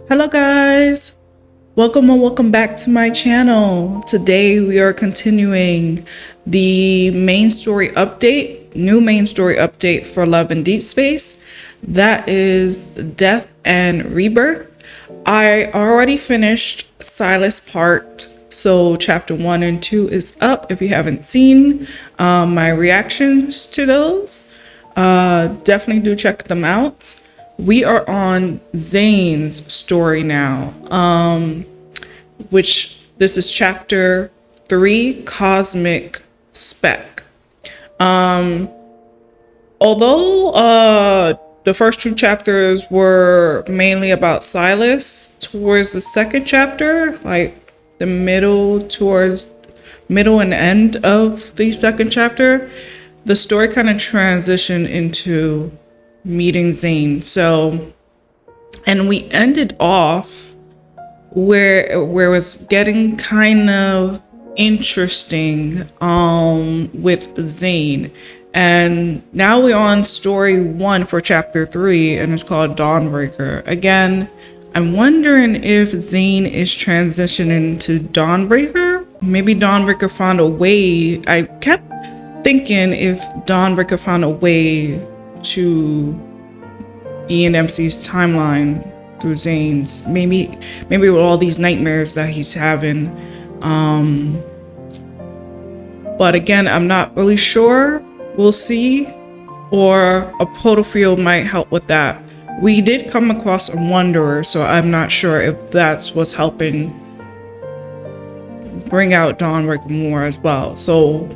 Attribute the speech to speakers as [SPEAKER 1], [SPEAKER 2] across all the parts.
[SPEAKER 1] Hello guys, welcome back to my channel. Today we are continuing the main story update, new main story update for Love and Deepspace. That is Death and Rebirth. I already finished Silas part, so chapter 1 and 2 is up. If you haven't seen my reactions to those, definitely do check them out. We are on Zayne's story now, which this is chapter 3, Cosmic SPECK. Although the first two chapters were mainly about Silas, towards the second chapter, like the middle and end of the second chapter, the story kind of transitioned into meeting Zayne. So, and we ended off where it was getting kind of interesting with Zayne, and now we're on story 1 for chapter 3, and it's called Dawnbreaker. Again, I'm wondering if Zayne is transitioning to Dawnbreaker. Maybe Dawnbreaker found a way. I kept thinking if Dawnbreaker found a way to be in MC's timeline through Zayne's, maybe with all these nightmares that he's having, but again, I'm not really sure. We'll see, or a portal field might help with that. We did come across a wanderer, so I'm not sure if that's what's helping bring out Dawnbreaker more as well. So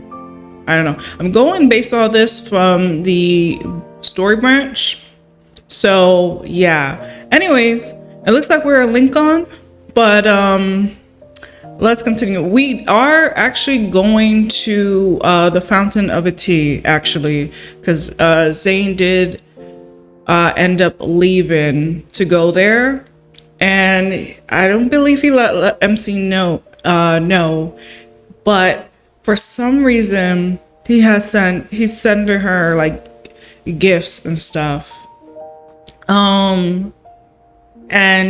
[SPEAKER 1] I don't know. I'm going based on this from the story branch. So yeah. Anyways, it looks like we're a Lincoln, but let's continue. We are actually going to the Fountain of a Tea, actually, because Zayne did end up leaving to go there, and I don't believe he let MC know, but for some reason he's sending her like gifts and stuff, and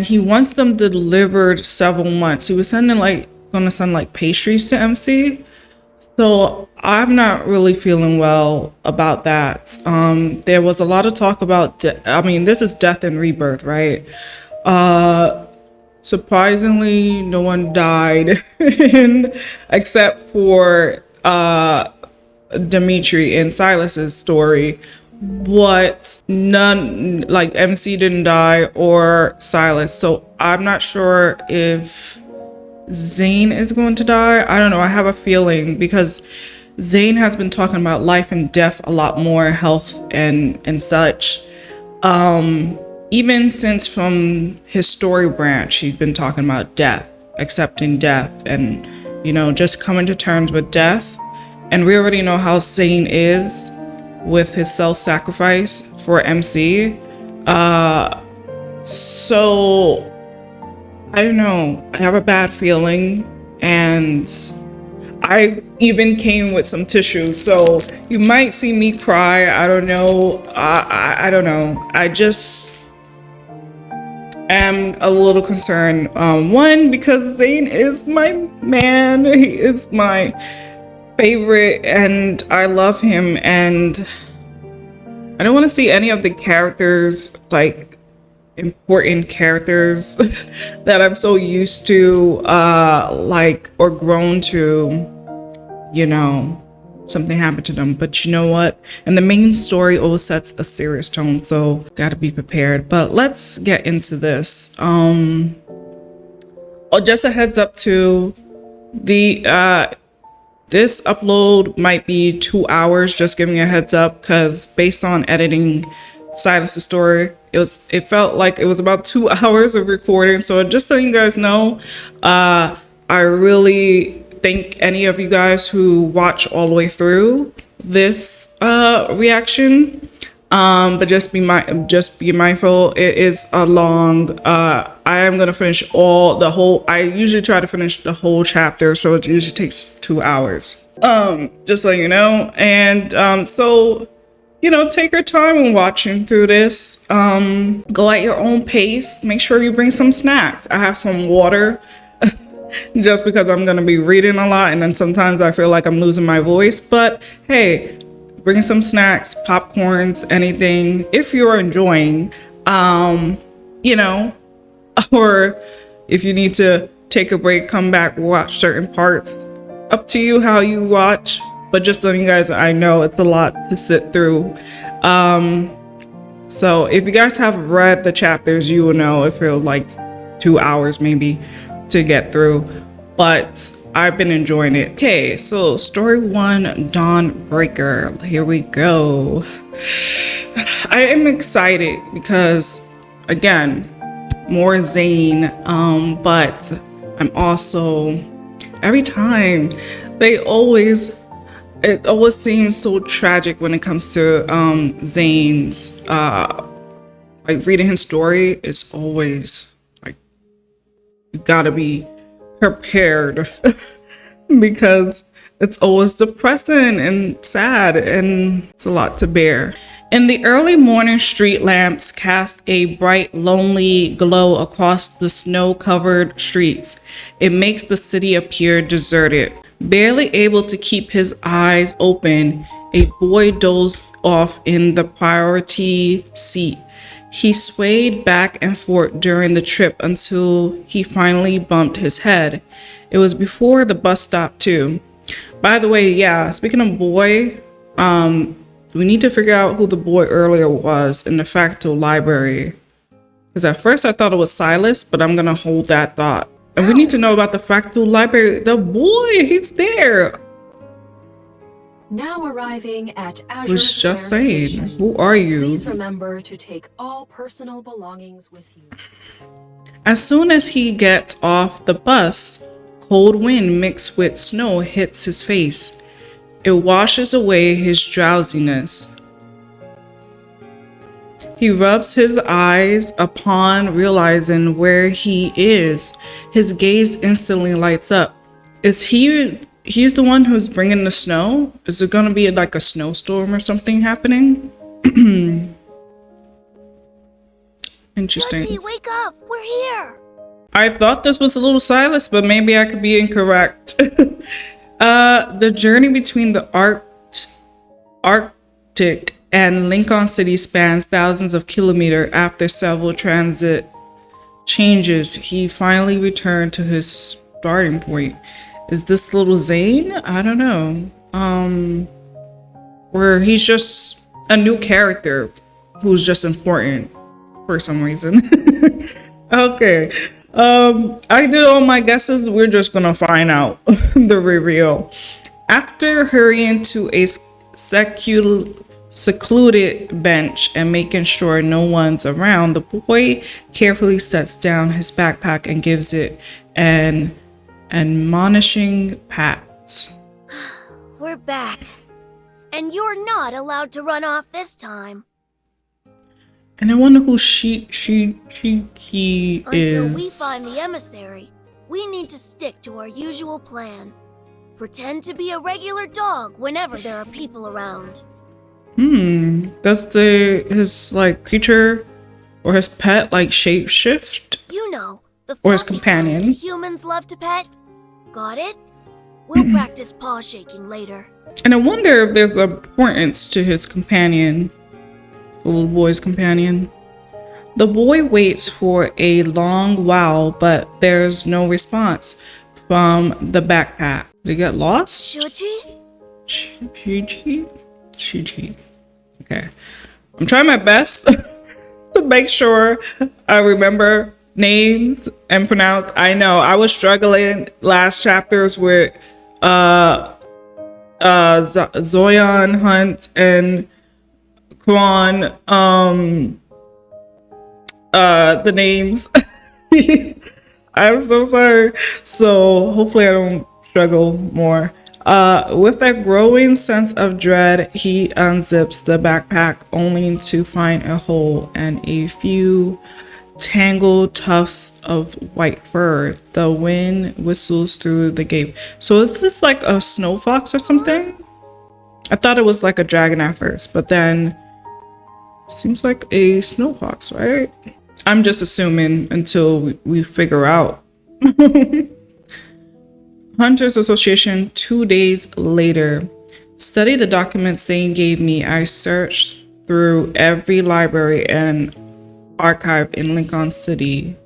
[SPEAKER 1] he wants them delivered several months. He was gonna send like pastries to MC, so I'm not really feeling well about that. There was a lot of talk about this is Death and Rebirth, right? Surprisingly, no one died except for Dimitri in Silas's story, but none, like MC didn't die or Silas. So I'm not sure if Zayne is going to die. I don't know. I have a feeling, because Zayne has been talking about life and death a lot more, health and such. Even since from his story branch, he's been talking about death, accepting death, and just coming to terms with death. And we already know how Zayne is with his self-sacrifice for MC. So I don't know. I have a bad feeling, and I even came with some tissues, so you might see me cry. I don't know. I don't know. I just am a little concerned. One, because Zayne is my man. He is my favorite, and I love him, and I don't want to see any of the characters, like important characters that I'm so used to, or grown to, something happened to them. But you know what? And the main story always sets a serious tone, so gotta be prepared. But let's get into this. Just a heads up to the this upload might be 2 hours, just giving a heads up, because based on editing Silas' story, it felt like it was about 2 hours of recording. So just so you guys know, I really thank any of you guys who watch all the way through this reaction. But just be mindful. It is a long. I am gonna finish I usually try to finish the whole chapter, so it usually takes 2 hours. Just so you know. And so you know, take your time in watching through this. Go at your own pace. Make sure you bring some snacks. I have some water just because I'm going to be reading a lot, and then sometimes I feel like I'm losing my voice. But hey, bring some snacks, popcorns, anything if you're enjoying, you know, or if you need to take a break, come back, watch certain parts. Up to you how you watch, but just letting you guys, I know it's a lot to sit through. So if you guys have read the chapters, you will know it feels like 2 hours maybe to get through, but I've been enjoying it. Okay, so story 1, Dawnbreaker. Here we go. I am excited because, again, more Zayne, but I'm also, every time it always seems so tragic when it comes to Zayne's like reading his story. It's always like you gotta be prepared because it's always depressing and sad, and it's a lot to bear. In the early morning, street lamps cast a bright, lonely glow across the snow-covered streets. It makes the city appear deserted. Barely able to keep his eyes open, a boy dozed off in the priority seat. He swayed back and forth during the trip until he finally bumped his head. It was before the bus stop too. By the way, yeah, speaking of boy, we need to figure out who the boy earlier was in the Fractal Library. Because at first I thought it was Silas, but I'm going to hold that thought. And we need to know about the Fractal Library. The boy, he's there.
[SPEAKER 2] Now arriving at Azure
[SPEAKER 1] I was just saying,
[SPEAKER 2] Station.
[SPEAKER 1] who are you?
[SPEAKER 2] Please remember to take all personal belongings with you.
[SPEAKER 1] As soon as he gets off the bus, cold wind mixed with snow hits his face. It washes away his drowsiness. He rubs his eyes upon realizing where he is. His gaze instantly lights up. He's the one who's bringing the snow? Is it gonna be like a snowstorm or something happening? Interesting.
[SPEAKER 3] Judgy, wake up! We're here!
[SPEAKER 1] I thought this was a little Silas, but maybe I could be incorrect. The journey between the Arctic and Lincoln City spans thousands of kilometers. After several transit changes, he finally returned to his starting point. Is this little Zayne? I don't know. Where he's just a new character who's just important for some reason. Okay. I did all my guesses. We're just gonna find out the reveal. After hurrying to a secluded bench and making sure no one's around, the boy carefully sets down his backpack and gives it an admonishing pat.
[SPEAKER 3] We're back. And you're not allowed to run off this time.
[SPEAKER 1] And I wonder who he is.
[SPEAKER 3] Until we find the emissary, we need to stick to our usual plan. Pretend to be a regular dog whenever there are people around.
[SPEAKER 1] Does his like creature or his pet like shapeshift?
[SPEAKER 3] You know, the
[SPEAKER 1] Or his
[SPEAKER 3] fluffy
[SPEAKER 1] companion.
[SPEAKER 3] kind humans love to pet. Got it? We'll practice paw shaking later.
[SPEAKER 1] And I wonder if there's importance to his companion, the little boy's companion. The boy waits for a long while, but there's no response from the backpack. Did he get lost?
[SPEAKER 3] Judgy?
[SPEAKER 1] Shiji. Okay. I'm trying my best to make sure I remember names and pronounce. I know I was struggling last chapters with Zoyan Hunt and Kwan, the names. I'm so sorry. So hopefully I don't struggle more. With a growing sense of dread, he unzips the backpack only to find a hole and a few tangled tufts of white fur. The wind whistles through the gate. So is this like a snow fox or something? I thought it was like a dragon at first, but then Seems like a snow fox, right? I'm just assuming until we figure out. Hunters Association 2 days later. Study the documents Zayne gave me. I searched through every library and archive in Lincoln City.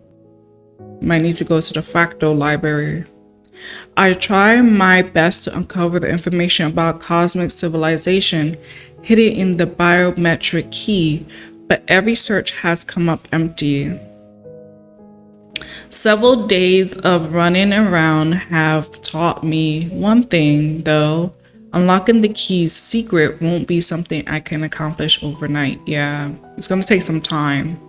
[SPEAKER 1] Might need to go to the Facto library. I try my best to uncover the information about cosmic civilization hidden in the biometric key, but every search has come up empty. Several days of running around have taught me one thing, though. Unlocking the key's secret won't be something I can accomplish overnight. Yeah, it's gonna take some time.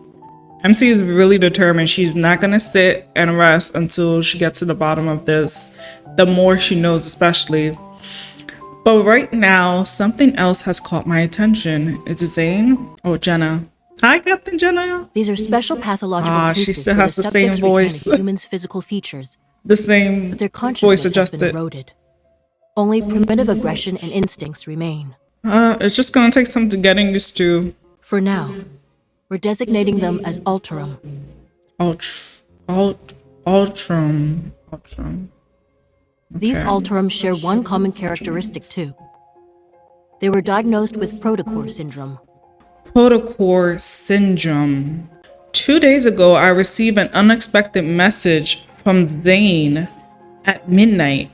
[SPEAKER 1] MC is really determined. She's not gonna sit and rest until she gets to the bottom of this. The more she knows, especially. But right now, something else has caught my attention. Is it Zayne or Jenna? Hi, Captain Jenna.
[SPEAKER 2] These are special pathological cases
[SPEAKER 1] she still
[SPEAKER 2] where
[SPEAKER 1] has the same
[SPEAKER 2] subjects
[SPEAKER 1] voice.
[SPEAKER 2] retain a human's physical features,
[SPEAKER 1] The same
[SPEAKER 2] but their
[SPEAKER 1] voice
[SPEAKER 2] consciousness has been
[SPEAKER 1] adjusted.
[SPEAKER 2] eroded. Only primitive aggression and instincts remain.
[SPEAKER 1] It's just gonna take some getting used to.
[SPEAKER 2] For now, we're designating them as Alterum.
[SPEAKER 1] Ultram.
[SPEAKER 2] These
[SPEAKER 1] Okay.
[SPEAKER 2] Alterum share one common characteristic too. They were diagnosed with protocore syndrome.
[SPEAKER 1] Protocore syndrome. 2 days ago, I received an unexpected message from Zayne at midnight.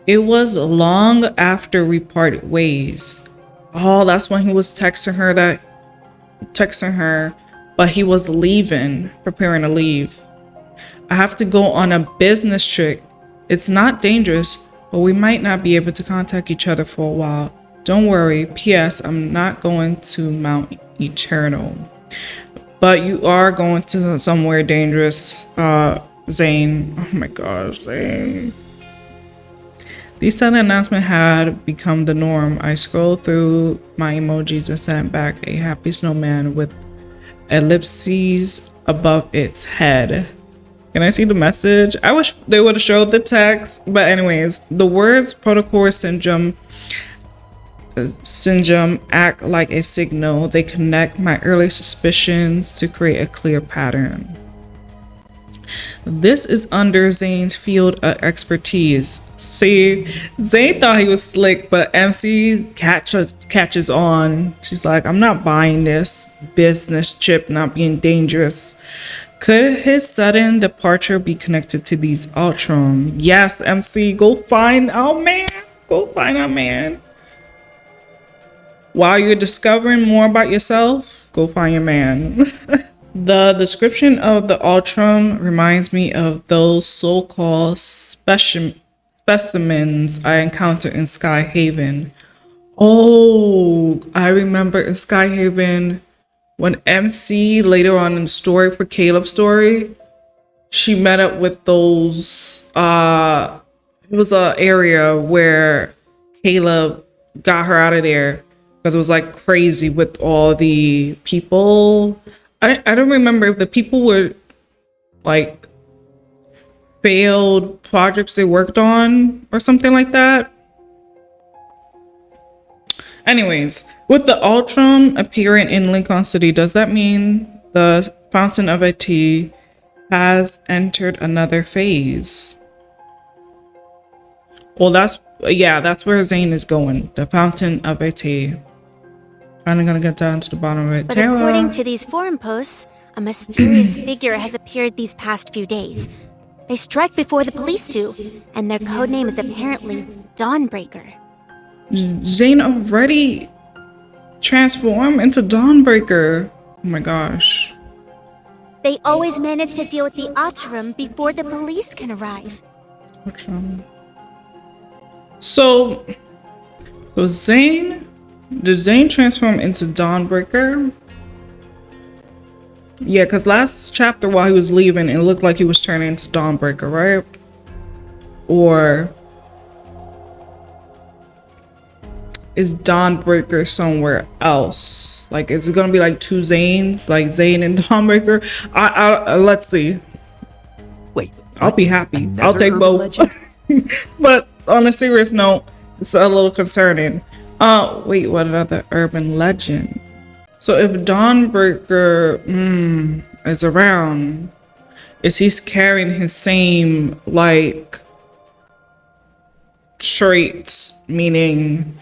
[SPEAKER 1] It was long after we parted ways. Oh, that's when he was texting her, but he was leaving, preparing to leave. I have to go on a business trip. It's not dangerous, but we might not be able to contact each other for a while. Don't worry. P.S. I'm not going to Mount Eternal. But you are going to somewhere dangerous, Zayne. Oh my gosh, Zayne. These sudden announcements had become the norm. I scrolled through my emojis and sent back a happy snowman with ellipses above its head. Can I see the message? I wish they would have showed the text. But anyways, the words protocore syndrome act like a signal. They connect my early suspicions to create a clear pattern. This is under Zayne's field of expertise. See, Zayne thought he was slick, but MC catches on. She's like, I'm not buying this business trip not being dangerous. Could his sudden departure be connected to these Ultron? Yes, MC, go find our man. Go find our man. While you're discovering more about yourself, go find your man. The description of the Ultron reminds me of those so-called specimens I encountered in Skyhaven. Oh, I remember in Skyhaven when MC later on in the story for Caleb's story, she met up with those, it was an area where Caleb got her out of there because it was like crazy with all the people. I don't remember if the people were like failed projects they worked on or something like that. Anyways, with the Ultron appearing in Lincoln City, does that mean the Fountain of IT has entered another phase? Well, that's where Zayne is going. The Fountain of IT. I'm gonna get down to the bottom of it.
[SPEAKER 4] But according to these forum posts, a mysterious figure has appeared these past few days. They strike before the police do, and their codename is apparently Dawnbreaker.
[SPEAKER 1] Zayne already transformed into Dawnbreaker. Oh my gosh.
[SPEAKER 4] They always manage to deal with the Otterum before the police can arrive.
[SPEAKER 1] So Zayne, did Zayne transform into Dawnbreaker? Yeah, because last chapter while he was leaving, it looked like he was turning into Dawnbreaker, right? Or is Dawnbreaker somewhere else? Like, is it gonna be like two Zaynes, like Zayne and Dawnbreaker? Let's see.
[SPEAKER 5] Wait,
[SPEAKER 1] I'll be happy.
[SPEAKER 5] another
[SPEAKER 1] I'll take
[SPEAKER 5] urban
[SPEAKER 1] both.
[SPEAKER 5] legend?
[SPEAKER 1] But on a serious note, it's a little concerning. Wait, what another urban legend? So if Dawnbreaker is around, is he carrying his same like traits, meaning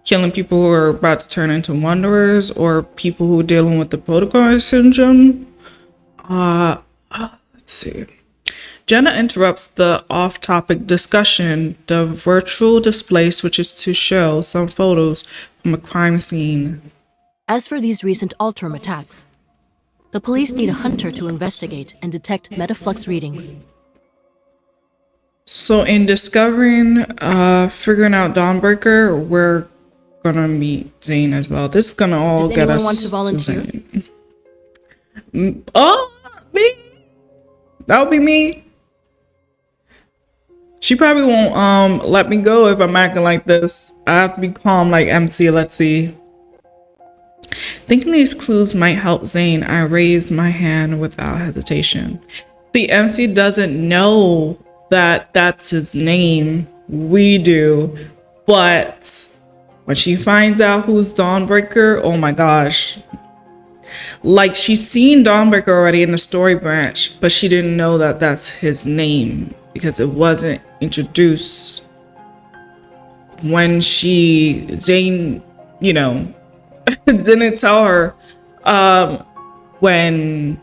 [SPEAKER 1] killing people who are about to turn into wanderers or people who are dealing with the protocol syndrome? Let's see. Jenna interrupts the off-topic discussion. The virtual display switches to show some photos from a crime scene.
[SPEAKER 2] As for these recent Alterum attacks, the police need a hunter to investigate and detect metaflux readings.
[SPEAKER 1] So in discovering, figuring out Dawnbreaker, we're gonna meet Zayne as well. This is gonna all
[SPEAKER 2] Does
[SPEAKER 1] get
[SPEAKER 2] anyone
[SPEAKER 1] us
[SPEAKER 2] want to volunteer?
[SPEAKER 1] Zayne. Oh, me? That'll be me. She probably won't let me go if I'm acting like this. I have to be calm like MC. Let's see. Thinking these clues might help Zayne, I raise my hand without hesitation. The MC doesn't know that that's his name. We do. But when she finds out who's Dawnbreaker, oh my gosh. Like, she's seen Dawnbreaker already in the story branch, but she didn't know that that's his name because it wasn't introduced when Zayne, you know, didn't tell her when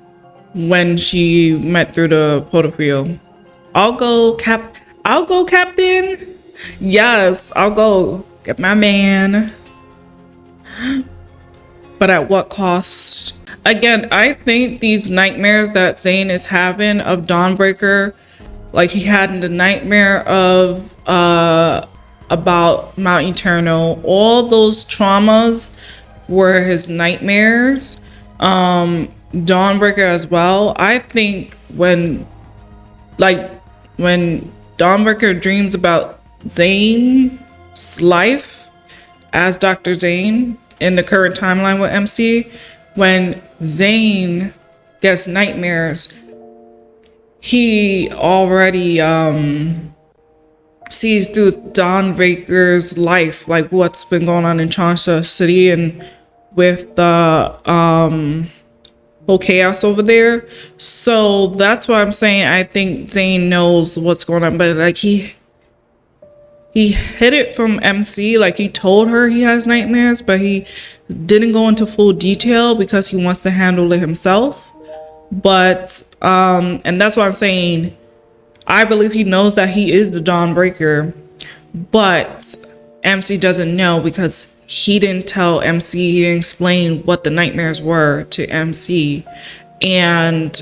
[SPEAKER 1] she met through the portal. I'll go, Captain. Yes, I'll go get my man. But at what cost? Again, I think these nightmares that Zayne is having of Dawnbreaker, like he had in the nightmare of about Mount Eternal, all those traumas were his nightmares. Dawnbreaker as well. I think when Dawnbreaker dreams about Zayne's life as Dr. Zayne in the current timeline with MC, when Zayne gets nightmares, he already sees through Dawnbreaker's life, like what's been going on in Chauncey City and with the whole chaos over there. So that's why I'm saying I think Zayne knows what's going on, but like he hid it from MC. Like he told her he has nightmares, but he didn't go into full detail because he wants to handle it himself. But and that's why I'm saying I believe he knows that he is the Dawnbreaker, but MC doesn't know because he didn't tell MC, he didn't explain what the nightmares were to MC. And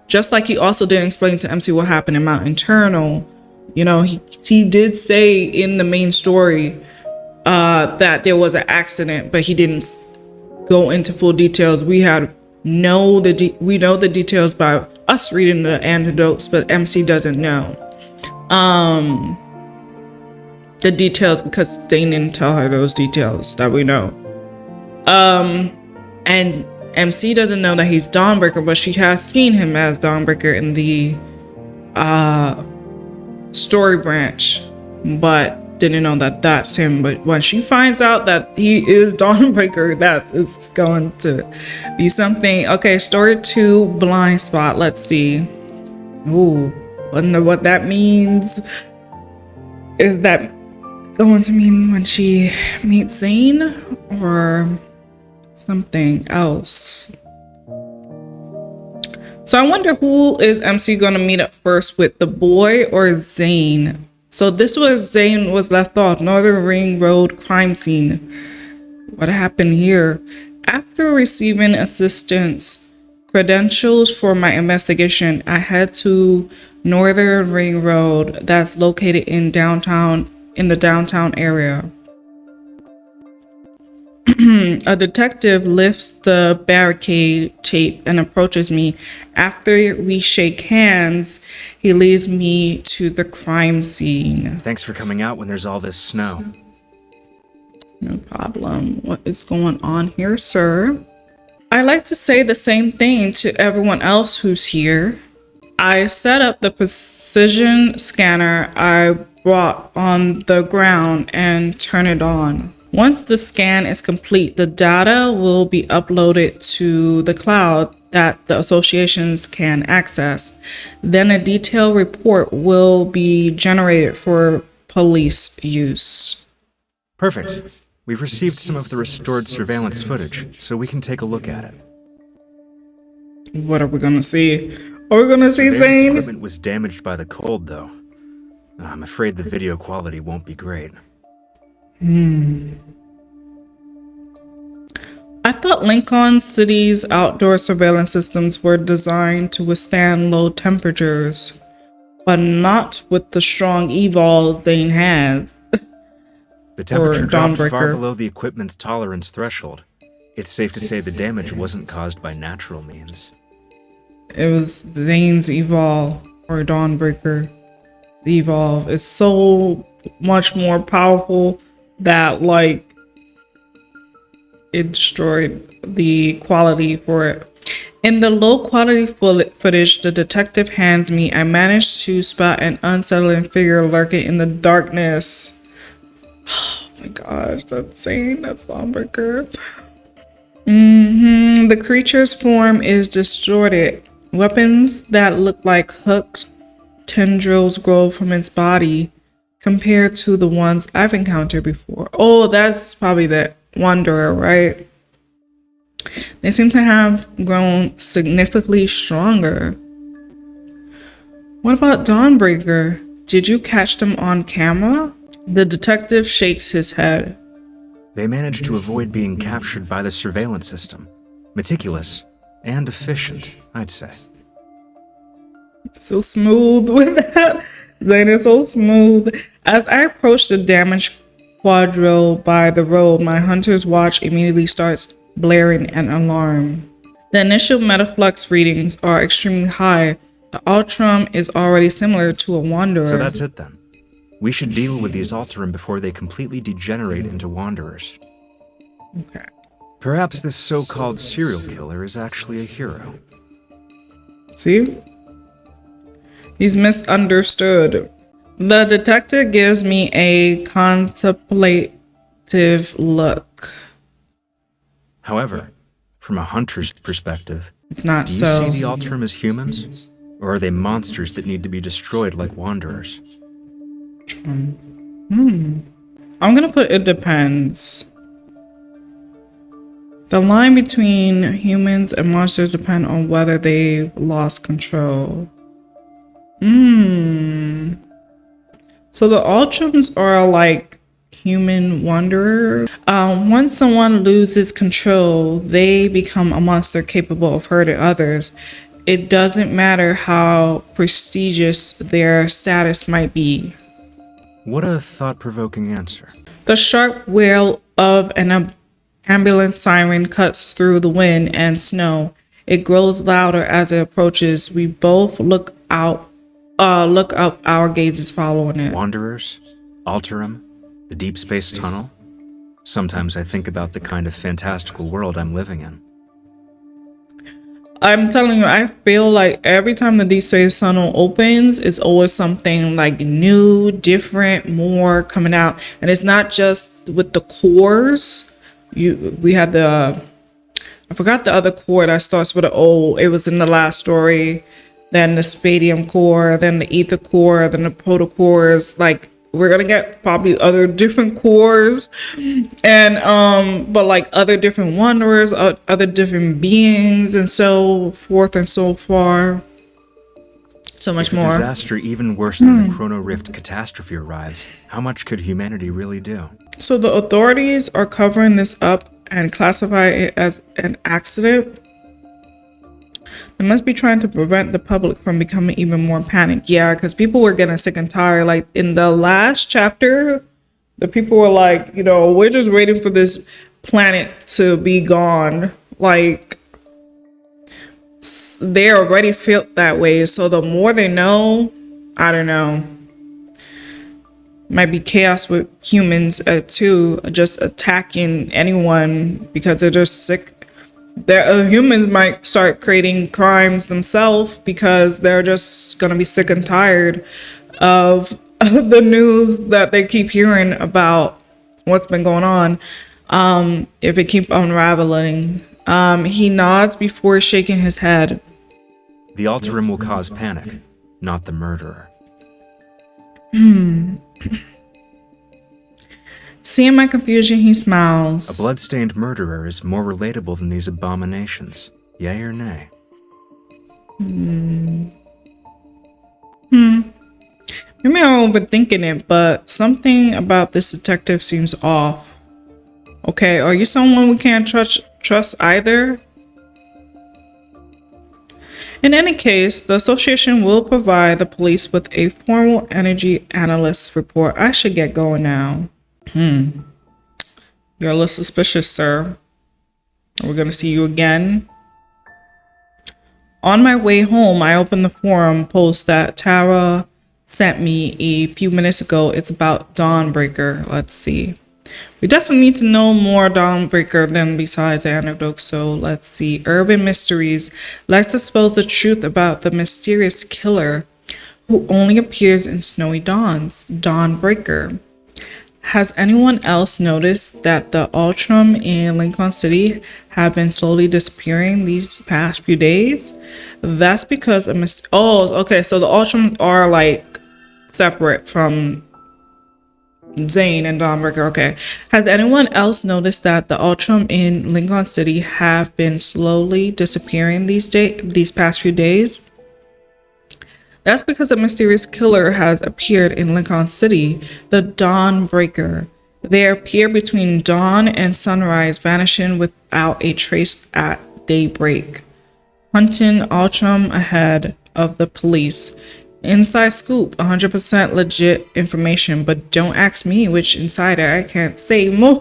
[SPEAKER 1] just like he also didn't explain to MC what happened in Mount Eternal, you know, he did say in the main story that there was an accident, but he didn't go into full details. We know the details by us reading the antidotes, but MC doesn't know the details because they didn't tell her those details that we know. And MC doesn't know that he's Dawnbreaker, but she has seen him as Dawnbreaker in the story branch, but didn't know that that's him. But when she finds out that he is Dawnbreaker, that is going to be something. Okay, story 2, blind spot. Let's see. Ooh, wonder what that means. Is that going to mean when she meets Zayne or something else? So I wonder who is MC going to meet up first with, the boy or Zayne? So this was Zayne was left off, Northern Ring Road crime scene. What happened here? After receiving assistance credentials for my investigation, I head to Northern Ring Road that's located in the downtown area. A detective lifts the barricade tape and approaches me. After we shake hands, he leads me to the crime scene.
[SPEAKER 5] Thanks for coming out when there's all this snow.
[SPEAKER 1] No problem. What is going on here, sir? I like to say the same thing to everyone else who's here. I set up the precision scanner I brought on the ground and turn it on. Once the scan is complete, the data will be uploaded to the cloud that the associations can access. Then a detailed report will be generated for police use.
[SPEAKER 5] Perfect. We've received some of the restored surveillance footage, so we can take a look at it.
[SPEAKER 1] What are we gonna see? Are we gonna see
[SPEAKER 5] Surveillance
[SPEAKER 1] Zayne?
[SPEAKER 5] equipment was damaged by the cold, though. I'm afraid the video quality won't be great.
[SPEAKER 1] I thought Lincoln City's outdoor surveillance systems were designed to withstand low temperatures, but not with the strong evol Zayne has.
[SPEAKER 5] The temperature
[SPEAKER 1] Or
[SPEAKER 5] dropped far
[SPEAKER 1] Dawnbreaker.
[SPEAKER 5] below the equipment's tolerance threshold. It's safe to say the damage wasn't caused by natural means.
[SPEAKER 1] It was Zayne's Evolve or Dawnbreaker. The Evolve is so much more powerful that like it destroyed the quality for it. In the low quality footage the detective hands me, I managed to spot an unsettling figure lurking in the darkness. Oh my gosh, that's Zayne, that's Dawnbreaker. The creature's form is distorted. Weapons that look like hooked tendrils grow from its body compared to the ones I've encountered before. Oh, that's probably the Wanderer, right? They seem to have grown significantly stronger. What about Dawnbreaker? Did you catch them on camera? The detective shakes his head.
[SPEAKER 5] They managed to avoid being captured by the surveillance system. Meticulous and efficient, I'd say.
[SPEAKER 1] So smooth with that. Zayne is so smooth. As I approach the damaged quadrille by the road, my hunter's watch immediately starts blaring an alarm. The initial metaflux readings are extremely high. The Ultram is already similar to a Wanderer.
[SPEAKER 5] So that's it then. We should deal with these Alterum before they completely degenerate into Wanderers.
[SPEAKER 1] Okay.
[SPEAKER 5] Perhaps this so-called serial killer is actually a hero.
[SPEAKER 1] See? He's misunderstood. The detective gives me a contemplative look.
[SPEAKER 5] However, from a hunter's perspective,
[SPEAKER 1] It's not
[SPEAKER 5] do you
[SPEAKER 1] so.
[SPEAKER 5] see the Alterum as humans? Or are they monsters that need to be destroyed like Wanderers?
[SPEAKER 1] I'm gonna put it depends. The line between humans and monsters depend on whether they've lost control. So the Ultrams are like human wanderers. Once someone loses control, they become a monster capable of hurting others. It doesn't matter how prestigious their status might be.
[SPEAKER 5] What a thought-provoking answer.
[SPEAKER 1] The sharp wail of an ambulance siren cuts through the wind and snow. It grows louder as it approaches. We both look up, our gazes following it.
[SPEAKER 5] Wanderers? Alterum? The Deepspace tunnel? Sometimes I think about the kind of fantastical world I'm living in.
[SPEAKER 1] I'm telling you, I feel like every time the Deepspace tunnel opens, it's always something like new, different, more coming out. And it's not just with the cores. We had I forgot the other core that starts with an O. It was in the last story. Then the Spadium core, then the Ether core, then the protocores. Like, we're gonna get probably other different cores, and but like other different wanderers, other different beings, and so forth and so far. So much
[SPEAKER 5] If a
[SPEAKER 1] more.
[SPEAKER 5] disaster even worse than the Chrono Rift catastrophe arrives, how much could humanity really do?
[SPEAKER 1] So the authorities are covering this up and classify it as an accident. They must be trying to prevent the public from becoming even more panicked. Yeah, because people were getting sick and tired. Like in the last chapter, the people were like, we're just waiting for this planet to be gone. Like, they already felt that way. So the more they know, I don't know. Might be chaos with humans too, just attacking anyone because they're just sick. Humans might start creating crimes themselves because they're just gonna be sick and tired of the news that they keep hearing about what's been going on. If it keep unraveling. He nods before shaking his head.
[SPEAKER 5] The Alterum will cause panic, not the murderer.
[SPEAKER 1] Seeing my confusion, he smiles.
[SPEAKER 5] A blood-stained murderer is more relatable than these abominations. Yay or nay?
[SPEAKER 1] Maybe I'm overthinking it, but something about this detective seems off. Okay, are you someone we can't trust either? In any case, the association will provide the police with a formal energy analyst report. I should get going now. You're a little suspicious, sir. We're gonna see you again. On my way home, I opened the forum post that Tara sent me a few minutes ago. It's about Dawnbreaker. Let's see. We definitely need to know more Dawnbreaker than besides the anecdote. So let's see. Urban Mysteries. Let's expose the truth about the mysterious killer who only appears in snowy dawns. Dawnbreaker. Has anyone else noticed that the Ultram in Lincoln City have been slowly disappearing these past few days? That's because of okay, so the Ultram are like separate from Zayne and Dawnbreaker. Okay. Has anyone else noticed that the Ultram in Lincoln City have been slowly disappearing these past few days? That's because a mysterious killer has appeared in Lincoln City, the Dawnbreaker. They appear between dawn and sunrise, vanishing without a trace at daybreak. Hunting Ultram ahead of the police. Inside scoop, 100% legit information, but don't ask me which insider. I can't say more.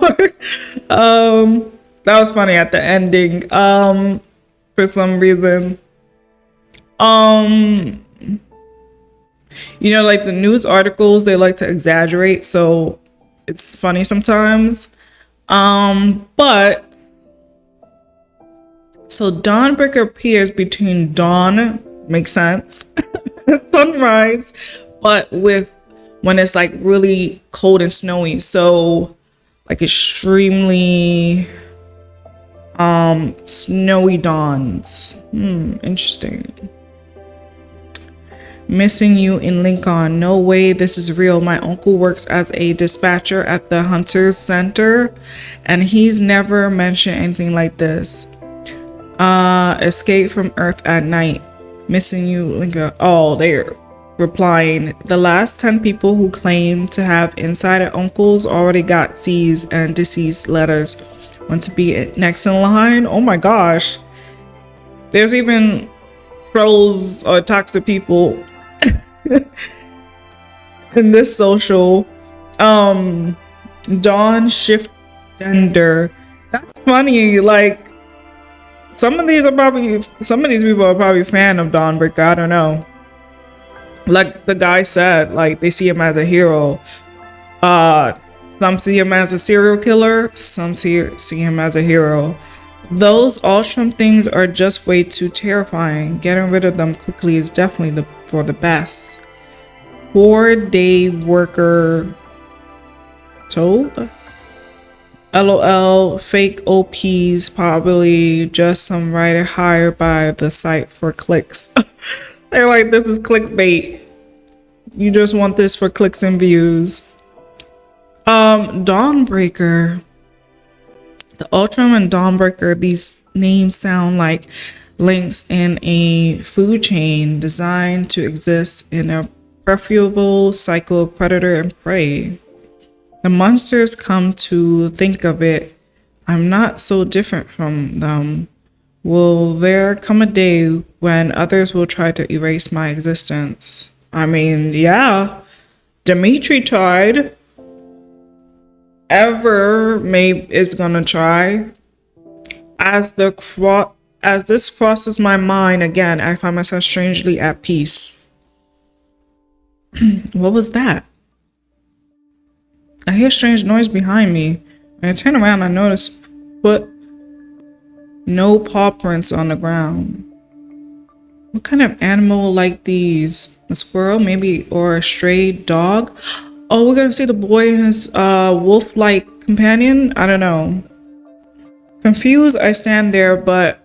[SPEAKER 1] That was funny at the ending. For some reason. You know, like the news articles, they like to exaggerate, so it's funny sometimes. But so Dawnbreaker appears between dawn, makes sense, sunrise, but when it's like really cold and snowy, so like extremely snowy dawns. Interesting. Missing you in Lincoln. No way this is real. My uncle works as a dispatcher at the Hunters Center, and he's never mentioned anything like this. Escape from Earth at night. Missing you, Lincoln. Oh, they're replying. The last 10 people who claim to have insider uncles already got C's and deceased letters. Want to be next in line? Oh my gosh. There's even trolls or toxic people in this social. Dawn Shift Dender. That's funny. Like some of these people are probably fan of Dawnbreaker. I don't know. Like the guy said, like they see him as a hero. Some see him as a serial killer. Some see him as a hero. Those Ultram things are just way too terrifying. Getting rid of them quickly is definitely for the best. 4-day worker Tobe? LOL, fake OPs, probably just some writer hired by the site for clicks. They're like, this is clickbait. You just want this for clicks and views. Dawnbreaker. The Ultram and Dawnbreaker, these names sound like links in a food chain designed to exist in a preferable cycle of predator and prey. The monsters, come to think of it, I'm not so different from them. Will there come a day when others will try to erase my existence? I mean, yeah, Dimitri tried. Is gonna try. As this crosses my mind again, I find myself strangely at peace. What was that? I hear strange noise behind me. When I turn around, I notice no paw prints on the ground. What kind of animal like these? A squirrel, maybe, or a stray dog? Oh, we're gonna see the boy and his wolf-like companion? I don't know. Confused, I stand there, but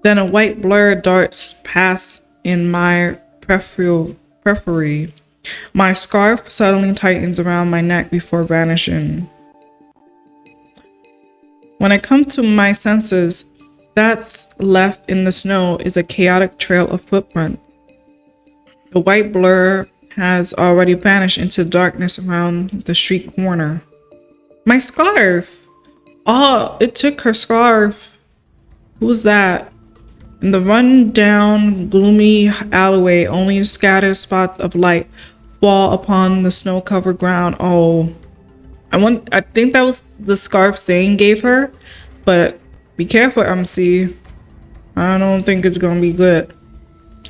[SPEAKER 1] then a white blur darts past in my periphery. My scarf suddenly tightens around my neck before vanishing. When I come to my senses, that's left in the snow is a chaotic trail of footprints. The white blur has already vanished into darkness around the street corner. My scarf! Oh, it took her scarf. Who's that? In the run-down, gloomy alleyway, only scattered spots of light fall upon the snow-covered ground. Oh, I think that was the scarf Zayne gave her, but be careful, MC. I don't think it's gonna be good.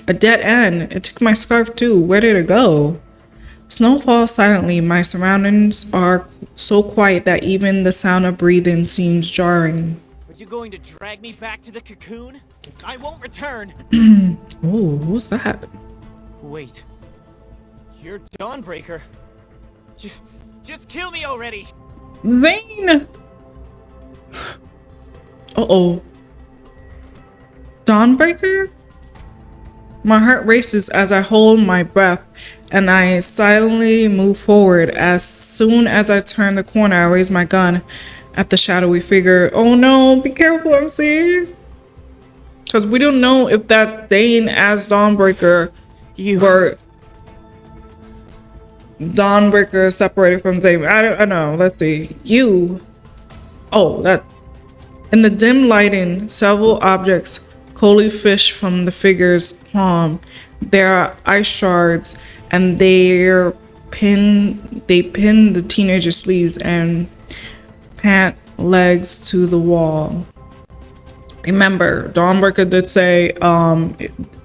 [SPEAKER 1] A dead end. It took my scarf too. Where did it go? Snow falls silently. My surroundings are so quiet that even the sound of breathing seems jarring.
[SPEAKER 6] Are you going to drag me back to the cocoon? I won't return.
[SPEAKER 1] Oh, who's that?
[SPEAKER 6] Wait. You're Dawnbreaker. Just kill me already.
[SPEAKER 1] Zayne! Uh-oh. Dawnbreaker? My heart races as I hold my breath and I silently move forward. As soon as I turn the corner, I raise my gun at the shadowy figure. Oh no, be careful, MC. Because we don't know if that's Zayne as Dawnbreaker or Dawnbreaker separated from Zayne. I don't know. Let's see. You. Oh, that. In the dim lighting, several objects coldly fish from the figure's palm. There are ice shards, and they pin the teenager's sleeves and pant legs to the wall. Remember, Dawnbreaker did say,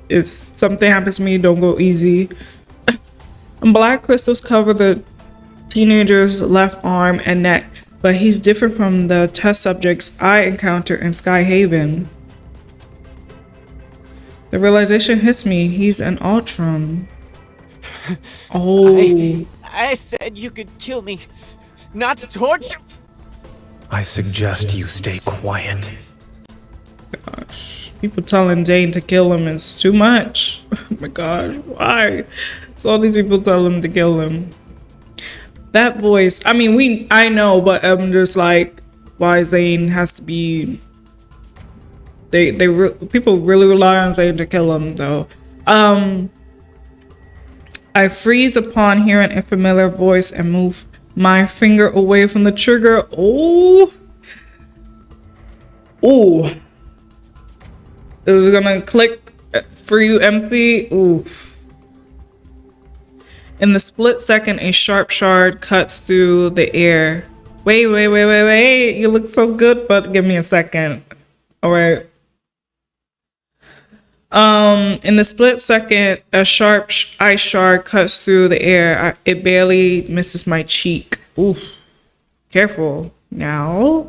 [SPEAKER 1] if something happens to me, don't go easy. Black crystals cover the teenager's left arm and neck, but he's different from the test subjects I encountered in Skyhaven. The realization hits me. He's an Ultron. Oh.
[SPEAKER 6] I said you could kill me, not torture.
[SPEAKER 7] I suggest you stay quiet.
[SPEAKER 1] Gosh. People telling Zayne to kill him is too much. Oh my gosh. Why? So all these people tell him to kill him. That voice. I mean, I know, but I'm just like, why Zayne has to be. People really rely on Zayne to kill him, though. I freeze upon hearing a familiar voice and move my finger away from the trigger. Oh. Oh. Is it gonna click for you, MC? Oof. In the split second, a sharp shard cuts through the air. Wait. You look so good, but give me a second. All right. In the split second, a sharp ice shard cuts through the air. It barely misses my cheek. Oof. Careful. Now.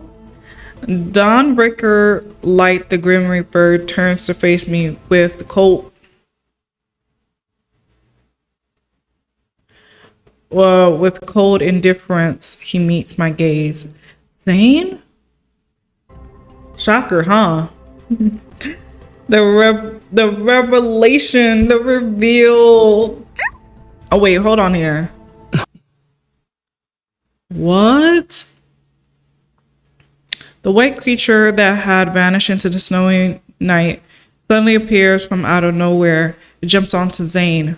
[SPEAKER 1] Dawnbreaker Light, the Grim Reaper, turns to face me with cold. Well, with cold indifference, he meets my gaze. Zayne? Shocker, huh? The revelation, the reveal. Oh wait, hold on here. What? The white creature that had vanished into the snowy night suddenly appears from out of nowhere. It jumps onto Zayne.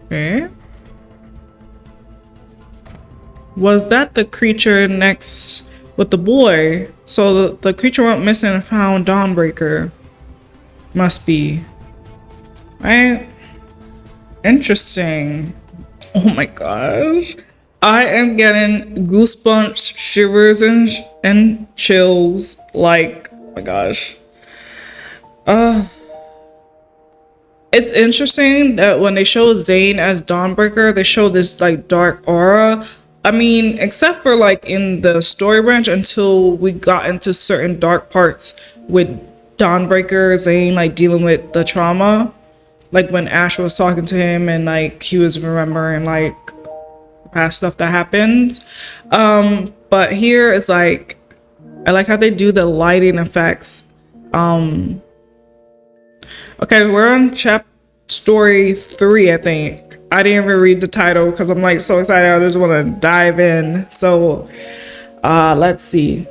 [SPEAKER 1] Okay. Was that the creature next with the boy? So the creature went missing and found Dawnbreaker. Must be. Right? Interesting. Oh my gosh. I am getting goosebumps, shivers, and chills. Like, oh my gosh. It's interesting that when they show Zayne as Dawnbreaker, they show this like dark aura. I mean, except for like in the story branch until we got into certain dark parts with Dawnbreaker, Zayne like dealing with the trauma. Like when Ash was talking to him and like he was remembering like past stuff that happened. But here is like, I like how they do the lighting effects. Okay, we're on story 3, I think. I didn't even read the title because I'm like so excited. I just want to dive in. So let's see.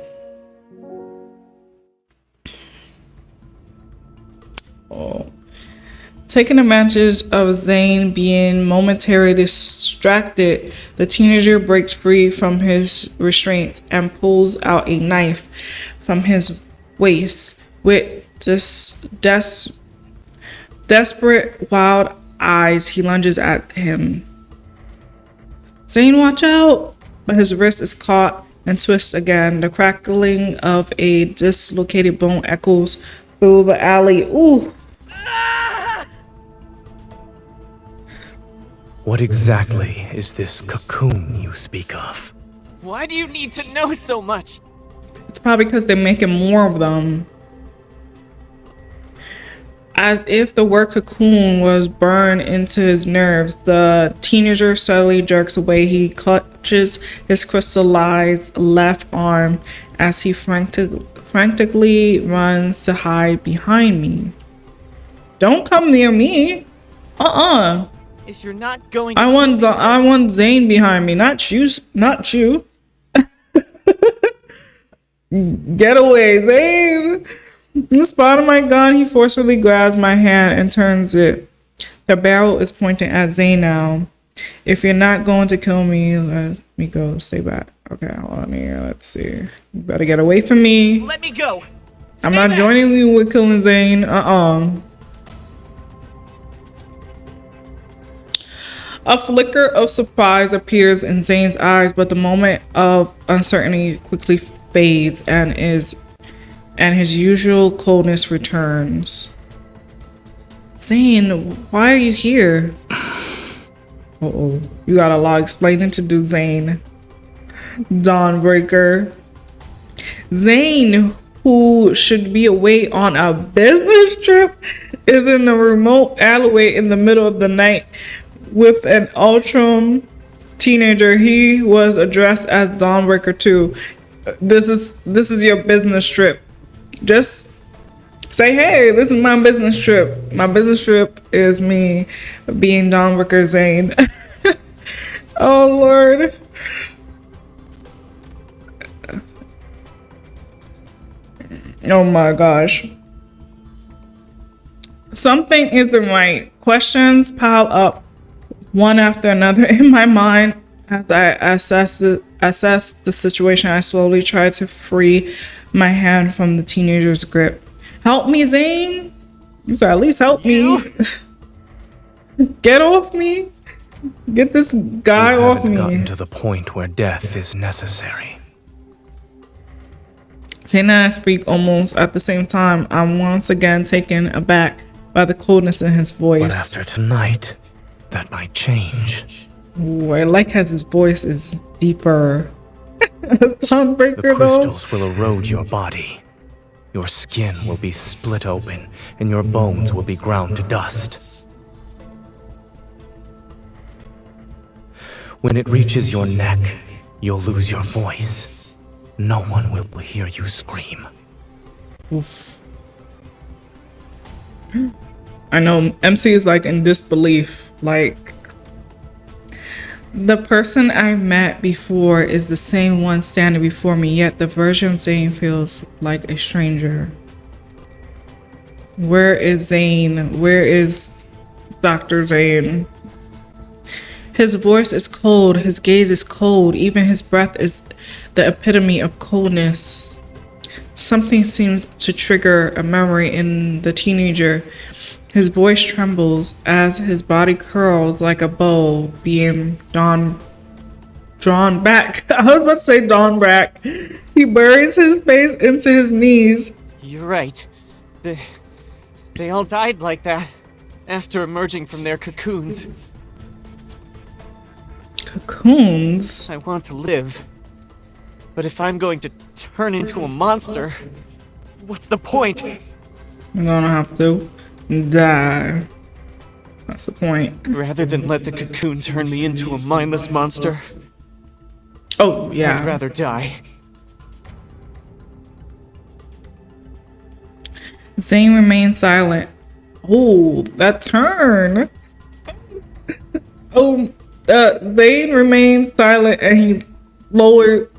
[SPEAKER 1] Taking advantage of Zayne being momentarily distracted, the teenager breaks free from his restraints and pulls out a knife from his waist. With just desperate, wild eyes, he lunges at him. Zayne, watch out! But his wrist is caught and twists again. The crackling of a dislocated bone echoes through the alley. Ooh!
[SPEAKER 7] What exactly is this cocoon you speak of?
[SPEAKER 6] Why do you need to know so much?
[SPEAKER 1] It's probably because they're making more of them. As if the word cocoon was burned into his nerves, the teenager suddenly jerks away. He clutches his crystallized left arm as he frantically runs to hide behind me. Don't come near me.
[SPEAKER 6] If you're not going to
[SPEAKER 1] I want Zayne behind me, not you. Not you. Get away, Zayne. In spite of my gun, he forcefully grabs my hand and turns it. The barrel is pointing at Zayne now. If you're not going to kill me, let me go. Stay back. Okay, hold on here. Let's see. You better get away from me.
[SPEAKER 6] let me go.
[SPEAKER 1] I'm not joining you with killing Zayne. A flicker of surprise appears in Zayne's eyes, but the moment of uncertainty quickly fades and his usual coldness returns. Zayne, why are you here? Uh-oh. You got a lot explaining to do, Zayne. Dawnbreaker. Zayne, who should be away on a business trip, is in a remote alleyway in the middle of the night with an Ultram teenager. He was addressed as Dawnbreaker 2. This is your business trip. Just say, hey, this is my business trip. My business trip is me being Dawnbreaker Zayne. Oh Lord. Oh my gosh. Something isn't right. Questions pile up one after another in my mind. As I assess the situation, I slowly try to free my hand from the teenager's grip. Help me, Zayne. You gotta at least help me. Get off me. Get this guy off me.
[SPEAKER 7] Gotten to the point where death is necessary.
[SPEAKER 1] Zayne and I speak almost at the same time. I'm once again taken aback by the coldness in his voice.
[SPEAKER 7] But after tonight, that might change.
[SPEAKER 1] Ooh, I like how his voice is deeper. Dawnbreaker,
[SPEAKER 7] The crystals will erode your body. Your skin will be split open, and your bones will be ground to dust. When it reaches your neck, you'll lose your voice. No one will hear you scream.
[SPEAKER 1] Oof. I know MC is like in disbelief. Like, the person I met before is the same one standing before me, yet the version of Zayne feels like a stranger. Where is Zayne? Where is Dr. Zayne? His voice is cold, his gaze is cold, even his breath is the epitome of coldness. Something seems to trigger a memory in the teenager. His voice trembles as his body curls like a bow being drawn back. I was about to say drawn back. He buries his face into his knees.
[SPEAKER 6] You're right. They all died like that after emerging from their cocoons.
[SPEAKER 1] Cocoons?
[SPEAKER 6] I want to live. But if I'm going to turn into a monster, what's the point?
[SPEAKER 1] I'm gonna have to die. That's the point.
[SPEAKER 6] Rather than let the cocoon turn me into a mindless monster,
[SPEAKER 1] Oh,
[SPEAKER 6] I'd
[SPEAKER 1] yeah.
[SPEAKER 6] rather die.
[SPEAKER 1] Zayne remained silent. Oh, that turn. Zayne remained silent and he lowered.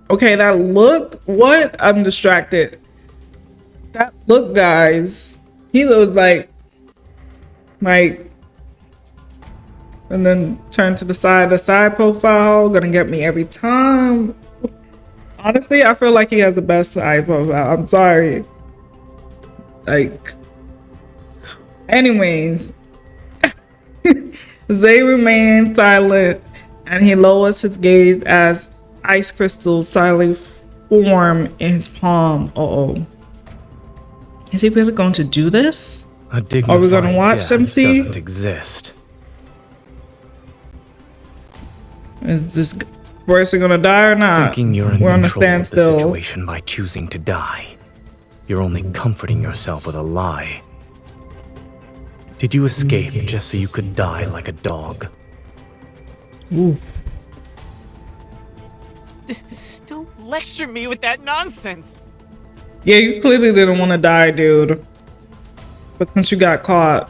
[SPEAKER 1] Okay, that look. What? I'm distracted. That look, guys. He was like, and then turn to the side. The side profile gonna get me every time. Honestly, I feel like he has the best side profile. I'm sorry. Like, anyways, Zay remained silent and he lowers his gaze as ice crystals silently form in his palm. Uh-oh. Is he really going to do this?
[SPEAKER 7] A dignified
[SPEAKER 1] Are we gonna watch
[SPEAKER 7] death
[SPEAKER 1] MC?
[SPEAKER 7] doesn't exist.
[SPEAKER 1] Is this person gonna die or not?
[SPEAKER 7] Thinking you're in
[SPEAKER 1] We're on a
[SPEAKER 7] control of the
[SPEAKER 1] standstill.
[SPEAKER 7] situation by choosing to die. You're only comforting yourself with a lie. Did you escape just so you could die like a dog?
[SPEAKER 1] Oof.
[SPEAKER 6] Don't lecture me with that nonsense!
[SPEAKER 1] Yeah, you clearly didn't want to die, dude. But since you got caught.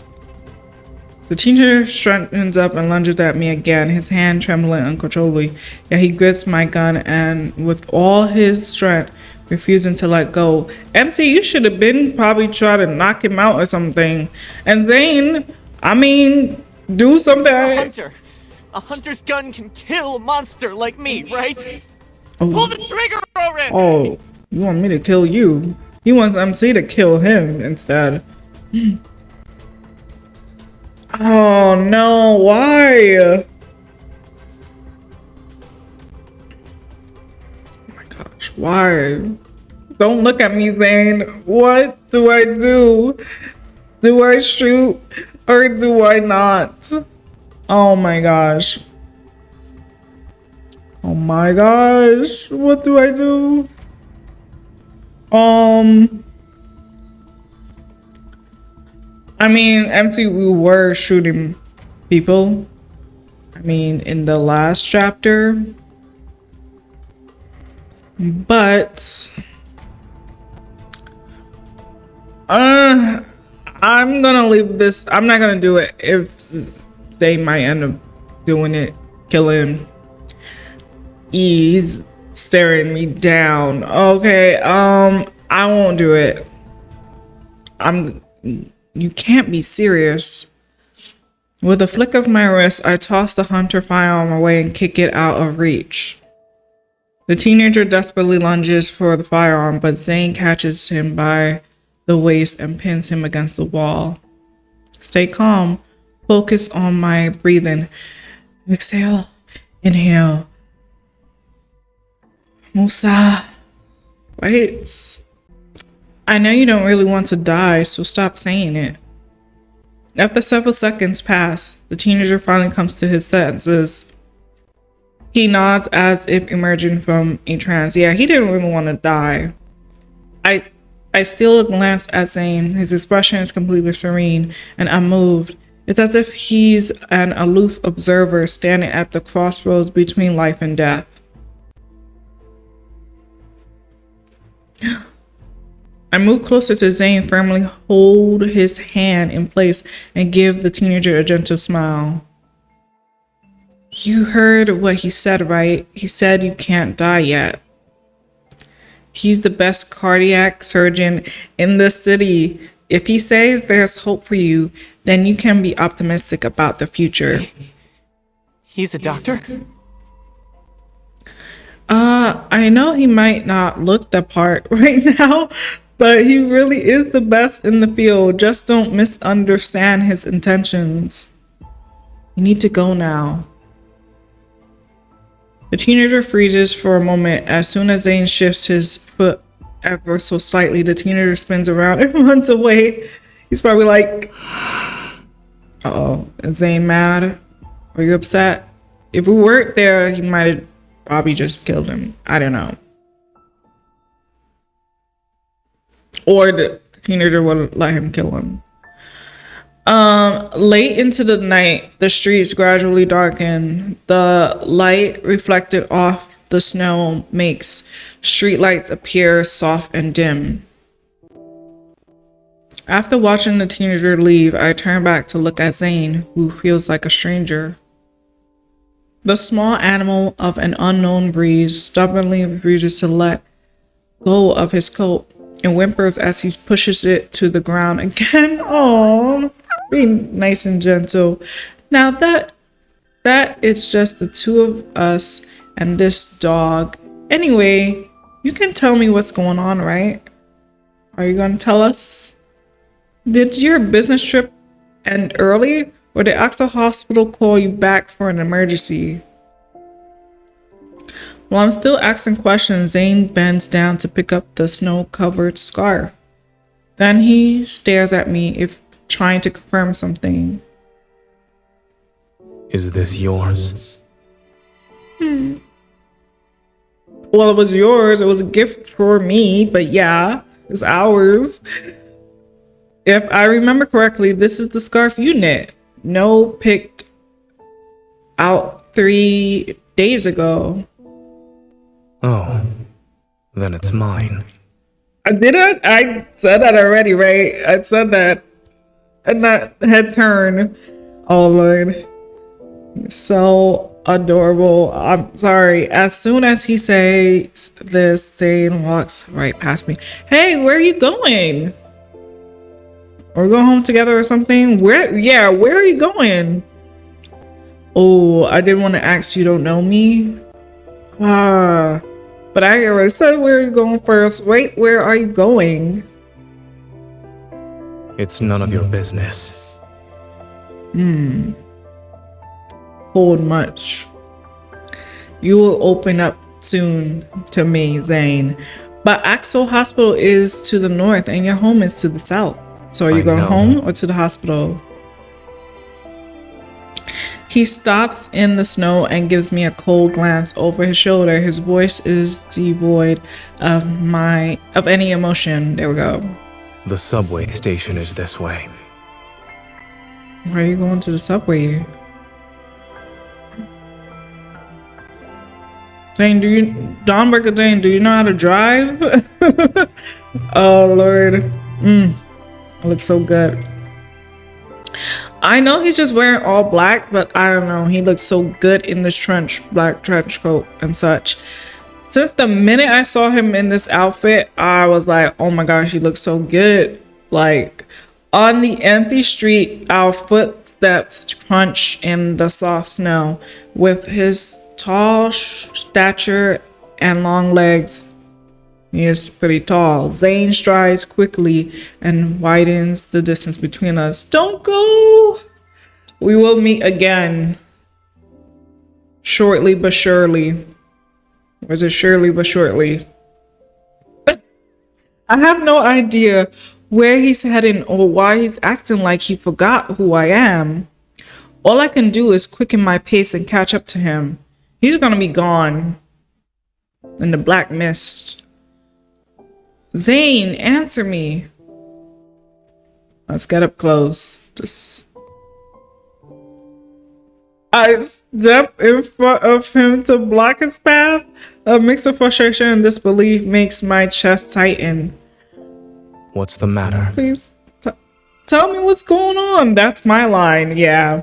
[SPEAKER 1] The teenager straightens up and lunges at me again, his hand trembling uncontrollably. Yet he grips my gun and, with all his strength, refusing to let go. MC, you should have been probably trying to knock him out or something. And Zayne, I mean, do something.
[SPEAKER 6] A hunter! A hunter's gun can kill a monster like me, right?
[SPEAKER 1] Oh.
[SPEAKER 6] Pull the trigger already!
[SPEAKER 1] Oh, you want me to kill you? He wants MC to kill him instead. Oh no, why? Oh my gosh, why? Don't look at me, Zayne. What do I do? Do I shoot or do I not? Oh my gosh. Oh my gosh, what do I do? I mean, MC, we were shooting people. I mean, in the last chapter. But I'm gonna leave this. I'm not gonna do it if they might end up doing it, killing. He's staring me down. Okay, I won't do it. You can't be serious. With a flick of my wrist, I toss the hunter firearm away and kick it out of reach. The teenager desperately lunges for the firearm, but Zayne catches him by the waist and pins him against the wall. Stay calm. Focus on my breathing. Exhale. Inhale. Musa. Wait. I know you don't really want to die, so stop saying it. After several seconds pass, the teenager finally comes to his senses. He nods as if emerging from a trance. Yeah, he didn't really want to die. I steal a glance at Zayne. His expression is completely serene and unmoved. It's as if he's an aloof observer standing at the crossroads between life and death. I move closer to Zayne, firmly hold his hand in place, and give the teenager a gentle smile. You heard what he said, right? He said you can't die yet. He's the best cardiac surgeon in the city. If he says there's hope for you, then you can be optimistic about the future.
[SPEAKER 6] He's a doctor?
[SPEAKER 1] I know he might not look the part right now, but he really is the best in the field. Just don't misunderstand his intentions. You need to go now. The teenager freezes for a moment. As soon as Zayne shifts his foot ever so slightly, the teenager spins around and runs away. He's probably like, uh-oh, is Zayne mad? Are you upset? If we weren't there, he might have probably just killed him. I don't know. Or the teenager would let him kill him. Late into the night, the streets gradually darken. The light reflected off the snow makes streetlights appear soft and dim. After watching the teenager leave, I turn back to look at Zayne, who feels like a stranger. The small animal of an unknown breed stubbornly refuses to let go of his coat and whimpers as he pushes it to the ground again. Oh, be nice and gentle. Now that it's just the two of us and this dog. Anyway, you can tell me what's going on, right? Are you gonna tell us? Did your business trip end early, or did Axel Hospital call you back for an emergency? While I'm still asking questions, Zayne bends down to pick up the snow-covered scarf. Then he stares at me, if trying to confirm something.
[SPEAKER 7] Is this yours?
[SPEAKER 1] Well, it was yours. It was a gift for me, but yeah, it's ours. If I remember correctly, this is the scarf you knit. No, picked out 3 days ago.
[SPEAKER 7] Oh, then it's mine.
[SPEAKER 1] I did it? I said that already, right? I said that. And that head turn. Oh, Lord. So adorable. I'm sorry. As soon as he says this, Zayne walks right past me. Hey, where are you going? Are we going home together or something? Where are you going? Oh, I didn't want to ask, you don't know me? But I already said where are you going first. Wait, where are you going?
[SPEAKER 7] It's none of your business.
[SPEAKER 1] Hold much. You will open up soon to me, Zayne. But Axel Hospital is to the north and your home is to the south. So are you going home or to the hospital? He stops in the snow and gives me a cold glance over his shoulder. His voice is devoid of any emotion. There we go.
[SPEAKER 7] The subway station is this way.
[SPEAKER 1] Why are you going to the subway? Zayne, Zayne, do you know how to drive? Oh, Lord. It looks so good. I know he's just wearing all black, but I don't know. He looks so good in this black trench coat and such. Since the minute I saw him in this outfit, I was like, oh my gosh, he looks so good. Like, on the empty street, our footsteps crunch in the soft snow. With his tall stature and long legs, he is pretty tall. Zayne strides quickly and widens the distance between us. Don't go! We will meet again. Shortly but surely. Or is it surely but shortly? I have no idea where he's heading or why he's acting like he forgot who I am. All I can do is quicken my pace and catch up to him. He's gonna be gone in the black mist. Zayne, answer me. Let's get up close. I step in front of him to block his path. A mix of frustration and disbelief makes my chest tighten.
[SPEAKER 7] What's the matter?
[SPEAKER 1] Please tell me what's going on. That's my line, yeah.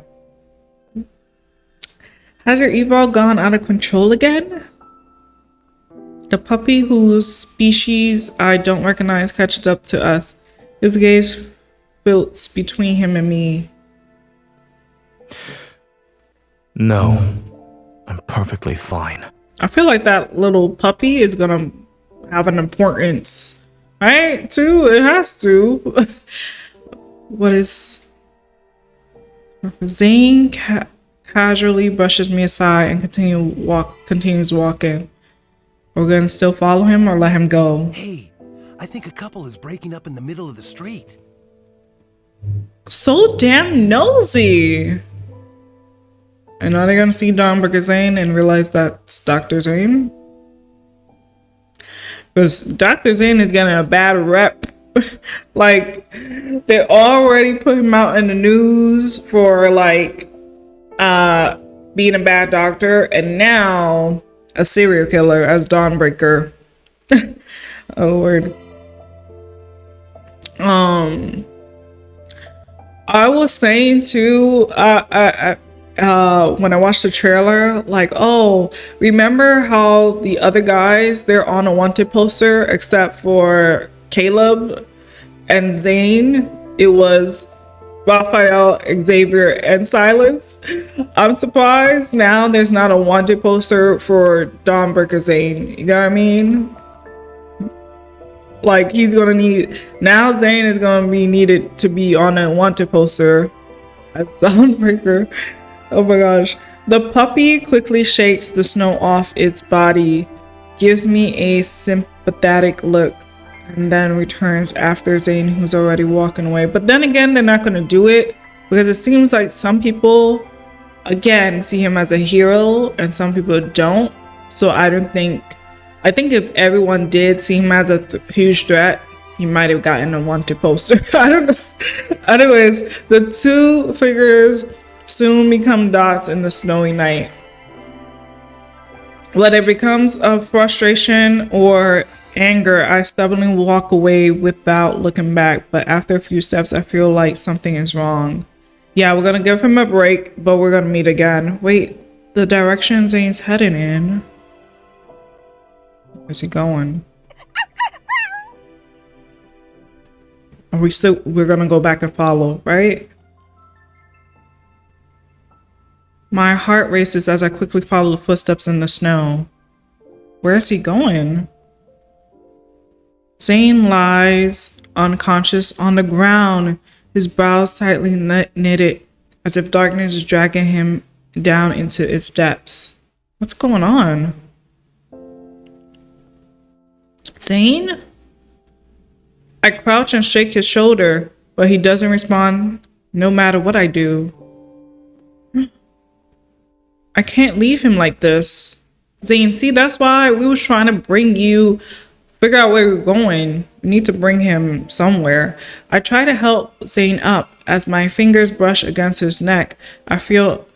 [SPEAKER 1] Has your evil gone out of control again? The puppy whose species I don't recognize catches up to us. His gaze filts between him and me.
[SPEAKER 7] No, I'm perfectly fine.
[SPEAKER 1] I feel like that little puppy is gonna have an importance, right? Too, it has to. What is... Zayne casually brushes me aside and continues walking. We're gonna still follow him or let him go?
[SPEAKER 8] Hey, I think a couple is breaking up in the middle of the street.
[SPEAKER 1] So damn nosy. And are they gonna see Dornberger Zayne and realize that's Dr. Zayne? Because Dr. Zayne is getting a bad rep Like, they already put him out in the news for like being a bad doctor, and now a serial killer as Dawnbreaker. Oh Lord. I was saying too, when I watched the trailer, like, oh, remember how the other guys, they're on a wanted poster except for Caleb and Zayne? It was Raphael, Xavier, and Silas. I'm surprised now there's not a wanted poster for Dawnbreaker Zayne. You know what I mean? Like, he's gonna need, now Zayne is gonna be needed to be on a wanted poster as Dawnbreaker. Oh my gosh. The puppy quickly shakes the snow off its body, gives me a sympathetic look, and then returns after Zayne, who's already walking away. But then again, they're not gonna do it because it seems like some people, again, see him as a hero and some people don't. So I think if everyone did see him as a huge threat, he might have gotten a wanted poster. I don't know. Anyways, the two figures soon become dots in the snowy night. Whether it becomes a frustration or anger, I stubbornly walk away without looking back. But after a few steps, I feel like something is wrong. Yeah, we're gonna give him a break, but we're gonna meet again. Wait, the direction Zayne's heading in. Where's he going? We're gonna go back and follow, right? My heart races as I quickly follow the footsteps in the snow. Where is he going? Zayne lies unconscious on the ground, his brows tightly knitted, as if darkness is dragging him down into its depths. What's going on? Zayne? I crouch and shake his shoulder, but he doesn't respond no matter what I do. I can't leave him like this. Zayne, see, that's why we was trying to bring you, figure out where we're going. We need to bring him somewhere. I try to help Zayne up. As my fingers brush against his neck, I feel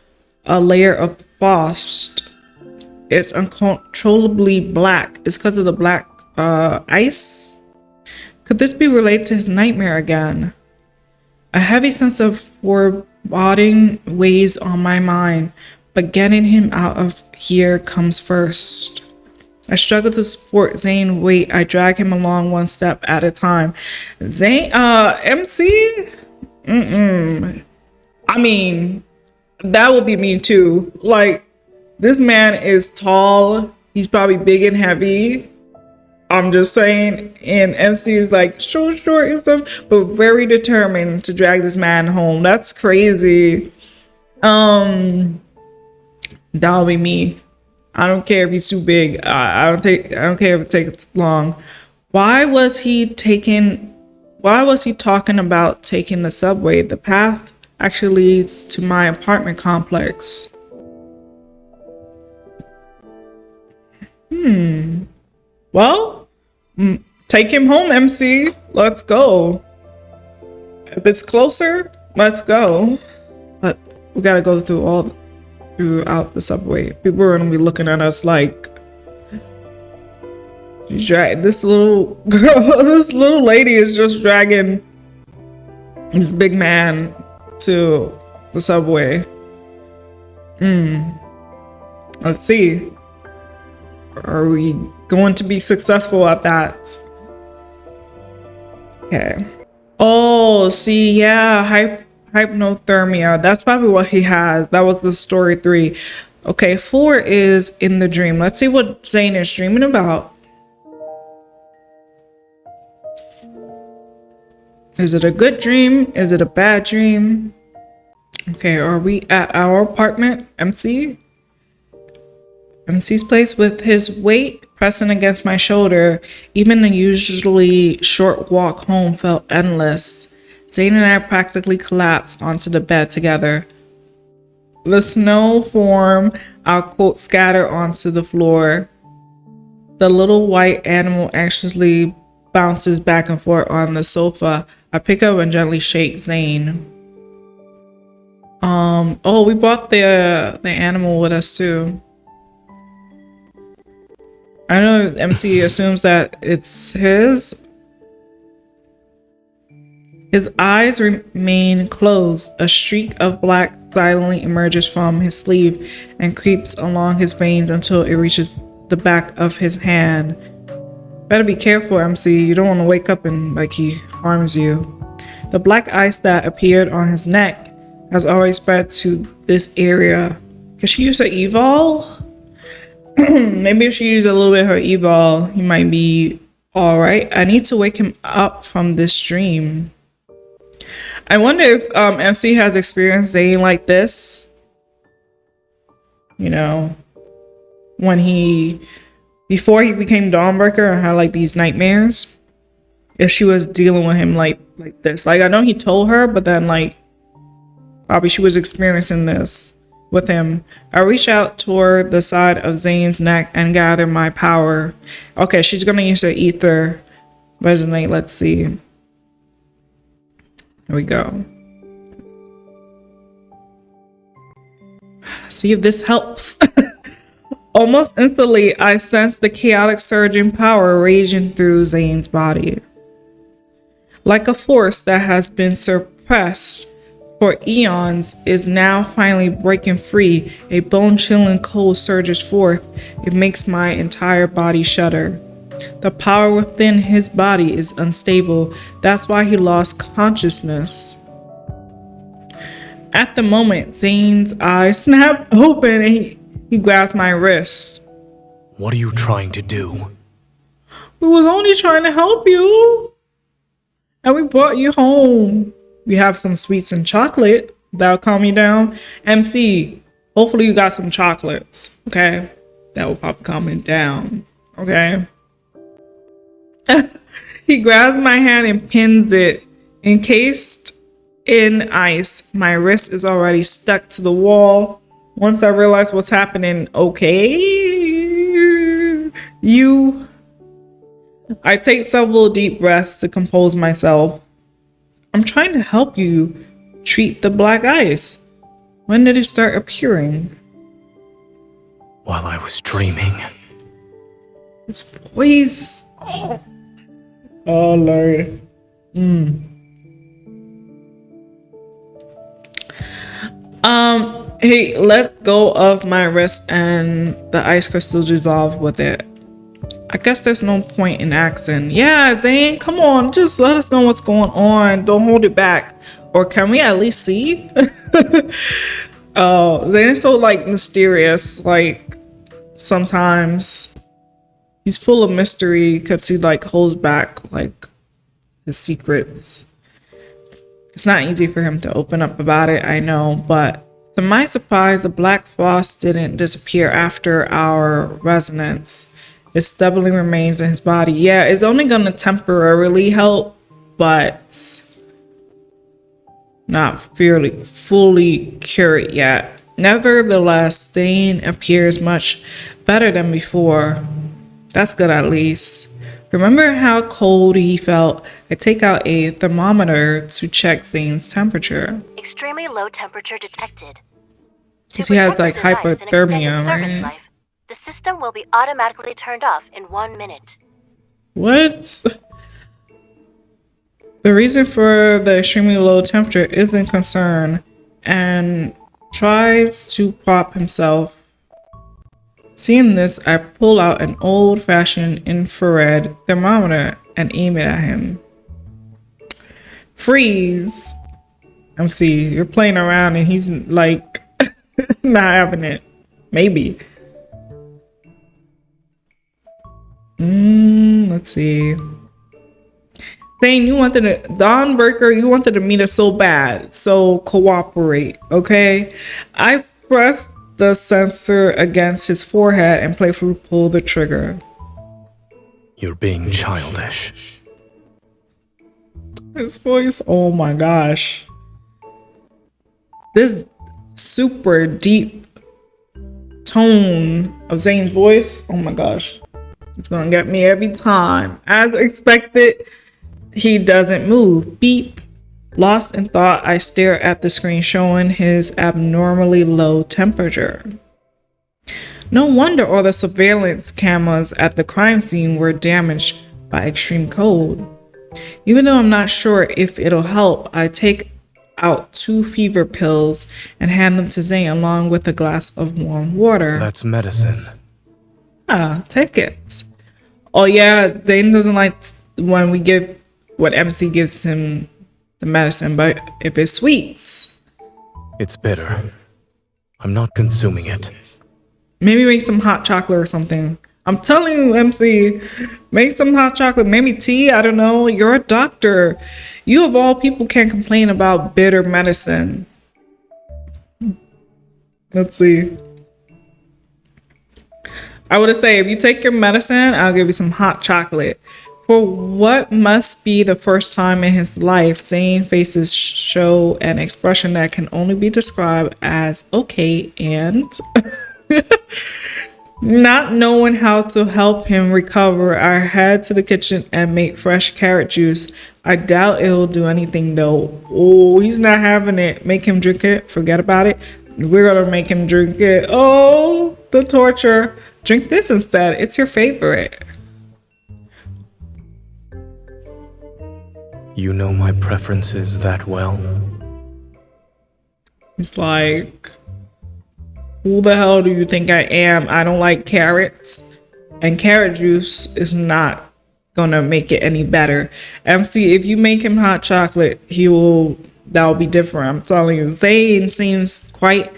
[SPEAKER 1] a layer of frost. It's uncontrollably black. It's because of the black ice. Could this be related to his nightmare again? A heavy sense of foreboding weighs on my mind, but getting him out of here comes first. I struggle to support Zayne weight. I drag him along one step at a time. Zayne, MC? I mean, that would be me too. Like, this man is tall. He's probably big and heavy. I'm just saying, and MC is like short and stuff, but very determined to drag this man home. That's crazy. That'll be me. I don't care if he's too big. I don't care if it takes long. Why was he talking about taking the subway? The path actually leads to my apartment complex. Well, take him home, MC. Let's go. If it's closer, let's go. But we gotta go throughout the subway. People are gonna be looking at us like, this little girl, this little lady is just dragging this big man to the subway. Let's see. Are we going to be successful at that? Okay. Oh, see, yeah, hypnothermia. That's probably what he has. That was the story 3. Okay, 4 is in the dream. Let's see what Zayne is dreaming about. Is it a good dream? Is it a bad dream? Okay, are we at our apartment, MC? MC's place with his weight pressing against my shoulder. Even the usually short walk home felt endless. Zayne and I practically collapsed onto the bed together. The snow form, our coats scatter onto the floor. The little white animal anxiously bounces back and forth on the sofa. I pick up and gently shake Zayne. Oh, we brought the animal with us too. I know MC assumes that it's his. His eyes remain closed. A streak of black silently emerges from his sleeve and creeps along his veins until it reaches the back of his hand. Better be careful, MC. You don't want to wake up and like he harms you. The black ice that appeared on his neck has already spread to this area. Can she use her evol? Maybe if she used a little bit of her evol, he might be alright. I need to wake him up from this dream. I wonder if MC has experienced Zayne like this. You know, when before he became Dawnbreaker and had like these nightmares. If she was dealing with him like this. Like, I know he told her, but then like probably she was experiencing this with him. I reach out toward the side of Zayne's neck and gather my power. Okay, she's gonna use her ether resonate. Let's see. Here we go. See if this helps. Almost instantly, I sense the chaotic surging power raging through Zayne's body. Like a force that has been suppressed for eons is now finally breaking free. A bone-chilling cold surges forth. It makes my entire body shudder. The power within his body is unstable. That's why he lost consciousness. At the moment, Zayne's eyes snapped open and he grabs my wrist.
[SPEAKER 7] What are you trying to do?
[SPEAKER 1] We was only trying to help you. And we brought you home. We have some sweets and chocolate. That'll calm you down. MC, hopefully you got some chocolates. Okay? That will probably calm me down. Okay? He grabs my hand and pins it. Encased in ice, my wrist is already stuck to the wall. Once I realize what's happening, I take several deep breaths to compose myself. I'm trying to help you treat the black ice. When did it start appearing?
[SPEAKER 7] While I was dreaming.
[SPEAKER 1] His voice. Oh Lord. Hey, let's go of my wrist and the ice crystal dissolve with it. I guess there's no point in asking. Yeah, Zayne, come on, just let us know what's going on. Don't hold it back. Or can we at least see? Oh, Zayne is so like mysterious. Like sometimes he's full of mystery because he like holds back like his secrets. It's not easy for him to open up about it, I know, but to my surprise, the black frost didn't disappear after our resonance. It stubbornly remains in his body. Yeah, it's only gonna temporarily help, but not fully cure it yet. Nevertheless, Zayne appears much better than before. That's good at least. Remember how cold he felt? I take out a thermometer to check Zayne's temperature.
[SPEAKER 2] Extremely low temperature detected.
[SPEAKER 1] Because he has like hypothermia, right?
[SPEAKER 2] The system will be automatically turned off in 1 minute.
[SPEAKER 1] What? The reason for the extremely low temperature isn't concerned and tries to prop himself. Seeing this, I pull out an old-fashioned infrared thermometer and aim it at him. Freeze! MC, you're playing around and he's like not having it. Maybe. Let's see. Zayne, you wanted to Dawnbreaker, you wanted to meet us so bad. So cooperate, okay? I pressed the sensor against his forehead and playfully pulled the trigger.
[SPEAKER 7] You're being childish.
[SPEAKER 1] His voice, oh my gosh. This super deep tone of Zayne's voice, oh my gosh. It's gonna get me every time. As expected, he doesn't move. Beep. Lost in thought, I stare at the screen showing his abnormally low temperature. No wonder all the surveillance cameras at the crime scene were damaged by extreme cold. Even though I'm not sure if it'll help, I take out 2 fever pills and hand them to Zayne along with a glass of warm water.
[SPEAKER 7] That's medicine.
[SPEAKER 1] Ah, take it. Oh yeah, Zayne doesn't like when we give what MC gives him the medicine, but if it's sweets,
[SPEAKER 7] It's bitter. I'm not consuming it.
[SPEAKER 1] maybe make some hot chocolate or something. I'm telling you, MC, make some hot chocolate, maybe tea. I don't know. You're a doctor. You of all people can't complain about bitter medicine. Let's see. I would say if you take your medicine, I'll give you some hot chocolate. For what must be the first time in his life, Zayne faces show an expression that can only be described as okay and not knowing how to help him recover, I head to the kitchen and make fresh carrot juice. I doubt it'll do anything though. Oh, he's not having it. Make him drink it. Forget about it. We're gonna make him drink it. Oh, the torture. Drink this instead. It's your favorite.
[SPEAKER 7] You know my preferences that well?
[SPEAKER 1] It's like, who the hell do you think I am? I don't like carrots, and carrot juice is not gonna make it any better. And see, if you make him hot chocolate, that'll be different. I'm telling you. Zayne seems quite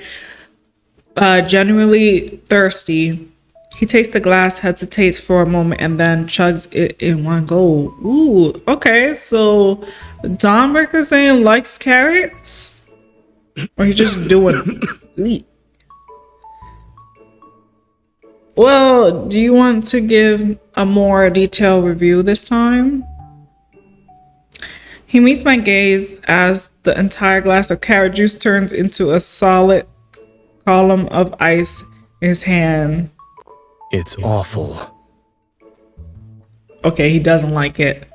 [SPEAKER 1] genuinely thirsty. He takes the glass, hesitates for a moment, and then chugs it in one go. Ooh, okay, so Dawnbreaker saying likes carrots? Or he's just doing it? Well, do you want to give a more detailed review this time? He meets my gaze as the entire glass of carrot juice turns into a solid column of ice in his hand.
[SPEAKER 7] It's awful.
[SPEAKER 1] Okay, he doesn't like it.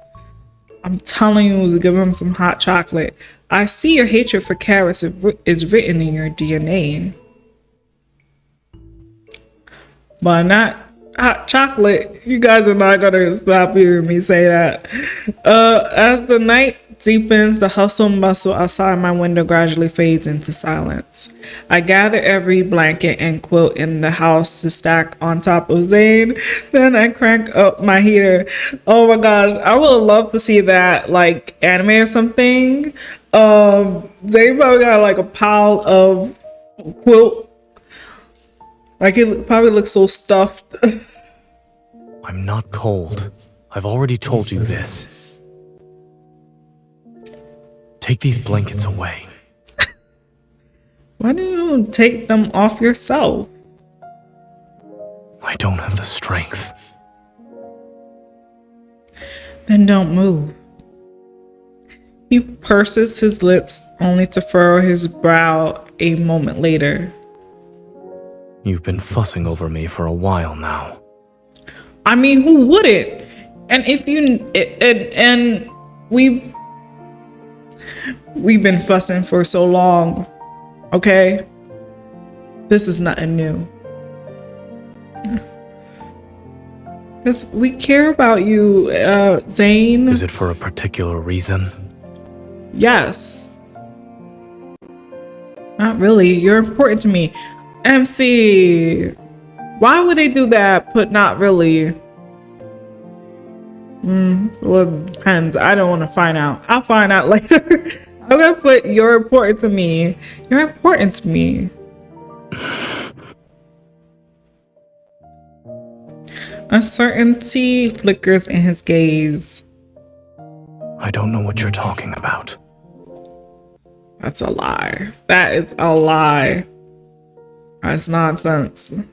[SPEAKER 1] I'm telling you to give him some hot chocolate. I see your hatred for carrots is written in your DNA. But not hot chocolate. You guys are not gonna stop hearing me say that. As the night deepens, the hustle and bustle outside my window gradually fades into silence. I gather every blanket and quilt in the house to stack on top of Zayne. Then I crank up my heater. Oh my gosh, I would love to see that like anime or something. Zayne probably got like a pile of quilt. Like it probably looks so stuffed.
[SPEAKER 7] I'm not cold. I've already told you this. Take these blankets away.
[SPEAKER 1] Why don't you take them off yourself?
[SPEAKER 7] I don't have the strength.
[SPEAKER 1] Then don't move. He purses his lips only to furrow his brow a moment later.
[SPEAKER 7] You've been fussing over me for a while now.
[SPEAKER 1] I mean, who wouldn't? And if you and we've been fussing for so long, okay? This is nothing new. Because we care about you, Zayne.
[SPEAKER 7] Is it for a particular reason?
[SPEAKER 1] Yes. Not really. You're important to me. MC, why would they do that? Put not really. Well, it depends. I don't want to find out. I'll find out later. I'm gonna put you're important to me. You're important to me. Uncertainty flickers in his gaze.
[SPEAKER 7] I don't know what you're talking about.
[SPEAKER 1] That's a lie. That is a lie. That's nonsense. You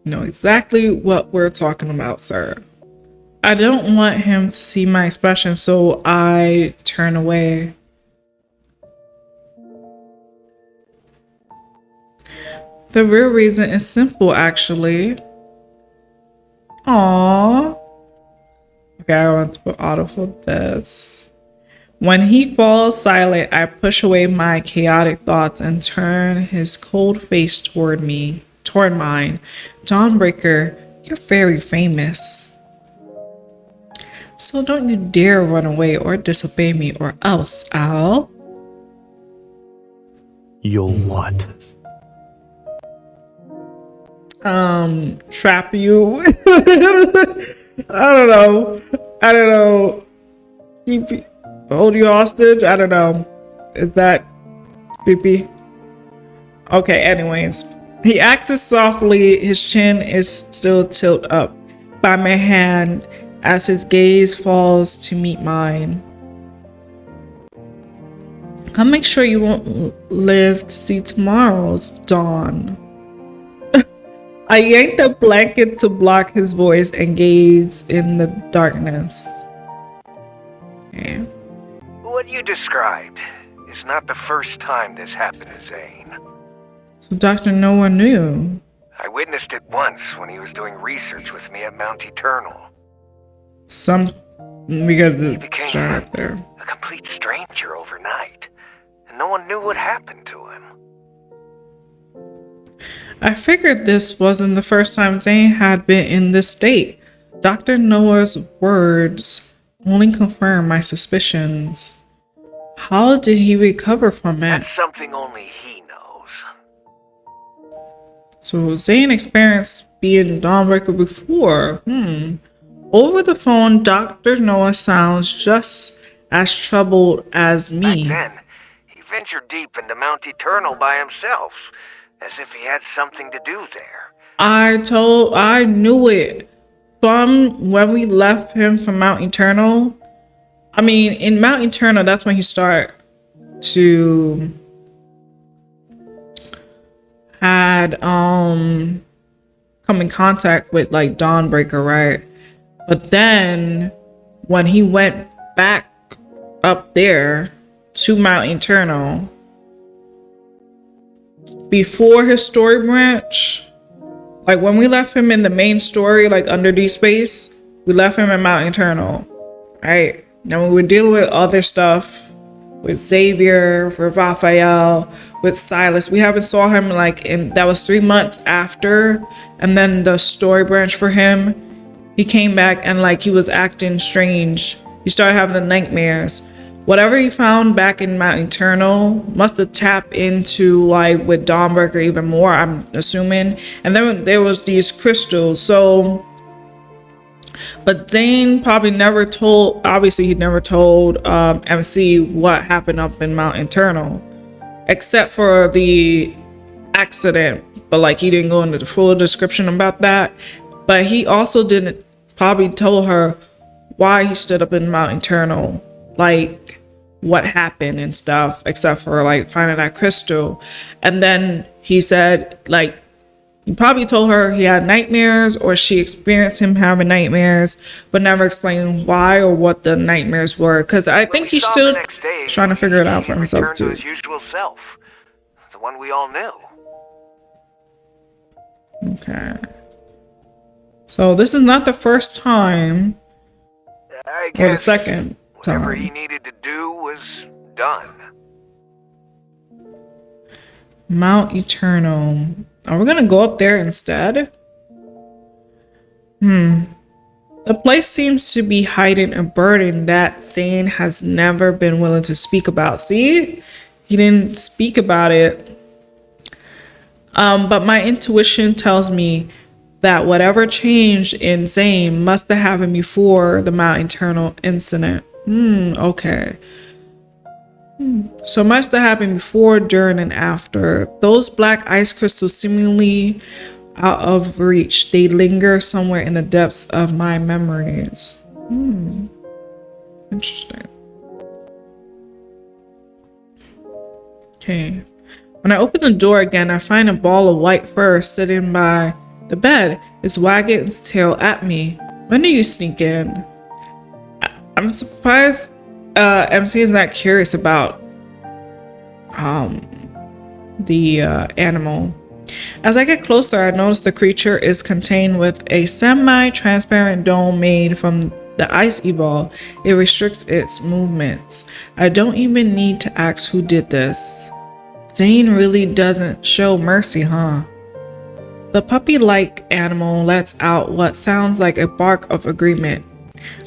[SPEAKER 1] know exactly what we're talking about, sir. I don't want him to see my expression, so I turn away. The real reason is simple, actually. Aww. Okay, I want to put auto for this. When he falls silent, I push away my chaotic thoughts and turn his cold face toward mine. Dawnbreaker, you're very famous. So don't you dare run away or disobey me, or else I'll...
[SPEAKER 7] You'll what?
[SPEAKER 1] Trap you. I don't know. Hold you hostage? I don't know. Is that creepy? Okay, anyways. He axes softly. His chin is still tilted up by my hand as his gaze falls to meet mine. I'll make sure you won't live to see tomorrow's dawn. I yanked the blanket to block his voice and gaze in the darkness. Okay.
[SPEAKER 9] What you described is not the first time this happened to Zayne.
[SPEAKER 1] So Dr. Noah knew.
[SPEAKER 9] I witnessed it once when he was doing research with me at Mount Eternal.
[SPEAKER 1] Because it started up there.
[SPEAKER 9] A complete stranger overnight, and no one knew what happened to him.
[SPEAKER 1] I figured this wasn't the first time Zayne had been in this state. Dr. Noah's words only confirmed my suspicions. How did he recover from it?
[SPEAKER 9] That's something only he knows.
[SPEAKER 1] So Zayne experienced being Dawnbreaker before. Over the phone, Dr. Noah sounds just as troubled as me.
[SPEAKER 9] Back then, he ventured deep into Mount Eternal by himself, as if he had something to do there.
[SPEAKER 1] I knew it. From when we left him from Mount Eternal. I mean, in Mount Eternal, that's when he started to had come in contact with like Dawnbreaker, right? But then when he went back up there to Mount Eternal, before his story branch, like when we left him in the main story, like under Deepspace, we left him in Mount Eternal, right? Now we were dealing with other stuff with Xavier, with Raphael, with Silas. We haven't saw him that was 3 months after, and then the story branch for him, he came back and like he was acting strange. He started having the nightmares. Whatever he found back in Mount Eternal must have tapped into like with Dawnbreaker even more, I'm assuming. And then there was these crystals. So, but Zayne probably never told. Obviously, he never told MC what happened up in Mount Eternal, except for the accident. But like he didn't go into the full description about that. But he also didn't probably tell her why he stood up in Mount Eternal, like what happened and stuff, except for like finding that crystal. And then he said like he probably told her he had nightmares, or she experienced him having nightmares, but never explained why or what the nightmares were. Because I think he's still trying to figure it out for himself too.
[SPEAKER 9] To his usual self, the one we all knew.
[SPEAKER 1] Okay. So this is not the first time,
[SPEAKER 9] I
[SPEAKER 1] or the
[SPEAKER 9] guess
[SPEAKER 1] second
[SPEAKER 9] whatever he
[SPEAKER 1] time.
[SPEAKER 9] needed to do was done.
[SPEAKER 1] Mount Eternal. Are we gonna go up there instead? The place seems to be hiding a burden that Zayne has never been willing to speak about. See? He didn't speak about it. But my intuition tells me that whatever changed in Zayne must have happened before the Mount Eternal incident. Okay. So it must have happened before, during, and after. Those black ice crystals seemingly out of reach. They linger somewhere in the depths of my memories. Interesting. Okay. When I open the door again, I find a ball of white fur sitting by the bed. It's wagging its tail at me. When do you sneak in? I'm surprised MC is not curious about the animal. As I get closer, I notice the creature is contained with a semi-transparent dome made from the ice evolve. It restricts its movements. I don't even need to ask who did this. Zayne really doesn't show mercy, huh? The puppy-like animal lets out what sounds like a bark of agreement.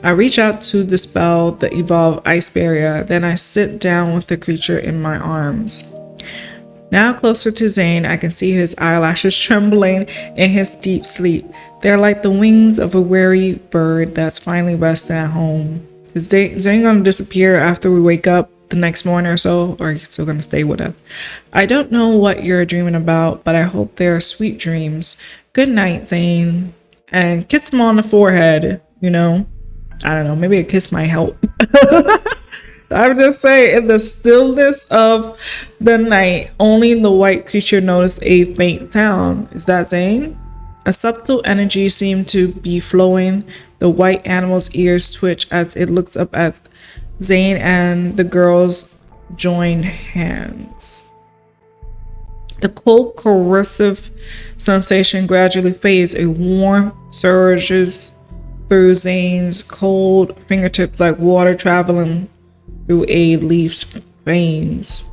[SPEAKER 1] I reach out to dispel the evolved ice barrier, then I sit down with the creature in my arms. Now closer to Zayne, I can see his eyelashes trembling in his deep sleep. They're like the wings of a weary bird that's finally resting at home. Is Zayne gonna disappear after we wake up the next morning or so, or are you still gonna stay with us? I don't know what you're dreaming about, but I hope they're sweet dreams. Good night, Zayne. And kiss him on the forehead, you know. I don't know, maybe a kiss might help. I would just say, in the stillness of the night, only the white creature noticed a faint sound. Is that Zayne? A subtle energy seemed to be flowing. The white animal's ears twitch as it looks up at Zayne and the girls joined hands. The cold, corrosive sensation gradually fades. A warmth surges through Zayne's cold fingertips like water traveling through a leaf's veins.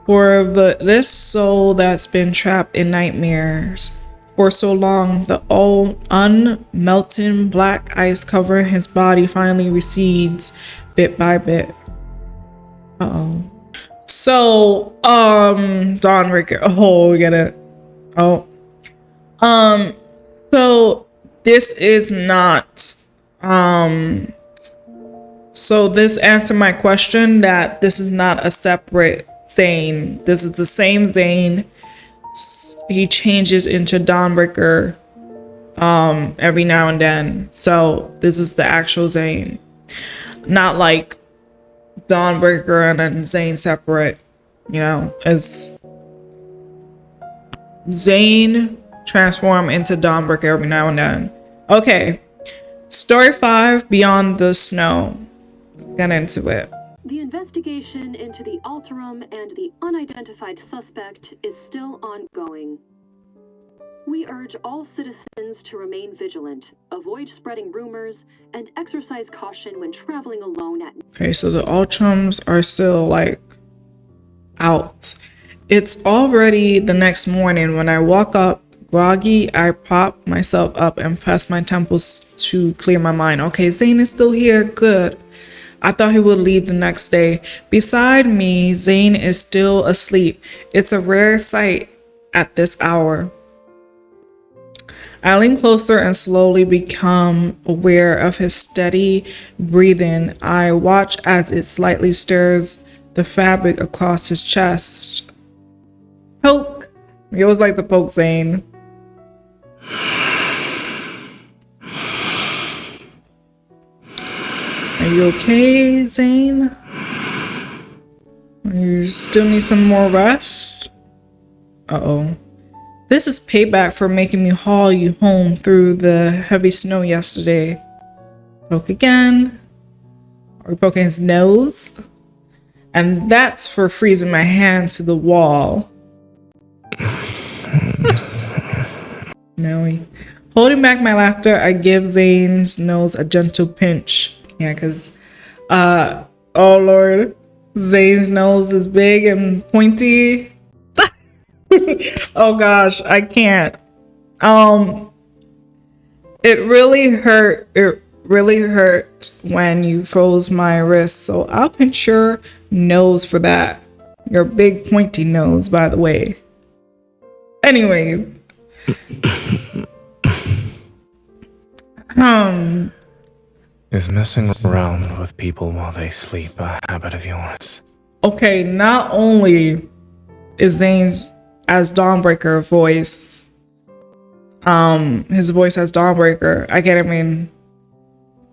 [SPEAKER 1] For this soul that's been trapped in nightmares for so long, the all unmelting black ice covering his body finally recedes bit by bit. So, Dawnbreaker. Oh, we get it. So this is not, so this answered my question that this is not a separate Zayne. This is the same Zayne. He changes into Dawnbreaker every now and then. So this is the actual Zayne. Not like Dawnbreaker and then Zayne separate. You know, it's Zayne transform into Dawnbreaker every now and then. Okay. Story 5, Beyond the Snow. Let's get into it.
[SPEAKER 10] The investigation into the Alterum and the unidentified suspect is still ongoing. We urge all citizens to remain vigilant, avoid spreading rumors, and exercise caution when traveling alone at night.
[SPEAKER 1] Okay, so the Ultrums are still like out. It's already the next morning. When I walk up groggy, I prop myself up and press my temples to clear my mind. Okay, Zayne is still here. Good. I thought he would leave the next day. Beside me, Zayne is still asleep. It's a rare sight at this hour. I lean closer and slowly become aware of his steady breathing. I watch as it slightly stirs the fabric across his chest. Poke. He always like to poke Zayne. Are you okay, Zayne? You still need some more rest? Uh-oh. This is payback for making me haul you home through the heavy snow yesterday. Poke again. Are we poking his nose? And that's for freezing my hand to the wall. No. Holding back my laughter, I give Zayne's nose a gentle pinch. Yeah, because, oh Lord, Zayne's nose is big and pointy. Oh gosh, I can't. It really hurt. It really hurt when you froze my wrist. So I'll pinch your nose for that. Your big pointy nose, by the way. Anyways.
[SPEAKER 7] Is messing around with people while they sleep a habit of yours?
[SPEAKER 1] Okay, not only is Zayne's as Dawnbreaker voice, his voice as Dawnbreaker,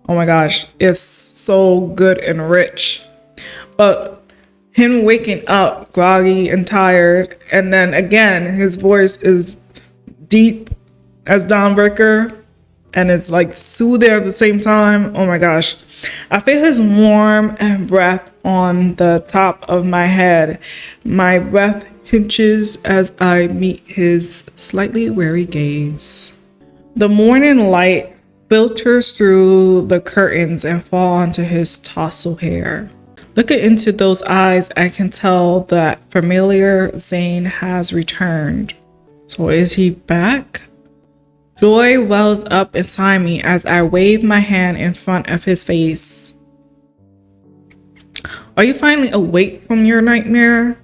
[SPEAKER 1] oh my gosh, it's so good and rich. But him waking up groggy and tired, and then again, his voice is deep as Dawnbreaker, and it's like soothing at the same time. Oh my gosh. I feel his warm breath on the top of my head. My breath hinges as I meet his slightly wary gaze. The morning light filters through the curtains and fall onto his tousled hair. Looking into those eyes, I can tell that familiar Zayne has returned. So is he back? Joy wells up inside me as I wave my hand in front of his face. Are you finally awake from your nightmare?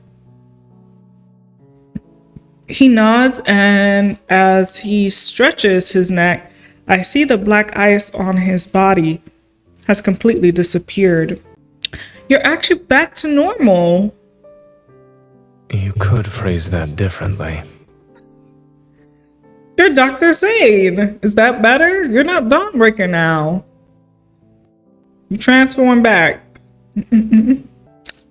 [SPEAKER 1] He nods, and as he stretches his neck, I see the black ice on his body has completely disappeared. You're actually back to normal.
[SPEAKER 7] You could phrase that differently.
[SPEAKER 1] You're Dr. Zayne. Is that better? You're not Dawnbreaker now. You transform back.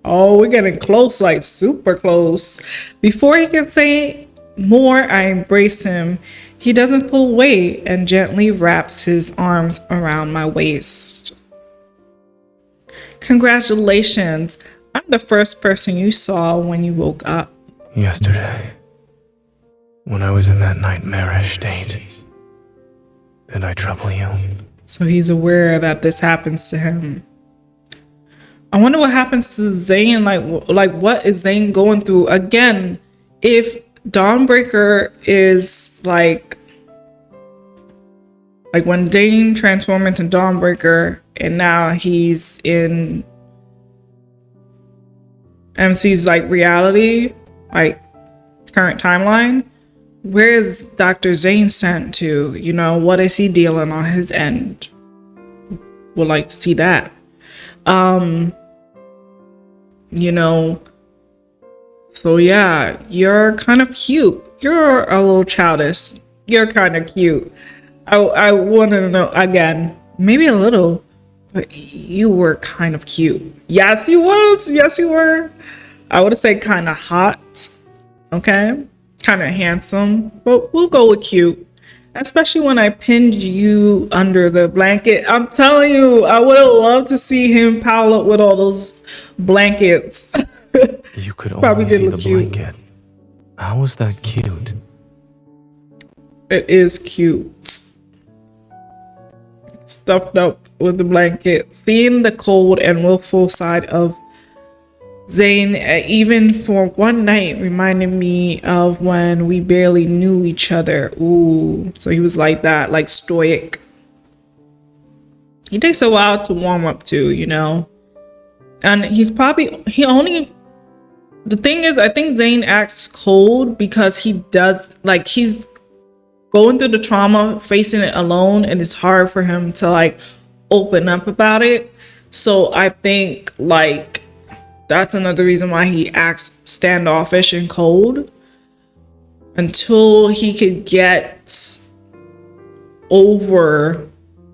[SPEAKER 1] Oh, we're getting close, like super close. Before he can say more, I embrace him. He doesn't pull away and gently wraps his arms around my waist. Congratulations. I'm the first person you saw when you woke up.
[SPEAKER 7] Yesterday, when I was in that nightmarish state, did I trouble you?
[SPEAKER 1] So he's aware that this happens to him. I wonder what happens to Zayne. Like what is Zayne going through? Again, if Dawnbreaker is like when Zayne transformed into Dawnbreaker and now he's in MC's like reality, like current timeline, where is Dr. Zayne sent to? You know, what is he dealing on his end? Would like to see that. You know, so yeah, you're kind of cute. You're a little childish. You're kind of cute. I want to know again, maybe a little, but you were kind of cute. Yes, you was. Yes, you were. I would say kind of hot. Okay, kind of handsome, but we'll go with cute. Especially when I pinned you under the blanket. I'm telling you, I would have loved to see him pile up with all those blankets.
[SPEAKER 7] You could
[SPEAKER 1] Probably
[SPEAKER 7] only
[SPEAKER 1] did
[SPEAKER 7] see
[SPEAKER 1] look
[SPEAKER 7] the
[SPEAKER 1] cute.
[SPEAKER 7] blanket. How was that cute?
[SPEAKER 1] It is cute. Stuffed up with the blanket. Seeing the cold and willful side of Zayne, even for one night, reminded me of when we barely knew each other. Ooh, so he was like that, like stoic. He takes a while to warm up to, you know. And the thing is, I think Zayne acts cold because he does, like, he's going through the trauma, facing it alone, and it's hard for him to, like, open up about it. So I think, like, that's another reason why he acts standoffish and cold until he could get over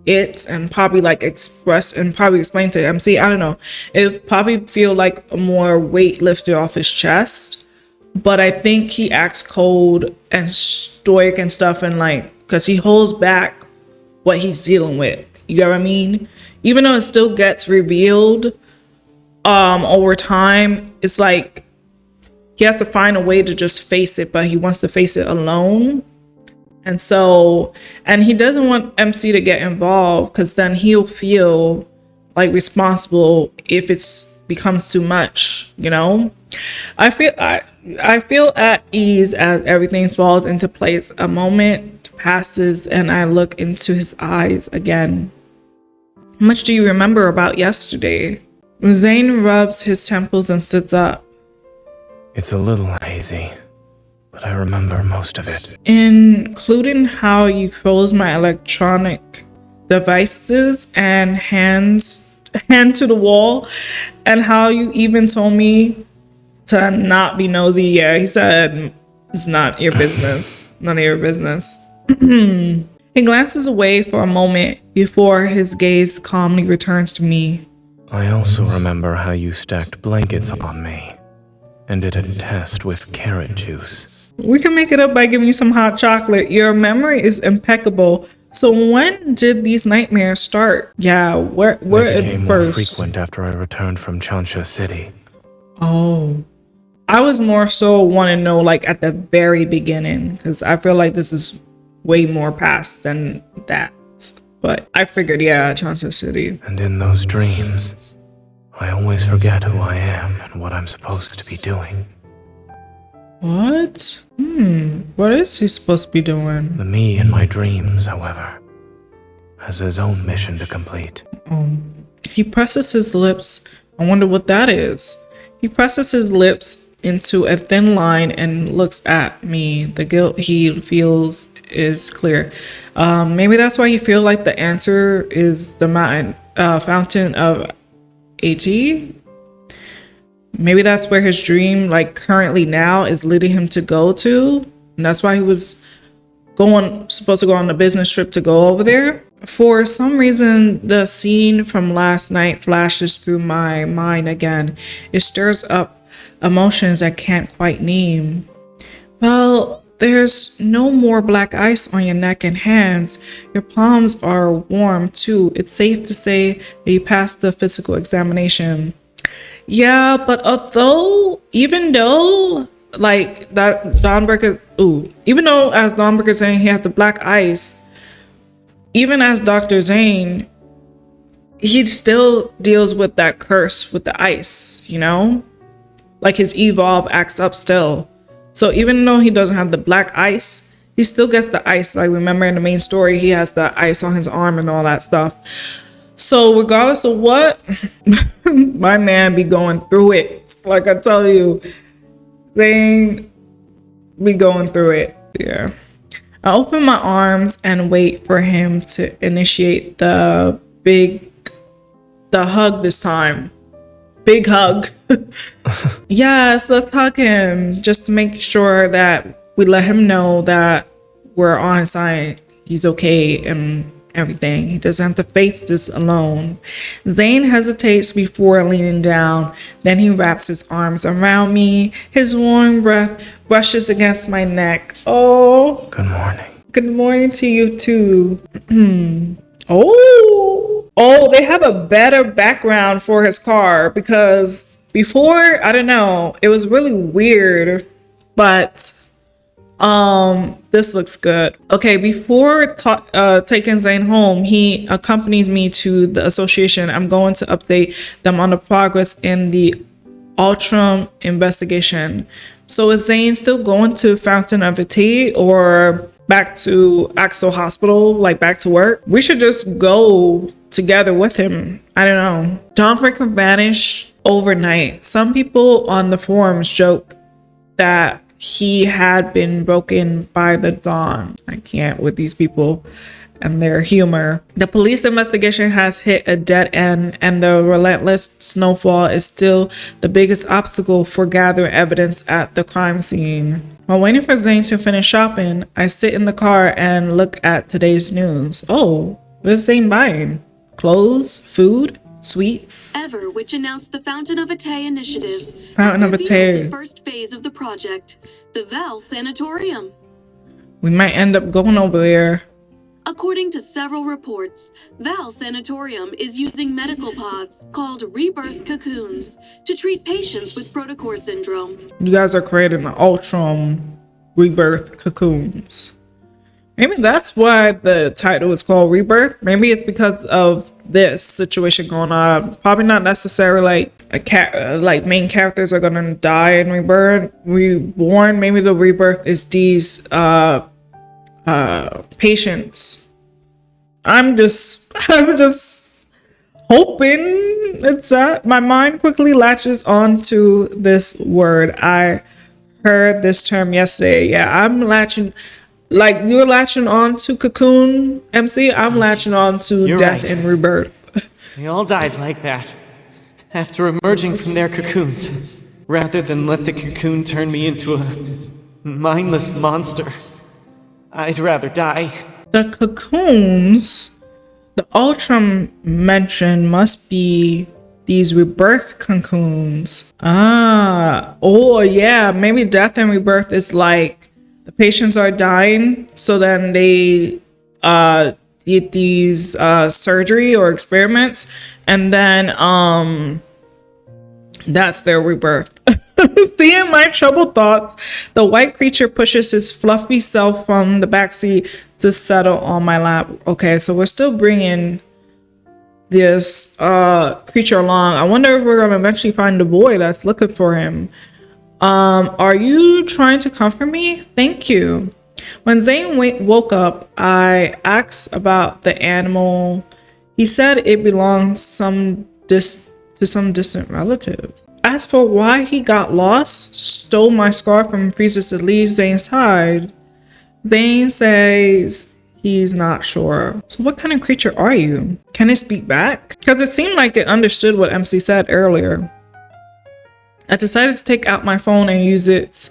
[SPEAKER 1] it and probably like express and probably explain to MC. I don't know. It probably feel like a more weight lifted off his chest. But I think he acts cold and stoic and stuff, and like, because he holds back what he's dealing with. You get what I mean? Even though it still gets revealed over time, it's like he has to find a way to just face it, but he wants to face it alone. And so, and he doesn't want MC to get involved because then he'll feel like responsible if it's becomes too much, you know? I feel at ease as everything falls into place. A moment passes and I look into his eyes again. How much do you remember about yesterday? Zayne rubs his temples and sits up.
[SPEAKER 7] It's a little hazy, but I remember most of it.
[SPEAKER 1] Including how you froze my electronic devices and hand to the wall, and how you even told me to not be nosy. Yeah, he said it's not your business. None of your business. He glances away for a moment before his gaze calmly returns to me.
[SPEAKER 7] I also remember how you stacked blankets on me and did a test with carrot juice.
[SPEAKER 1] We can make it up by giving you some hot chocolate. Your memory is impeccable. So when did these nightmares start? Yeah, where
[SPEAKER 7] They
[SPEAKER 1] at
[SPEAKER 7] became more
[SPEAKER 1] first?
[SPEAKER 7] frequent after I returned from Chansha City.
[SPEAKER 1] Oh, I was more so want to know like at the very beginning because I feel like this is way more past than that. But I figured, yeah, Chansha City.
[SPEAKER 7] And in those dreams, I always forget who I am and what I'm supposed to be doing.
[SPEAKER 1] What? What is he supposed to be doing?
[SPEAKER 7] The me in my dreams, however, has his own mission to complete.
[SPEAKER 1] He presses his lips. I wonder what that is. He presses his lips into a thin line and looks at me. The guilt he feels is clear. Maybe that's why he feels like the answer is the fountain of AT. Maybe that's where his dream, like currently now, is leading him to go to. And that's why he was supposed to go on a business trip to go over there. For some reason, the scene from last night flashes through my mind again. It stirs up emotions I can't quite name. Well, there's no more black ice on your neck and hands. Your palms are warm too. It's safe to say that you passed the physical examination. Yeah, but even though like that Dawnbreaker, even though as Dawnbreaker saying he has the black ice, even as Dr. Zayne, he still deals with that curse with the ice, you know? Like his evolve acts up still. So even though he doesn't have the black ice, he still gets the ice. Like remember in the main story, he has the ice on his arm and all that stuff. So regardless of what, my man be going through it. Like I tell you, Zayne be going through it. Yeah. I open my arms and wait for him to initiate the hug this time. Big hug. Yes, let's hug him just to make sure that we let him know that we're on his side. He's okay and everything. He doesn't have to face this alone. Zayne hesitates before leaning down. Then he wraps his arms around me. His warm breath brushes against my neck. Oh.
[SPEAKER 7] Good morning.
[SPEAKER 1] Good morning to you too. Oh, they have a better background for his car because before, I don't know, it was really weird, but this looks good. Okay, before taking Zayne home, he accompanies me to the association. I'm going to update them on the progress in the Ultram investigation. So is Zayne still going to Fountain of Tea or back to Axel Hospital, like back to work? We should just go together with him. I don't know. Dawnbreaker vanished overnight. Some people on the forums joke that he had been broken by the dawn. I can't with these people and their humor. The police investigation has hit a dead end, and the relentless snowfall is still the biggest obstacle for gathering evidence at the crime scene. While waiting for Zayne to finish shopping, I sit in the car and look at today's news. Oh, what is Zayne buying? Clothes? Food? Sweets?
[SPEAKER 10] Ever, which announced the Fountain of Atay initiative.
[SPEAKER 1] Fountain of Atay.
[SPEAKER 10] The first phase of the project, the Val Sanatorium.
[SPEAKER 1] We might end up going over there.
[SPEAKER 10] According to several reports, Val Sanatorium is using medical pods called Rebirth cocoons to treat patients with protocore syndrome.
[SPEAKER 1] You guys are creating the Ultram Rebirth cocoons. Maybe that's why the title is called Rebirth. Maybe it's because of this situation going on. Probably not necessarily like main characters are gonna die and reborn. Maybe the rebirth is these patients. I'm just hoping it's that. My mind quickly latches onto this word. I heard this term yesterday. Yeah, I'm latching. Like you're latching on to Cocoon, MC. I'm latching on to Death and Rebirth.
[SPEAKER 6] They all died like that, after emerging from their cocoons. Rather than let the cocoon turn me into a mindless monster, I'd rather die.
[SPEAKER 1] The cocoons, the Ultram mentioned must be these rebirth cocoons. Oh yeah, maybe Death and Rebirth is like the patients are dying, so then they these surgery or experiments, and then that's their rebirth. Seeing my troubled thoughts, the white creature pushes his fluffy self from the backseat to settle on my lap. Okay, so we're still bringing this creature along. I wonder if we're gonna eventually find the boy that's looking for him. Are you trying to comfort me? Thank you. When Zayne woke up, I asked about the animal. He said it belonged to some distant relatives. Asked for why he got lost, stole my scarf and refuses to leave Zayne's side. Zayne says he's not sure. So what kind of creature are you? Can it speak back? Because it seemed like it understood what MC said earlier. I decided to take out my phone and use its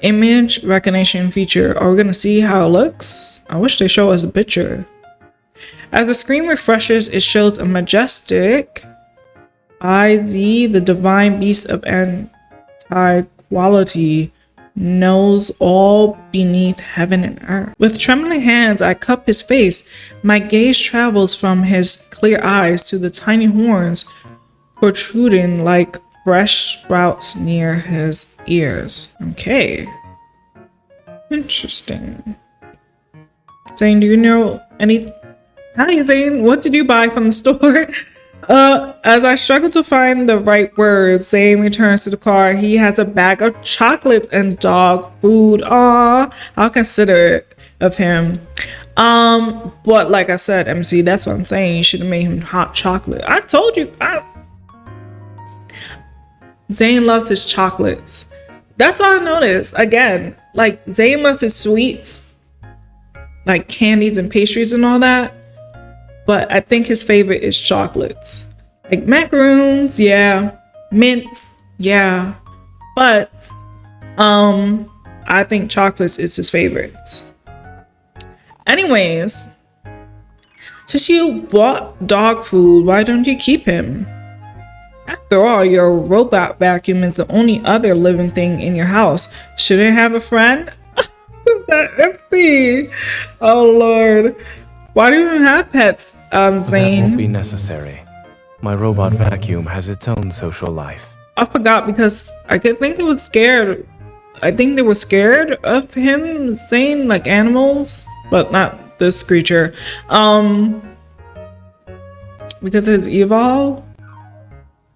[SPEAKER 1] image recognition feature. Are we gonna see how it looks? I wish they show us a picture. As the screen refreshes, it shows a majestic IZ, the divine beast of anti-quality, knows all beneath heaven and earth. With trembling hands, I cup his face. My gaze travels from his clear eyes to the tiny horns protruding like fresh sprouts near his ears. Okay. Interesting. Zayne, do you know any... Hi, Zayne. What did you buy from the store? As I struggle to find the right words, Zayne returns to the car. He has a bag of chocolates and dog food. Aw, I'll consider it of him. But like I said, MC, that's what I'm saying. You should have made him hot chocolate. I told you. Zayne loves his chocolates. That's all I noticed. Again, like Zayne loves his sweets, like candies and pastries and all that. But I think his favorite is chocolates. Like macaroons, yeah. Mints, yeah. But I think chocolates is his favorites. Anyways, since you bought dog food, why don't you keep him? After all, your robot vacuum is the only other living thing in your house. Shouldn't it have a friend? That FP. Oh Lord. Why do you even have pets, Zayne?
[SPEAKER 7] That won't be necessary. My robot vacuum has its own social life.
[SPEAKER 1] I forgot because I could think it was scared. I think they were scared of him, Zayne, like animals, but not this creature. Because it's evil.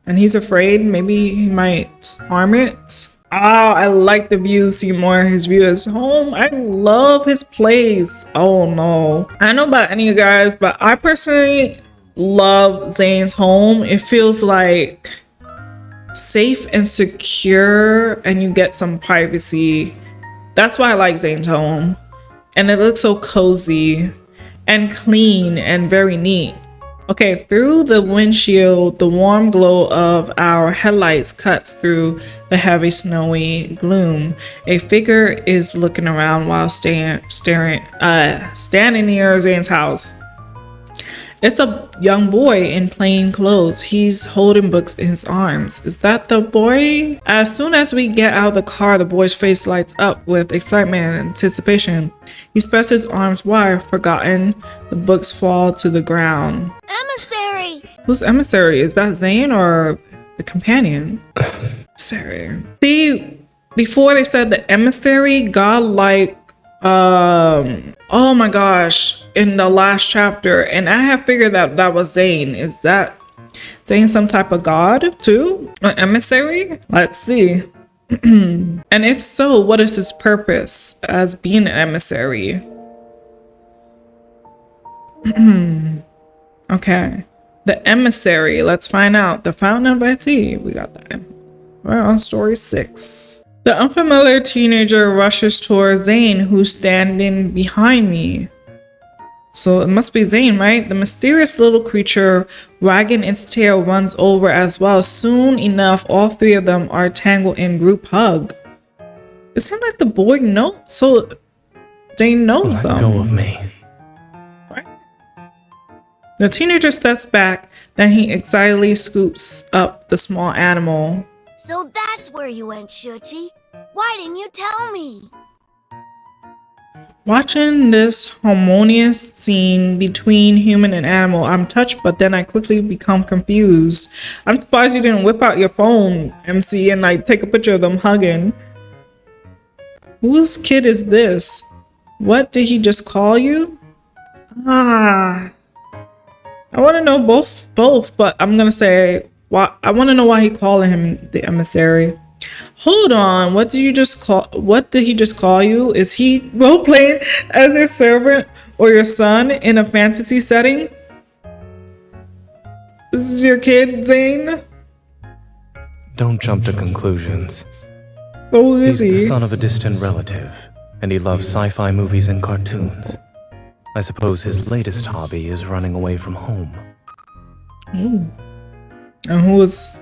[SPEAKER 1] And he's afraid maybe he might harm it. I like the view. See more of his view as home. I love his place. Oh no. I don't know about any of you guys, but I personally love Zayne's home. It feels like safe and secure and you get some privacy. That's why I like Zayne's home. And it looks so cozy and clean and very neat. Okay, through the windshield, the warm glow of our headlights cuts through the heavy snowy gloom. A figure is looking around while standing near Zayne's house. It's a young boy in plain clothes. He's holding books in his arms. Is that the boy? As soon as we get out of the car, the boy's face lights up with excitement and anticipation. He spreads his arms wide, forgotten. The books fall to the ground.
[SPEAKER 3] Emissary!
[SPEAKER 1] Who's emissary? Is that Zayne or the companion? Emissary. See, before they said the emissary, godlike, oh my gosh, in the last chapter, and I have figured that that was Zayne. Is that Zayne some type of god too? An emissary? Let's see. And if so, what is his purpose as being an emissary? Okay. The emissary. Let's find out. The fountain of IT. We got that. We're on story 6. The unfamiliar teenager rushes towards Zayne, who's standing behind me. So it must be Zayne, right? The mysterious little creature wagging its tail runs over as well. Soon enough, all three of them are tangled in group hug. It seems like the boy knows. So Zayne knows them.
[SPEAKER 7] Let go of me.
[SPEAKER 1] Right? The teenager steps back, then he excitedly scoops up the small animal.
[SPEAKER 3] So that's where you went, Shuchi. Why didn't you tell me?
[SPEAKER 1] Watching this harmonious scene between human and animal, I'm touched, but then I quickly become confused. I'm surprised you didn't whip out your phone, MC, and like take a picture of them hugging. Whose kid is this? What did he just call you? Ah, I want to know both, but I'm gonna say why. I want to know why he calling him the emissary. Hold on, what did he just call you? Is he role playing as your servant or your son in a fantasy setting? This is your kid, Zayne?
[SPEAKER 7] Don't jump to conclusions.
[SPEAKER 1] So who is
[SPEAKER 7] He's
[SPEAKER 1] he?
[SPEAKER 7] the son of a distant relative, and he loves sci-fi movies and cartoons. I suppose his latest hobby is running away from home.
[SPEAKER 1] Ooh. And who's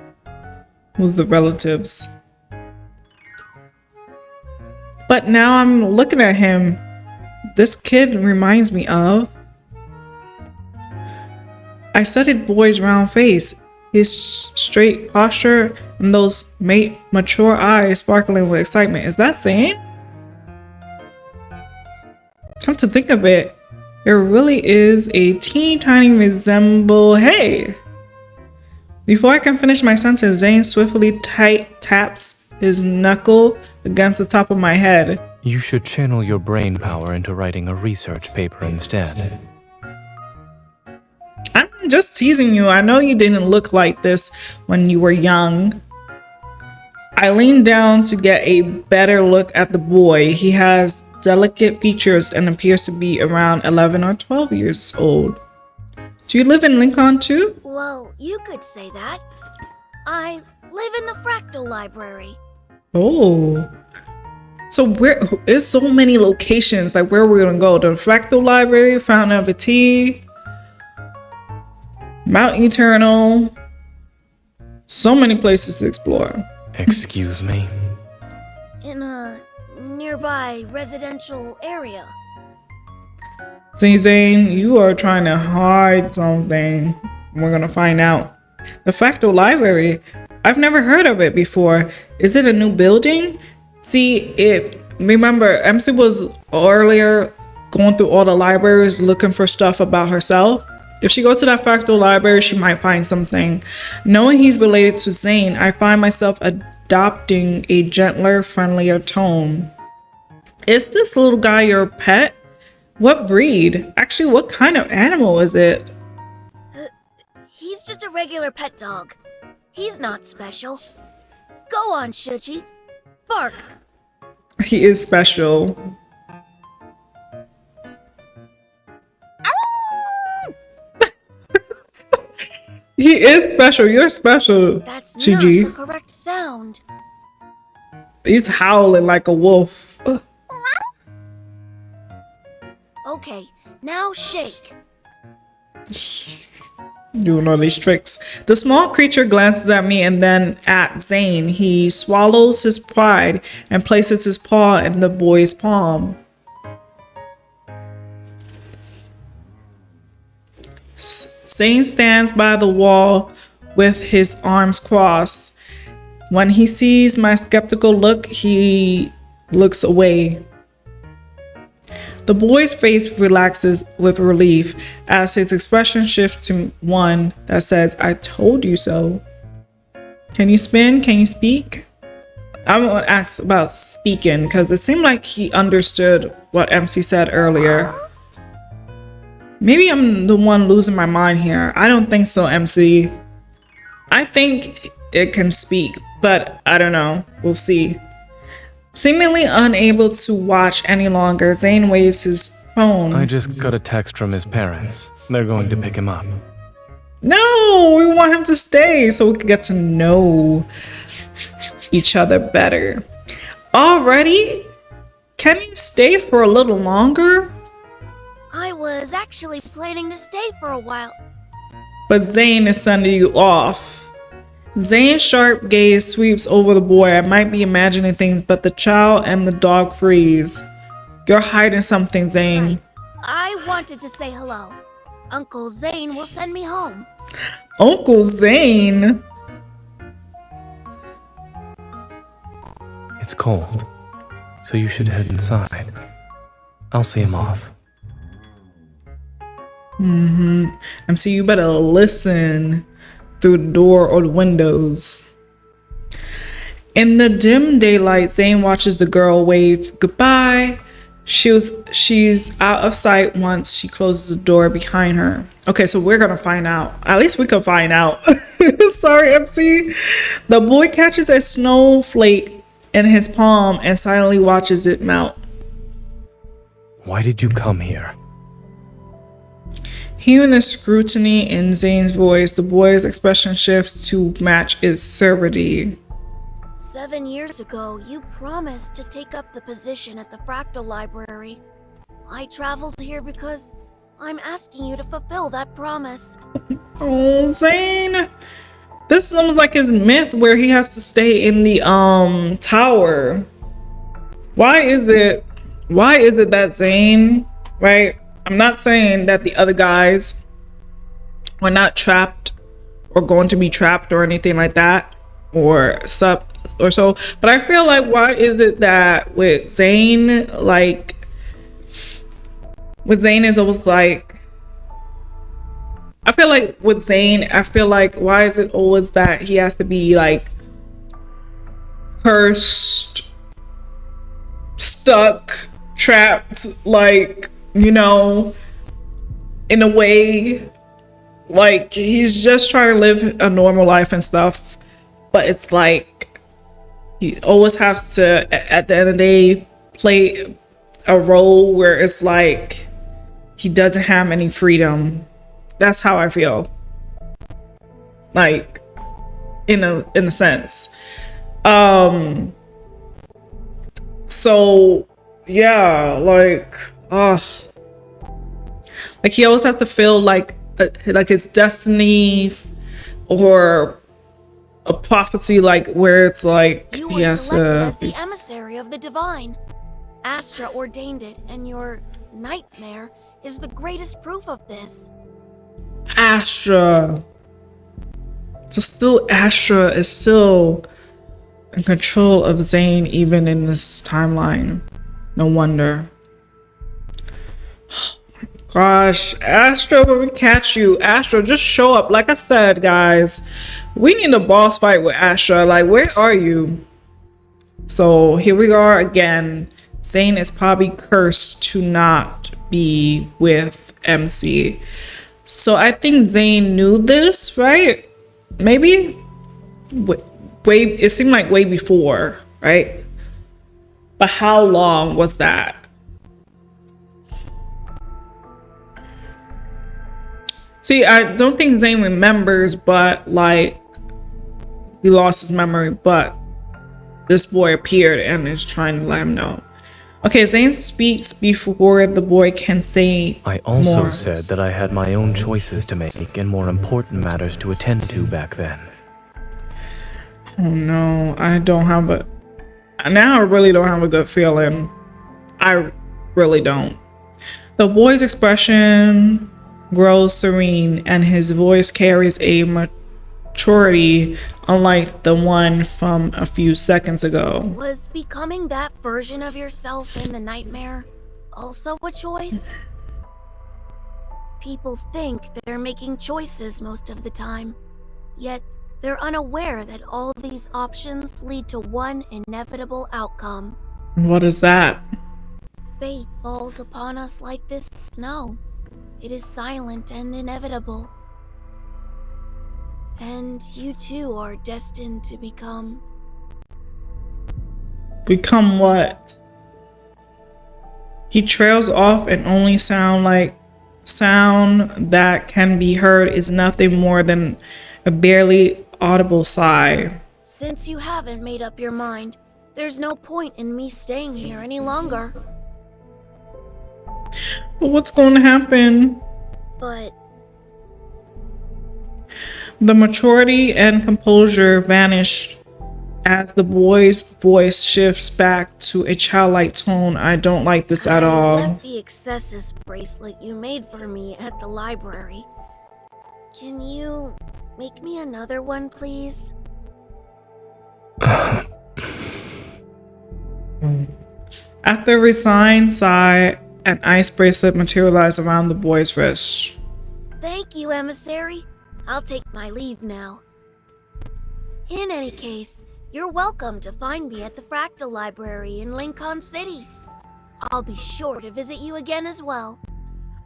[SPEAKER 1] the relatives? But now I'm looking at him. This kid reminds me of... I studied boy's round face, his straight posture, and those mature eyes sparkling with excitement. Is that Zayne? Come to think of it, there really is a teeny tiny resemble. Hey! Before I can finish my sentence, Zayne swiftly taps his knuckle against the top of my head.
[SPEAKER 7] You should channel your brain power into writing a research paper instead.
[SPEAKER 1] I'm just teasing you. I know you didn't look like this when you were young. I leaned down to get a better look at the boy. He has delicate features and appears to be around 11 or 12 years old. Do you live in Lincoln too?
[SPEAKER 3] Well, you could say that. I live in the Fractal Library.
[SPEAKER 1] Oh. So where is so many locations, like where we're gonna go? The Fractal Library, Fountain of Tea, Mount Eternal. So many places to explore.
[SPEAKER 7] Excuse me?
[SPEAKER 3] In a nearby residential area.
[SPEAKER 1] Zayne, you are trying to hide something. We're gonna find out. The Fractal Library, I've never heard of it before. Is it a new building? See, remember, MC was earlier going through all the libraries looking for stuff about herself. If she goes to that Fractal Library, she might find something. Knowing he's related to Zayne, I find myself adopting a gentler, friendlier tone. Is this little guy your pet? What breed? Actually, what kind of animal is it?
[SPEAKER 3] He's just a regular pet dog. He's not special. Go on, Shuchi. Bark.
[SPEAKER 1] He is special. He is special. You're special,
[SPEAKER 3] That's
[SPEAKER 1] Chiji.
[SPEAKER 3] not the correct sound.
[SPEAKER 1] He's howling like a wolf.
[SPEAKER 3] Okay, now shake.
[SPEAKER 1] Doing all these tricks. The small creature glances at me and then at Zayne. He swallows his pride and places his paw in the boy's palm. Zayne stands by the wall with his arms crossed. When he sees my skeptical look, he looks away. The boy's face relaxes with relief as his expression shifts to one that says, I told you so. Can you spin? Can you speak? I want to ask about speaking because it seemed like he understood what MC said earlier. Maybe I'm the one losing my mind here. I don't think so, MC. I think it can speak, but I don't know. We'll see. Seemingly unable to watch any longer, Zayne waves his phone.
[SPEAKER 7] I just got a text from his parents. They're going to pick him up.
[SPEAKER 1] No, we want him to stay so we can get to know each other better. Already? Can you stay for a little longer?
[SPEAKER 3] I was actually planning to stay for a while.
[SPEAKER 1] But Zayne is sending you off. Zayne's sharp gaze sweeps over the boy. I might be imagining things, but the child and the dog freeze. You're hiding something, Zayne.
[SPEAKER 3] Right. I wanted to say hello. Uncle Zayne will send me home.
[SPEAKER 1] Uncle Zayne?
[SPEAKER 7] It's cold, so you should head inside. I'll see him off.
[SPEAKER 1] MC, you better listen through the door or the windows. In the dim daylight, Zayne watches the girl wave goodbye. She's out of sight once she closes the door behind her. Okay, so we're gonna find out. At least we can find out. Sorry, MC. The boy catches a snowflake in his palm and silently watches it melt.
[SPEAKER 7] Why did you come here?
[SPEAKER 1] Hearing the scrutiny in Zayne's voice, the boy's expression shifts to match its severity.
[SPEAKER 3] 7 years ago, you promised to take up the position at the Fractal Library. I traveled here because I'm asking you to fulfill that promise.
[SPEAKER 1] Oh, Zayne. This is almost like his myth where he has to stay in the tower. Why is it that Zayne, right? I'm not saying that the other guys were not trapped or going to be trapped or anything like that or so, but I feel like why is it that with Zayne, like with Zayne is always like, I feel like with Zayne, I feel like why is it always that he has to be like cursed, stuck, trapped, like, you know, in a way, like he's just trying to live a normal life and stuff, but it's like he always has to at the end of the day play a role where it's like he doesn't have any freedom. That's how I feel, like in a sense. So yeah, like he always has to feel like his destiny or a prophecy, like where it's like
[SPEAKER 3] You
[SPEAKER 1] he
[SPEAKER 3] were
[SPEAKER 1] has
[SPEAKER 3] selected as
[SPEAKER 1] to.
[SPEAKER 3] the emissary of the divine. Astra ordained it, and your nightmare is the greatest proof of this.
[SPEAKER 1] Astra. So still Astra is still in control of Zayne even in this timeline. No wonder. Gosh, Astra, when we catch you, Astra, just show up. Like I said, guys, we need a boss fight with Astra. Like, where are you? So here we are again. Zayne is probably cursed to not be with MC. So I think Zayne knew this, right? Maybe? Way, it seemed like way before, right? But how long was that? See, I don't think Zayne remembers, but like he lost his memory, but this boy appeared and is trying to let him know. Okay, Zayne speaks before the boy can say
[SPEAKER 7] I also
[SPEAKER 1] more.
[SPEAKER 7] said that I had my own choices to make and more important matters to attend to back then.
[SPEAKER 1] Oh no, I don't have a... Now I really don't have a good feeling. I really don't. The boy's expression grows serene and his voice carries a maturity unlike the one from a few seconds ago.
[SPEAKER 3] Was becoming that version of yourself in the nightmare also a choice? People think they're making choices most of the time, yet they're unaware that all these options lead to one inevitable outcome.
[SPEAKER 1] What is that?
[SPEAKER 3] Fate falls upon us like this snow. It is silent and inevitable. And you too are destined to become...
[SPEAKER 1] Become what? He trails off and only sound that can be heard is nothing more than a barely audible sigh.
[SPEAKER 3] Since you haven't made up your mind, there's no point in me staying here any longer.
[SPEAKER 1] But what's going to happen?
[SPEAKER 3] But
[SPEAKER 1] the maturity and composure vanish as the boy's voice shifts back to a childlike tone. I don't like this at all.
[SPEAKER 3] I left the accessus bracelet you made for me at the library. Can you make me another one, please?
[SPEAKER 1] After a resigned sigh, an ice bracelet materialized around the boy's wrist.
[SPEAKER 3] Thank you, emissary. I'll take my leave now. In any case, you're welcome to find me at the Fractal Library in Lincoln City. I'll be sure to visit you again as well.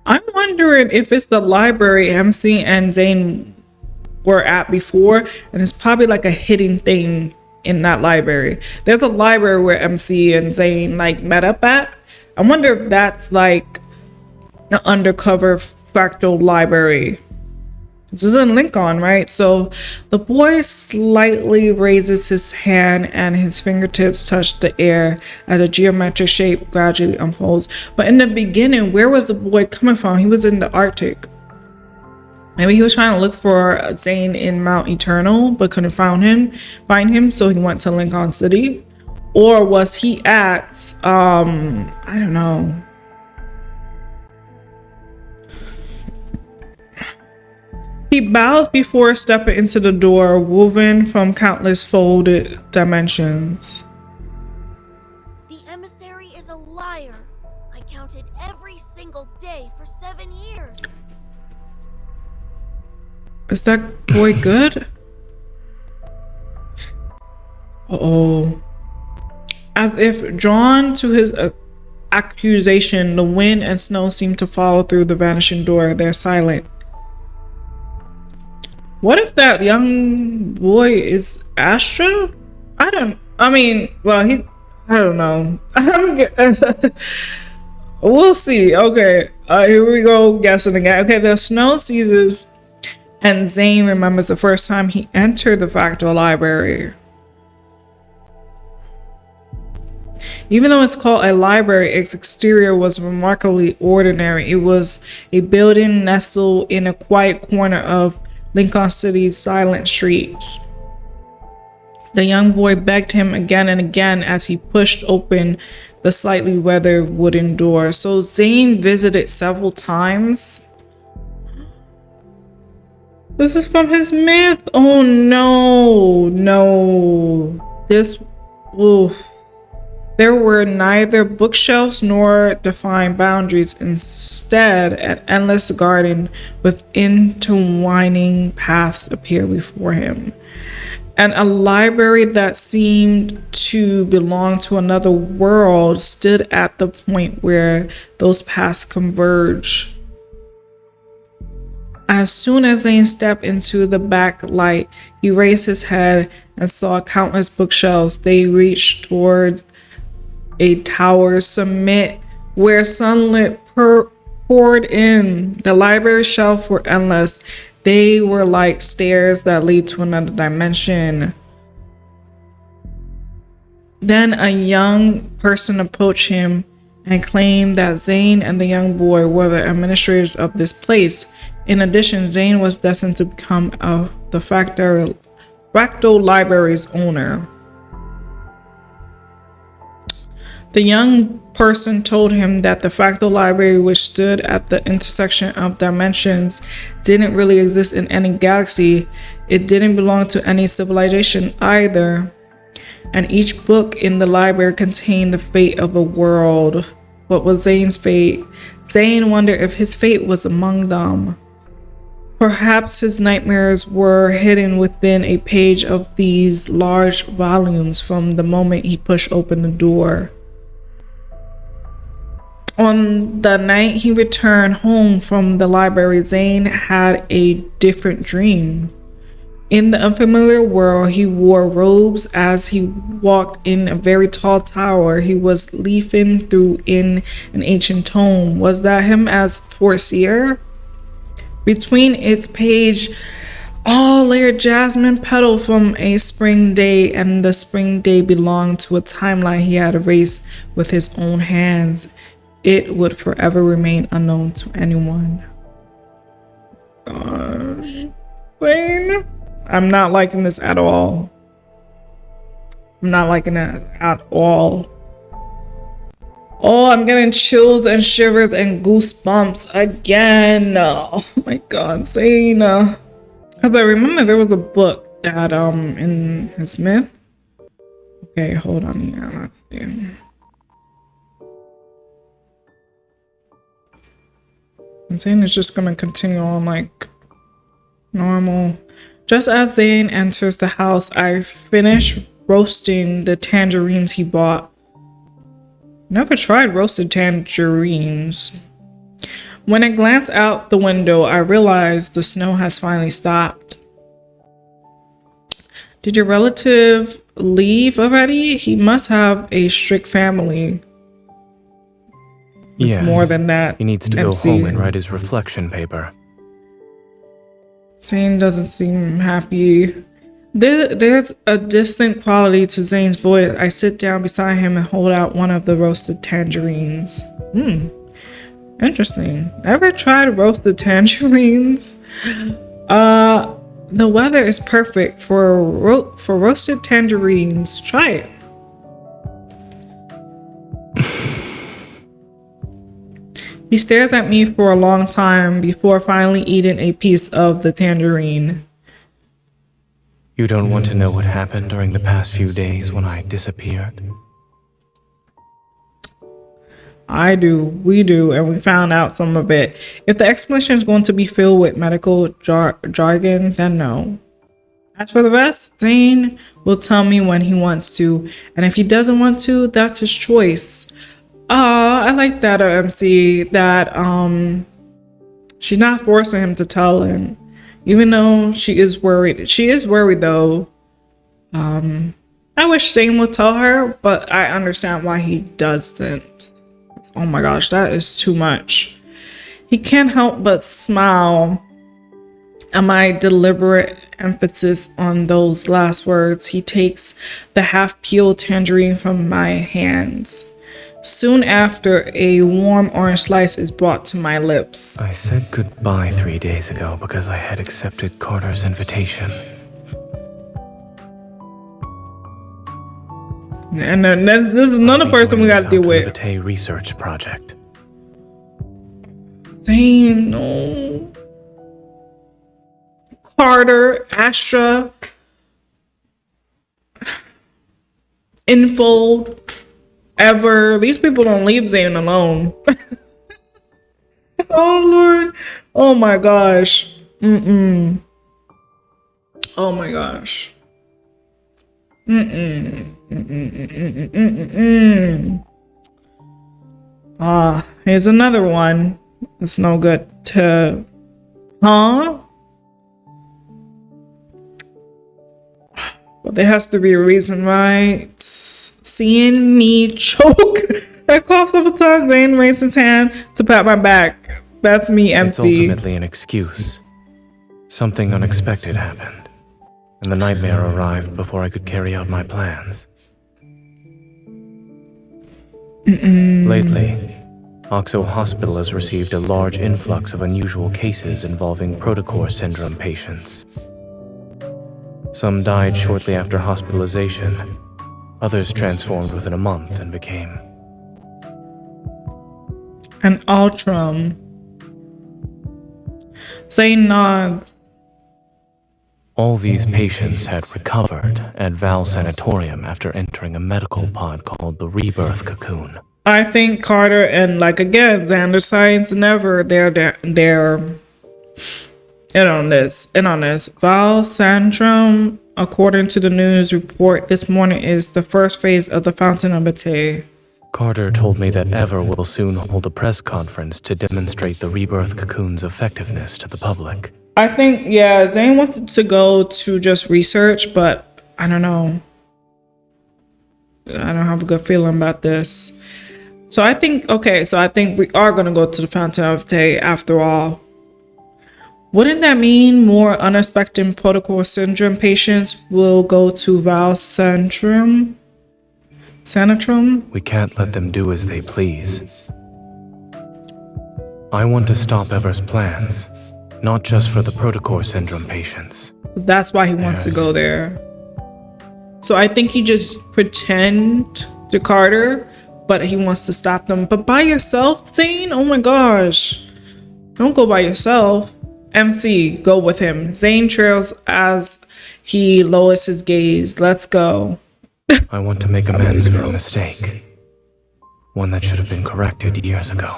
[SPEAKER 1] I'm wondering if it's the library MC and Zayne were at before, and it's probably like a hidden thing in that library. There's a library where MC and Zayne like met up at. I wonder if that's like an undercover fractal library. This is in Lincoln, right? So the boy slightly raises his hand and his fingertips touch the air as a geometric shape gradually unfolds. But in the beginning, where was the boy coming from? He was in the Arctic. Maybe he was trying to look for Zayne in Mount Eternal, but couldn't find him, so he went to Lincoln City. Or was he at, I don't know. He bows before stepping into the door, woven from countless folded dimensions.
[SPEAKER 3] The emissary is a liar. I counted every single day for 7 years.
[SPEAKER 1] Is that boy good? Uh-oh. As if drawn to his accusation, the wind and snow seem to follow through the vanishing door. They're silent. What if that young boy is Astra? I don't know. We'll see. Okay, here we go guessing again. Okay, the snow ceases and Zayne remembers the first time he entered the Fractal Library. Even though it's called a library, its exterior was remarkably ordinary. It was a building nestled in a quiet corner of Lincoln City's silent streets. The young boy begged him again and again as he pushed open the slightly weathered wooden door. So Zayne visited several times. This is from his myth. Oh no. There were neither bookshelves nor defined boundaries. Instead, an endless garden with intertwining paths appeared before him. And a library that seemed to belong to another world stood at the point where those paths converge. As soon as Zayne stepped into the backlight, he raised his head and saw countless bookshelves. They reached toward a tower summit where sunlight poured in. The library shelves were endless. They were like stairs that lead to another dimension. Then a young person approached him and claimed that Zayne and the young boy were the administrators of this place. In addition, Zayne was destined to become the Fractal Library's owner. The young person told him that the Fractal Library, which stood at the intersection of dimensions, didn't really exist in any galaxy. It didn't belong to any civilization either. And each book in the library contained the fate of a world. What was Zayne's fate? Zayne wondered if his fate was among them. Perhaps his nightmares were hidden within a page of these large volumes from the moment he pushed open the door. On the night he returned home from the library, Zayne had a different dream. In the unfamiliar world, he wore robes as he walked in a very tall tower. He was leafing through in an ancient tome. Was that him as Foreseer? Between its page, all layered jasmine petal from a spring day, and the spring day belonged to a timeline he had erased with his own hands. It would forever remain unknown to anyone. Gosh. Zayne? I'm not liking this at all. I'm not liking it at all. Oh, I'm getting chills and shivers and goosebumps again. Oh my god, Zayne. Because I remember there was a book that in his myth. Okay, hold on here. Let's see. And Zayne is just gonna continue on like normal. Just as Zayne enters the house, I finish roasting the tangerines he bought. Never tried roasted tangerines. When I glance out the window, I realize the snow has finally stopped. Did your relative leave already? He must have a strict family. It's more than that.
[SPEAKER 7] He needs to go home and write his reflection paper.
[SPEAKER 1] Zayne doesn't seem happy. There's a distant quality to Zayne's voice. I sit down beside him and hold out one of the roasted tangerines. Interesting. Ever tried roasted tangerines? The weather is perfect for roasted tangerines. Try it. He stares at me for a long time before finally eating a piece of the tangerine.
[SPEAKER 7] You don't want to know what happened during the past few days when I disappeared?
[SPEAKER 1] I do, we do, and we found out some of it. If the explanation is going to be filled with medical jargon, then no. As for the rest, Zayne will tell me when he wants to, and if he doesn't want to, that's his choice. I like that MC, that she's not forcing him to tell him, even though she is worried. She is worried though. I wish Zayne would tell her, but I understand why he doesn't. Oh my gosh, that is too much. He can't help but smile at my deliberate emphasis on those last words. He takes the half-peeled tangerine from my hands. Soon after, a warm orange slice is brought to my lips.
[SPEAKER 7] I said goodbye 3 days ago because I had accepted Carter's invitation.
[SPEAKER 1] And then this is another person we gotta deal with.
[SPEAKER 7] Rebirth research project.
[SPEAKER 1] Zayne, no. Carter, Astra, Infold, Ever. These people don't leave Zayne alone. Oh Lord. Oh my gosh. Oh my gosh. Here's another one. It's no good to... Huh? But there has to be a reason, right? Seeing me choke. I cough several times. Zayne raised his hand to pat my back. That's me empty.
[SPEAKER 7] It's ultimately an excuse. Something unexpected happened, and the nightmare arrived before I could carry out my plans. Lately, Oxo Hospital has received a large influx of unusual cases involving protocore syndrome patients. Some died shortly after hospitalization. Others transformed within a month and became...
[SPEAKER 1] an Ultram. Zayne nods.
[SPEAKER 7] All these patients had recovered at Val Sanatorium after entering a medical pod called the Rebirth cocoon.
[SPEAKER 1] I think Carter and, like, again, Xander Science and Ever, they're in on this. Val Sanatorium, according to the news report this morning, is the first phase of the Fountain of Bate.
[SPEAKER 7] Carter told me that Ever will soon hold a press conference to demonstrate the Rebirth cocoon's effectiveness to the public.
[SPEAKER 1] I think, yeah, Zayne wanted to go to just research, but I don't know. I don't have a good feeling about this. So I think, okay, so I think we are going to go to the Fountain of Bate after all. Wouldn't that mean more unexpected protocol syndrome patients will go to Val Sanatorium?
[SPEAKER 7] We can't let them do as they please. I want to stop Ever's plans, not just for the protocore syndrome patients.
[SPEAKER 1] That's why he wants to go there. So I think he just pretend to Carter, but he wants to stop them. But by yourself, Zayne? Oh my gosh. Don't go by yourself. MC, go with him. Zayne trails as he lowers his gaze. Let's go.
[SPEAKER 7] I want to make amends for a mistake. One that should have been corrected years ago.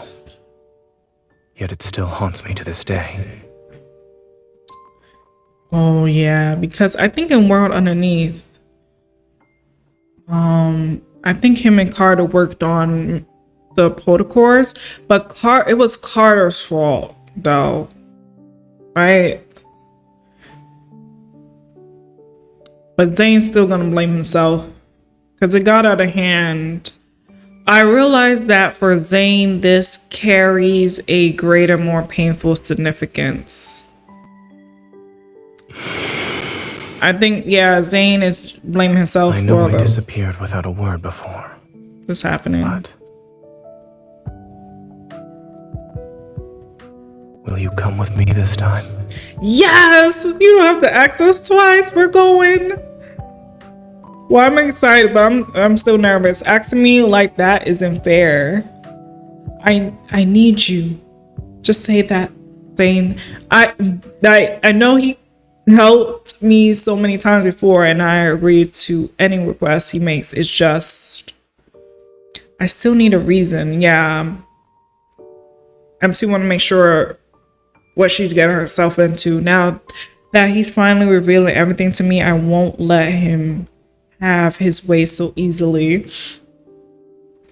[SPEAKER 7] yet it still haunts me to this day.
[SPEAKER 1] Oh yeah, because I think in World Underneath, I think him and Carter worked on the protocols, but it was Carter's fault though, right? But Zayne's still gonna blame himself because it got out of hand. I realized that for Zayne, this carries a greater, more painful significance. I think, yeah, Zayne is blaming himself
[SPEAKER 7] I know
[SPEAKER 1] for
[SPEAKER 7] I disappeared without a word before.
[SPEAKER 1] this happening.
[SPEAKER 7] But will you come with me this time?
[SPEAKER 1] Yes! You don't have to ask us twice. We're going. Well, I'm excited, but I'm still nervous. Asking me like that isn't fair. I need you. Just say that, Zayne. I know he helped me so many times before, and I agreed to any request he makes. It's just I still need a reason. Yeah, MC want to make sure what she's getting herself into. Now that he's finally revealing everything to me, I won't let him have his way so easily.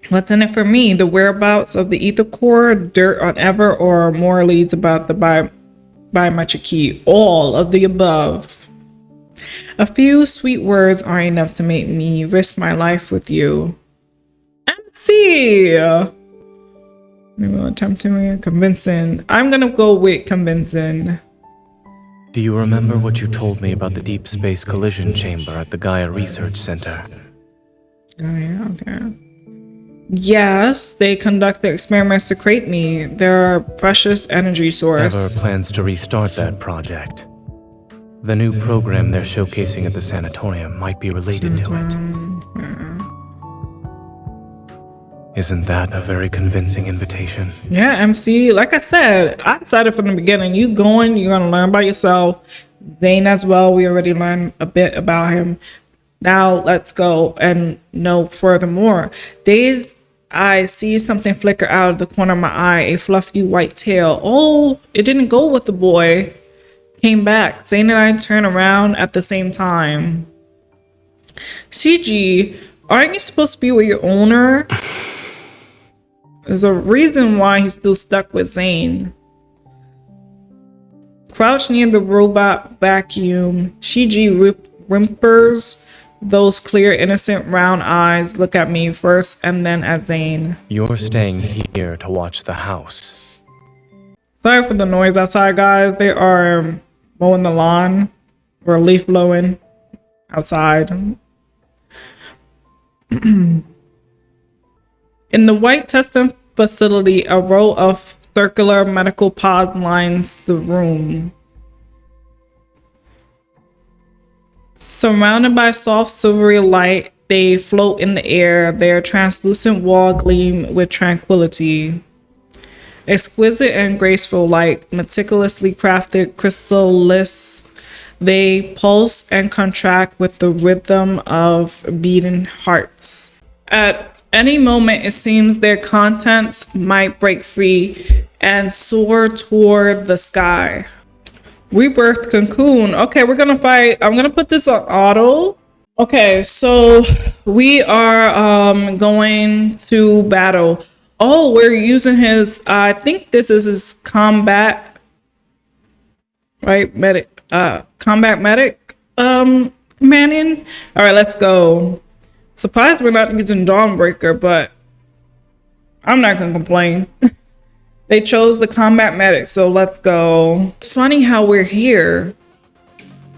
[SPEAKER 1] What's in it for me? The whereabouts of the ether core, dirt on Ever, or more leads about the biometric key? All of the above. A few sweet words are enough to make me risk my life with you. MC! Maybe we'll attempt to convincing. I'm gonna go with convincing.
[SPEAKER 7] Do you remember what you told me about the deep space collision chamber at the Gaia Research Center?
[SPEAKER 1] Oh yeah, okay. Yes, they conduct the experiments to create me. They're a precious energy source.
[SPEAKER 7] Ever plans to restart that project. The new program they're showcasing at the sanatorium might be related to it. Isn't that a very convincing invitation?
[SPEAKER 1] Yeah, MC, like I said, I decided from the beginning, you going, you're gonna learn by yourself. Zayne as well, we already learned a bit about him. Now let's go and know furthermore. Days I see something flicker out of the corner of my eye, a fluffy white tail. Oh, it didn't go with the boy. Came back. Zayne and I turn around at the same time. CG, aren't you supposed to be with your owner? There's a reason why he's still stuck with Zayne. Crouched near the robot vacuum, Shiji whimpers. Those clear, innocent, round eyes look at me first and then at Zayne.
[SPEAKER 7] You're staying here to watch the house.
[SPEAKER 1] Sorry for the noise outside, guys. They are mowing the lawn or leaf blowing outside. In the white testing facility, a row of circular medical pods lines the room. Surrounded by soft silvery light, they float in the air, their translucent wall gleam with tranquility. Exquisite and graceful, like meticulously crafted chrysalis, they pulse and contract with the rhythm of beating hearts. At any moment, it seems their contents might break free and soar toward the sky. Rebirth cocoon. Okay, we're gonna fight. I'm gonna put this on auto. Okay, so we are going to battle. Oh, we're using his I think this is his combat, right? Combat medic companion. All right, let's go. Surprised we're not using Dawnbreaker, but I'm not gonna complain. They chose the combat medic, so let's go. It's funny how we're here.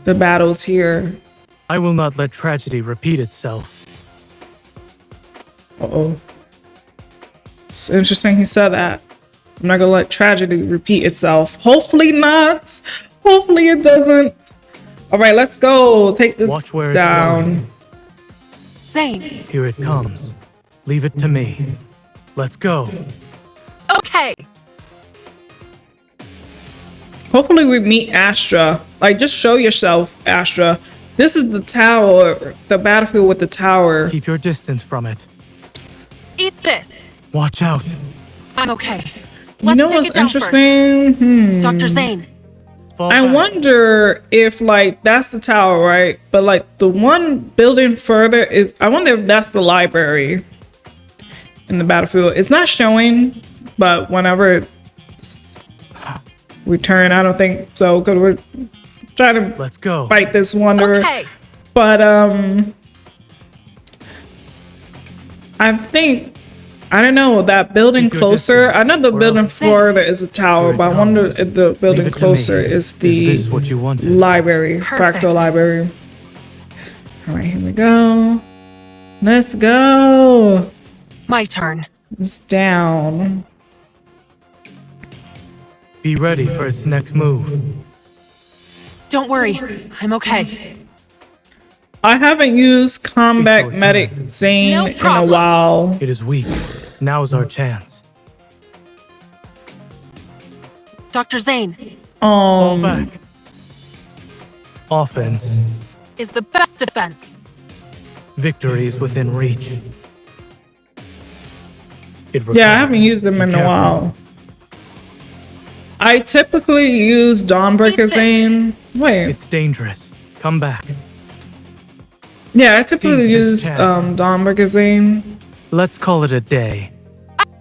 [SPEAKER 1] The battle's here.
[SPEAKER 11] I will not let tragedy repeat itself.
[SPEAKER 1] Uh-oh. It's interesting he said that. I'm not gonna let tragedy repeat itself. Hopefully not. Hopefully it doesn't. All right, let's go. Take this
[SPEAKER 11] Watch where
[SPEAKER 1] down.
[SPEAKER 2] Zayne.
[SPEAKER 11] Here it comes. Leave it to me. Let's go.
[SPEAKER 2] Okay.
[SPEAKER 1] Hopefully we meet Astra. Like, just show yourself, Astra. This is the tower, the battlefield with the tower.
[SPEAKER 11] Keep your distance from it.
[SPEAKER 2] Eat this.
[SPEAKER 11] Watch out.
[SPEAKER 2] I'm okay.
[SPEAKER 1] You know
[SPEAKER 2] take
[SPEAKER 1] what's
[SPEAKER 2] it down first.
[SPEAKER 1] interesting?
[SPEAKER 2] Dr. Zayne.
[SPEAKER 11] Fall
[SPEAKER 1] I
[SPEAKER 11] back.
[SPEAKER 1] wonder if, like, that's the tower, right? But, like, the one building further is... I wonder if that's the library in the battlefield. It's not showing, but whenever we turn, I don't think so, because we're trying to
[SPEAKER 11] Let's go.
[SPEAKER 1] fight this wanderer.
[SPEAKER 2] Okay.
[SPEAKER 1] But, I think... I don't know, that building
[SPEAKER 11] Keep your
[SPEAKER 1] closer...
[SPEAKER 11] distance,
[SPEAKER 1] I know the
[SPEAKER 11] or
[SPEAKER 1] building
[SPEAKER 11] else-
[SPEAKER 1] further is a tower,
[SPEAKER 11] Here it
[SPEAKER 1] but I wonder
[SPEAKER 11] comes.
[SPEAKER 1] if the building
[SPEAKER 11] Leave it to
[SPEAKER 1] closer
[SPEAKER 11] me.
[SPEAKER 1] is the...
[SPEAKER 11] Is this what you wanted?
[SPEAKER 1] library,
[SPEAKER 2] Perfect.
[SPEAKER 1] fractal library. All right, here we go. Let's go.
[SPEAKER 2] My turn.
[SPEAKER 1] It's down.
[SPEAKER 11] Be ready for its next move.
[SPEAKER 2] Don't worry. I'm okay.
[SPEAKER 1] I haven't used combat
[SPEAKER 11] Take your
[SPEAKER 1] medic
[SPEAKER 11] time.
[SPEAKER 1] Zayne
[SPEAKER 2] No
[SPEAKER 1] in a
[SPEAKER 2] problem.
[SPEAKER 1] while.
[SPEAKER 11] It is weak. Now's our chance.
[SPEAKER 2] Dr. Zayne
[SPEAKER 11] Fall back. Offense.
[SPEAKER 2] is the best defense.
[SPEAKER 11] Victory is within reach.
[SPEAKER 1] Yeah, I haven't used them in a while. I typically use Dawnbreaker Zayne. Wait,
[SPEAKER 11] It's dangerous. Come back.
[SPEAKER 1] yeah, I typically
[SPEAKER 11] Seize
[SPEAKER 1] use
[SPEAKER 11] this chance.
[SPEAKER 1] Dawnbreaker Zayne
[SPEAKER 11] Let's call it a day.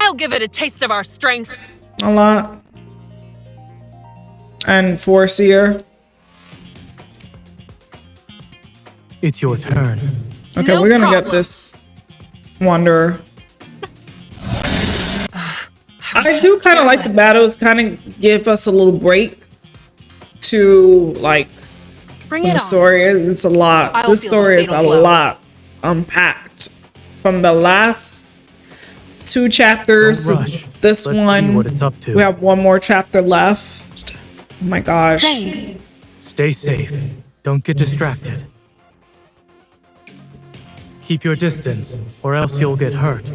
[SPEAKER 2] I'll give it a taste of our strength.
[SPEAKER 1] a lot. And Foreseer.
[SPEAKER 11] It's your turn.
[SPEAKER 1] Okay,
[SPEAKER 2] No
[SPEAKER 1] we're gonna get
[SPEAKER 2] problem.
[SPEAKER 1] this Wanderer. I do kind of like the battles, kind of give us a little break to, like,
[SPEAKER 2] Bring
[SPEAKER 1] from
[SPEAKER 2] it
[SPEAKER 1] the
[SPEAKER 2] on.
[SPEAKER 1] story. It's a lot.
[SPEAKER 2] I'll
[SPEAKER 1] This
[SPEAKER 2] feel the
[SPEAKER 1] story is a
[SPEAKER 2] fatal blow.
[SPEAKER 1] lot unpacked. From the last two chapters,
[SPEAKER 11] Don't rush.
[SPEAKER 1] this
[SPEAKER 11] Let's see
[SPEAKER 1] one,
[SPEAKER 11] what it's up to.
[SPEAKER 1] we have one more chapter left. Oh my gosh.
[SPEAKER 2] Zayne.
[SPEAKER 11] Stay safe. Don't get distracted. Keep your distance, or else you'll get hurt.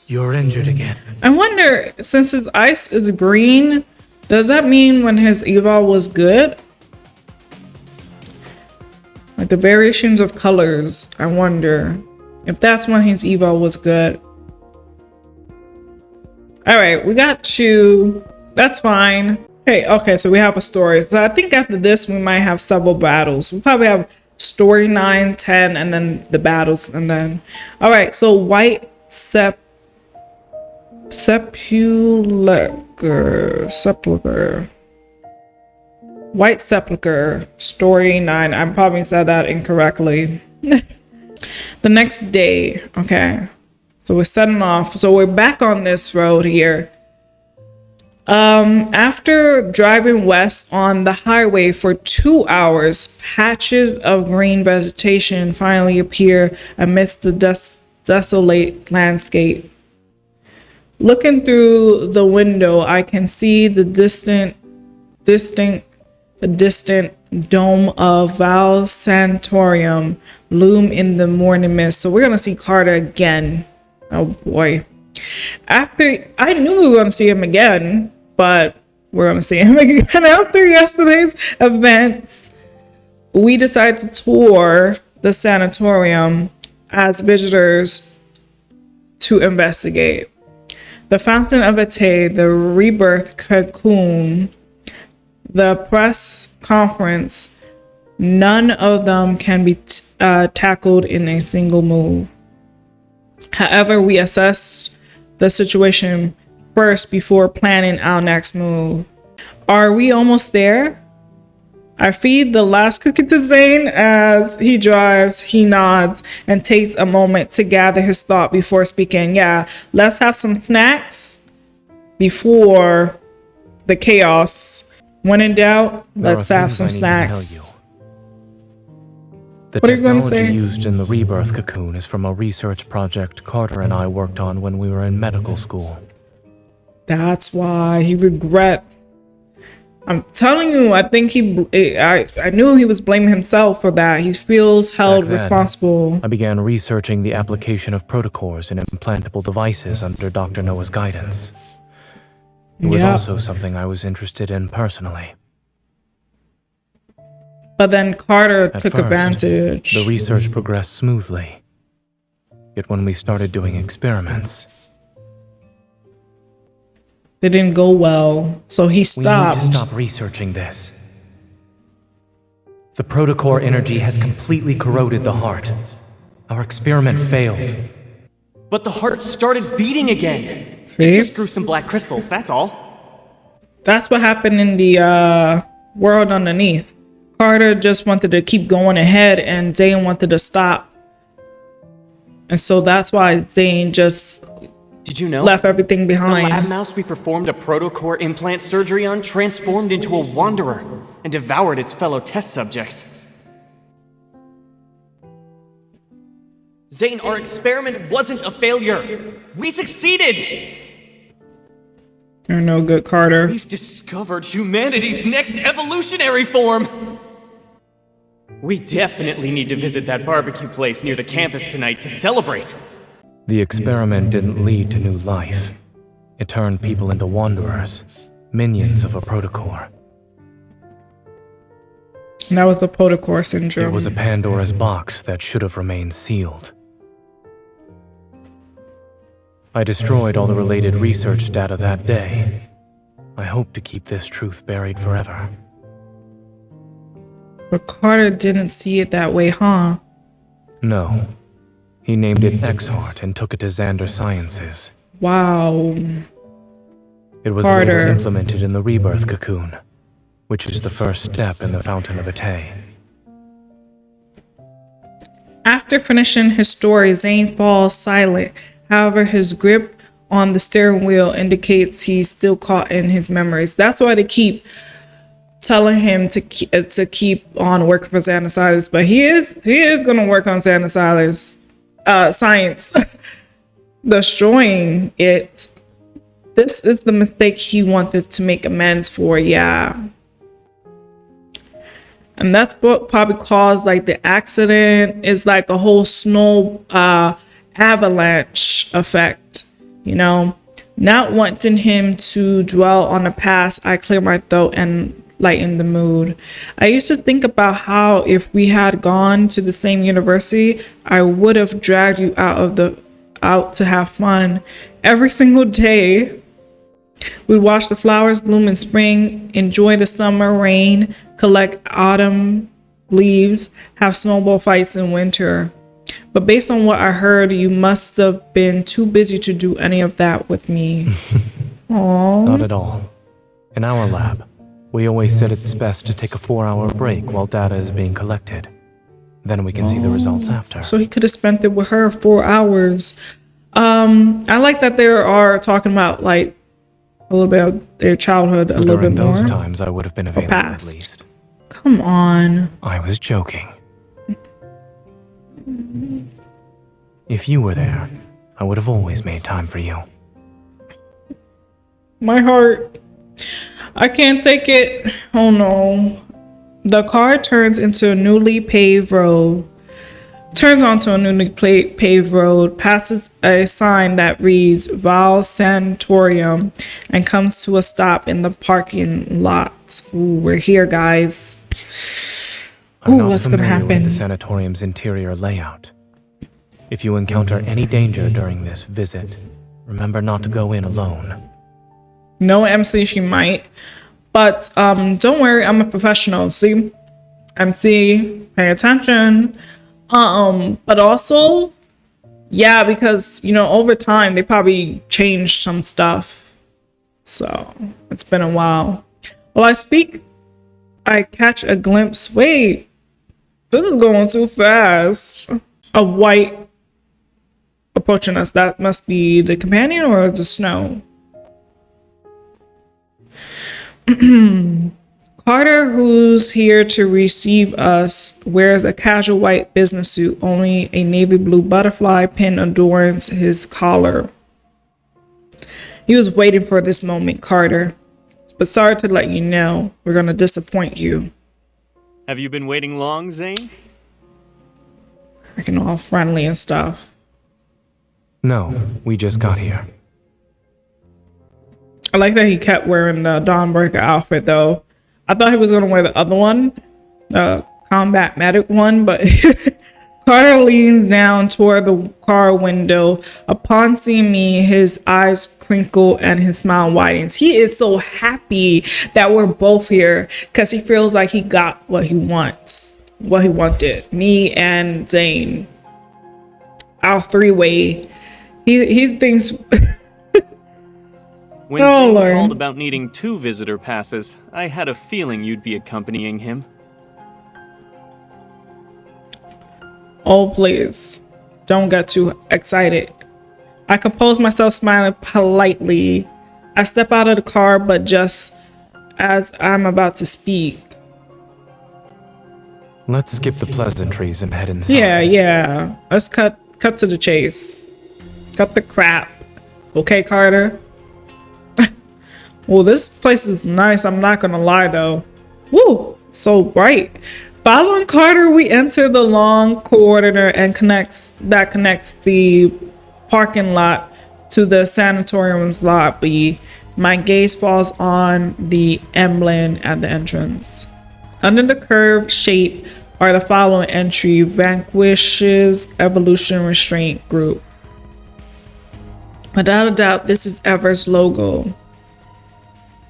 [SPEAKER 11] You're injured again.
[SPEAKER 1] I wonder, since his ice is green, does that mean when his eval was good? Like the variations of colors, I wonder if that's when his eval was good. All right, we got two. That's fine. Hey, okay, so we have a story. So I think after this, we might have several battles. We'll probably have story 9, 10, and then the battles, and then... All right, so White Sepulchre. White Sepulchre, story 9. I probably said that incorrectly. The next day, okay. So we're setting off. So we're back on this road here. After driving west on the highway for 2 hours, patches of green vegetation finally appear amidst the desolate landscape. Looking through the window, I can see the distant dome of Val Santorium loom in the morning mist. So we're gonna see Carter again. Oh boy. After I knew we were gonna see him again, but we're gonna see him again. After yesterday's events, we decided to tour the sanatorium as visitors to investigate. The Fountain of Ate, the Rebirth Cocoon, the press conference, none of them can be tackled in a single move. However, we assessed the situation first before planning our next move. Are we almost there? I feed the last cookie to Zayne as he drives. He nods and takes a moment to gather his thought before speaking. Yeah, let's have some snacks before the chaos. When in doubt,
[SPEAKER 7] There
[SPEAKER 1] let's
[SPEAKER 7] are
[SPEAKER 1] have
[SPEAKER 7] things
[SPEAKER 1] some
[SPEAKER 7] I need to
[SPEAKER 1] snacks.
[SPEAKER 7] tell you. The
[SPEAKER 1] What are you gonna
[SPEAKER 7] technology
[SPEAKER 1] say?
[SPEAKER 7] used in the Rebirth cocoon is from a research project Carter and I worked on when we were in medical school.
[SPEAKER 1] That's why he regrets. I'm telling you, I think I knew he was blaming himself for that. He feels held
[SPEAKER 7] Back then,
[SPEAKER 1] responsible.
[SPEAKER 7] I began researching the application of protocors in implantable devices under Dr. Noah's guidance. It was
[SPEAKER 1] Yeah.
[SPEAKER 7] also something I was interested in personally.
[SPEAKER 1] But then Carter
[SPEAKER 7] At
[SPEAKER 1] took
[SPEAKER 7] first,
[SPEAKER 1] advantage.
[SPEAKER 7] The research progressed smoothly. Yet when we started doing experiments,
[SPEAKER 1] They didn't go well, so he
[SPEAKER 7] We need
[SPEAKER 1] stopped.
[SPEAKER 7] to stop researching this. The protocore energy has completely corroded the heart. Our experiment failed.
[SPEAKER 6] But the heart started beating again.
[SPEAKER 1] See?
[SPEAKER 6] It just grew some black crystals, that's all.
[SPEAKER 1] That's what happened in the world underneath. Carter just wanted to keep going ahead, and Zayne wanted to stop. And so that's why Zayne just
[SPEAKER 6] Did you know?
[SPEAKER 1] left everything
[SPEAKER 6] The lab
[SPEAKER 1] behind.
[SPEAKER 6] mouse we performed a protocore implant surgery on transformed into a wanderer and devoured its fellow test subjects. Zayne, our experiment wasn't a failure. We succeeded!
[SPEAKER 1] You're no good, Carter.
[SPEAKER 6] We've discovered humanity's next evolutionary form! We definitely need to visit that barbecue place near the campus tonight to celebrate.
[SPEAKER 7] The experiment didn't lead to new life. It turned people into wanderers, minions of a protocore.
[SPEAKER 1] And that was the protocore syndrome.
[SPEAKER 7] It was a Pandora's box that should have remained sealed. I destroyed all the related research data that day. I hope to keep this truth buried forever.
[SPEAKER 1] But Carter didn't see it that way, huh?
[SPEAKER 7] No. He named it X-Heart and took it to Xander Sciences.
[SPEAKER 1] Wow.
[SPEAKER 7] It was
[SPEAKER 1] Carter.
[SPEAKER 7] later implemented in the Rebirth cocoon, which is the first step in the Fountain of Atay.
[SPEAKER 1] After finishing his story, Zayne falls silent. However, his grip on the steering wheel indicates he's still caught in his memories. That's why they keep telling him to keep on working for Xander Silas. But he is going to work on Xander Silas science. Destroying it. This is the mistake he wanted to make amends for. Yeah. And that's what probably caused like the accident. Is like a whole snow avalanche effect, you know. Not wanting him to dwell on the past, I clear my throat and lighten the mood. I used to think about how if we had gone to the same university, I would have dragged you out to have fun every single day. We watch the flowers bloom in spring, enjoy the summer rain, collect autumn leaves, have snowball fights in winter. But based on what I heard, you must have been too busy to do any of that with me. Aww.
[SPEAKER 7] Not at all. In our lab, we always said it's best to take a 4-hour break while data is being collected. Then we can see the results after.
[SPEAKER 1] So he could have spent it with her 4 hours. I like that they are talking about like a little bit of their childhood,
[SPEAKER 7] So
[SPEAKER 1] a little bit
[SPEAKER 7] during
[SPEAKER 1] more.
[SPEAKER 7] those times, I would have been available at
[SPEAKER 1] past.
[SPEAKER 7] least.
[SPEAKER 1] Come on.
[SPEAKER 7] I was joking. If you were there, I would have always made time for you.
[SPEAKER 1] My heart. I can't take it. Oh no. The car turns onto a newly paved road, passes a sign that reads Val Sanatorium, and comes to a stop in the parking lot. Ooh, we're here, guys.
[SPEAKER 7] I'm
[SPEAKER 1] Ooh,
[SPEAKER 7] not
[SPEAKER 1] what's gonna
[SPEAKER 7] familiar
[SPEAKER 1] happen?
[SPEAKER 7] with the sanatorium's interior layout. If you encounter any danger during this visit, remember not to go in alone.
[SPEAKER 1] No, MC, she might. But don't worry, I'm a professional. See? MC, pay attention. But also, yeah, because, you know, over time, they probably changed some stuff. So, it's been a while. While I speak, I catch a glimpse. Wait, this is going too fast. A white approaching us. That must be the companion, or is it snow? Carter, who's here to receive us, wears a casual white business suit. Only a navy blue butterfly pin adorns his collar. He was waiting for this moment, Carter. But sorry to let you know, we're gonna disappoint you.
[SPEAKER 6] Have you been waiting long, Zayne?
[SPEAKER 1] Freaking all friendly and stuff.
[SPEAKER 7] No, we just got here.
[SPEAKER 1] I like that he kept wearing the Dawnbreaker outfit, though. I thought he was gonna wear the other one, the combat medic one, but Carter leans down toward the car window. Upon seeing me, his eyes crinkle and his smile widens. He is so happy that we're both here because he feels like he got what he wants, what he wanted. Me and Zayne, our three-way. He thinks.
[SPEAKER 6] When Zayne called about needing 2 visitor passes, I had a feeling you'd be accompanying him.
[SPEAKER 1] Oh, please. Don't get too excited. I compose myself, smiling politely. I step out of the car, but just as I'm about to speak.
[SPEAKER 7] Let's skip the pleasantries and head inside.
[SPEAKER 1] Yeah. Let's cut to the chase. Cut the crap. Okay, Carter? Well, this place is nice. I'm not gonna lie, though. Woo! So bright. Following Carter, we enter the long corridor and connects the parking lot to the sanatorium's lobby. My gaze falls on the emblem at the entrance. Under the curved shape are the following entry: Vanquish's Evolution Restraint Group. Without a doubt, this is Ever's logo.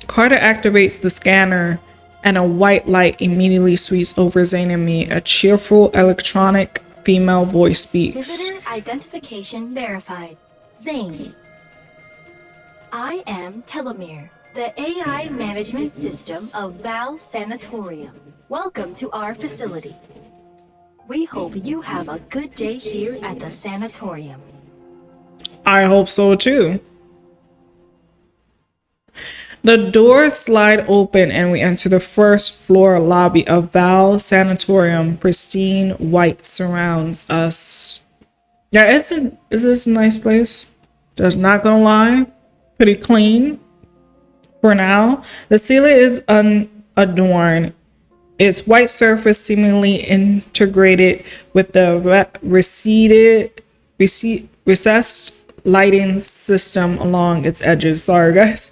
[SPEAKER 1] Carter activates the scanner, and a white light immediately sweeps over Zayne and me. A cheerful electronic female voice speaks.
[SPEAKER 12] Visitor identification verified. Zayne. I am Telomere, the AI management system of Val Sanatorium. Welcome to our facility. We hope you have a good day here at the sanatorium.
[SPEAKER 1] I hope so too. The doors slide open and we enter the first floor lobby of Val Sanatorium. Pristine white surrounds us. Yeah, it's a nice place. Just not gonna lie. Pretty clean for now. The ceiling is unadorned. Its white surface seemingly integrated with the recessed lighting system along its edges. Sorry, guys.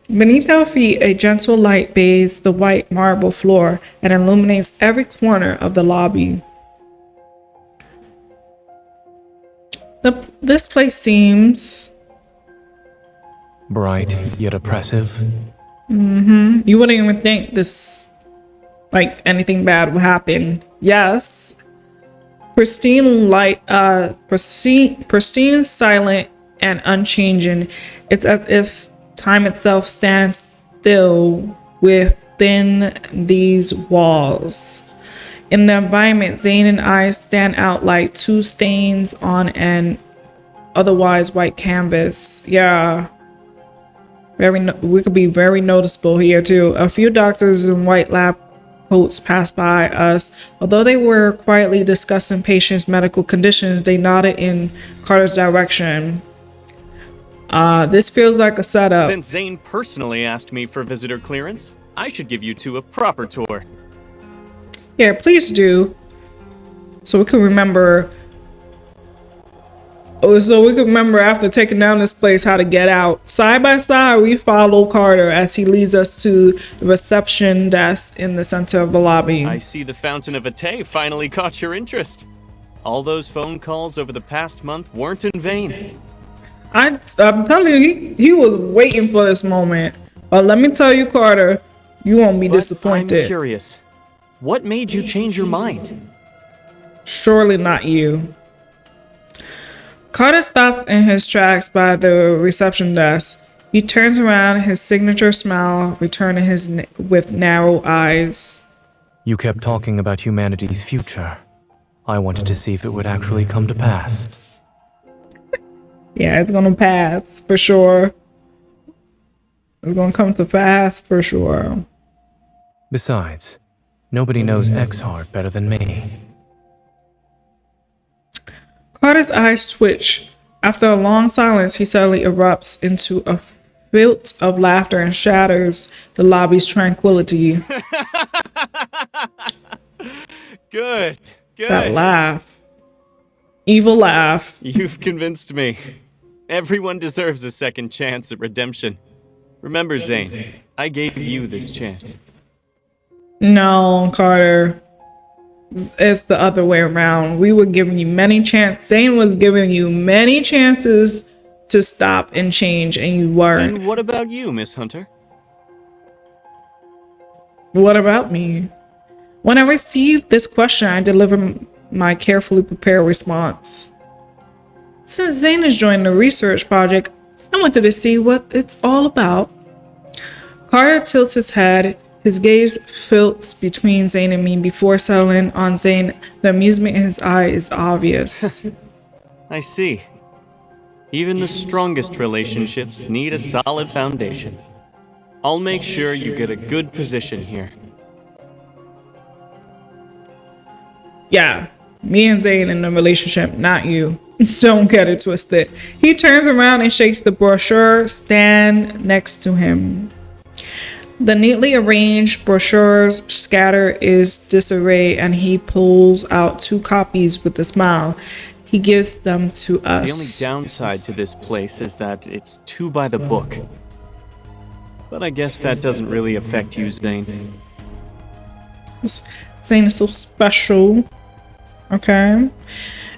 [SPEAKER 1] Beneath our feet, a gentle light bathes the white marble floor and illuminates every corner of the lobby. This place seems
[SPEAKER 7] bright yet oppressive.
[SPEAKER 1] You wouldn't even think this, like, anything bad would happen. Yes. Pristine light, pristine, silent, and unchanging. It's as if time itself stands still within these walls. In the environment, Zayne and I stand out like two stains on an otherwise white canvas. Yeah. We could be very noticeable here too. A few doctors in white lab coats passed by us. Although they were quietly discussing patients' medical conditions, they nodded in Carter's direction. This feels like a setup.
[SPEAKER 6] Since Zayne personally asked me for visitor clearance, I should give you 2 a proper tour.
[SPEAKER 1] Yeah, please do. So we can remember. After taking down this place how to get out. Side by side, we follow Carter as he leads us to the reception desk in the center of the lobby.
[SPEAKER 6] I see the Fountain of Ate finally caught your interest. All those phone calls over the past month weren't in vain.
[SPEAKER 1] I'm telling you, he was waiting for this moment. But let me tell you, Carter, you won't be disappointed.
[SPEAKER 6] I'm curious. What made you change your mind?
[SPEAKER 1] Surely not you. Carter stops in his tracks by the reception desk. He turns around, his signature smile returning with narrow eyes.
[SPEAKER 7] You kept talking about humanity's future. I wanted to see if it would actually come to pass.
[SPEAKER 1] Yeah, it's gonna pass for sure. It's gonna come to pass for sure.
[SPEAKER 7] Besides, nobody knows Exhart better than me.
[SPEAKER 1] Carter's eyes twitch. After a long silence, he suddenly erupts into a fit of laughter and shatters the lobby's tranquility.
[SPEAKER 6] Good.
[SPEAKER 1] That laugh. Evil laugh.
[SPEAKER 6] You've convinced me. Everyone deserves a second chance at redemption. Remember, Zayne, I gave you this chance.
[SPEAKER 1] No, Carter. It's the other way around. We were giving you many chances. Zayne was giving you many chances to stop and change, and you weren't.
[SPEAKER 6] And what about you, Miss Hunter?
[SPEAKER 1] What about me? When I received this question, I delivered my carefully prepared response. Since Zayne is joining the research project, I wanted to see what it's all about. Carter tilts his head. His gaze filts between Zayne and me before settling on Zayne. The amusement in his eye is obvious.
[SPEAKER 6] I see. Even the strongest relationships need a solid foundation. I'll make sure you get a good position here.
[SPEAKER 1] Yeah, me and Zayne in a relationship, not you. Don't get it twisted. He turns around and shakes the brochure stand next to him. The neatly arranged brochures scatter is disarray, and he pulls out 2 copies with a smile. He gives them to us.
[SPEAKER 6] The only downside to this place is that it's too by the book. But I guess that doesn't really affect you, Zayne.
[SPEAKER 1] Zayne is so special. Okay.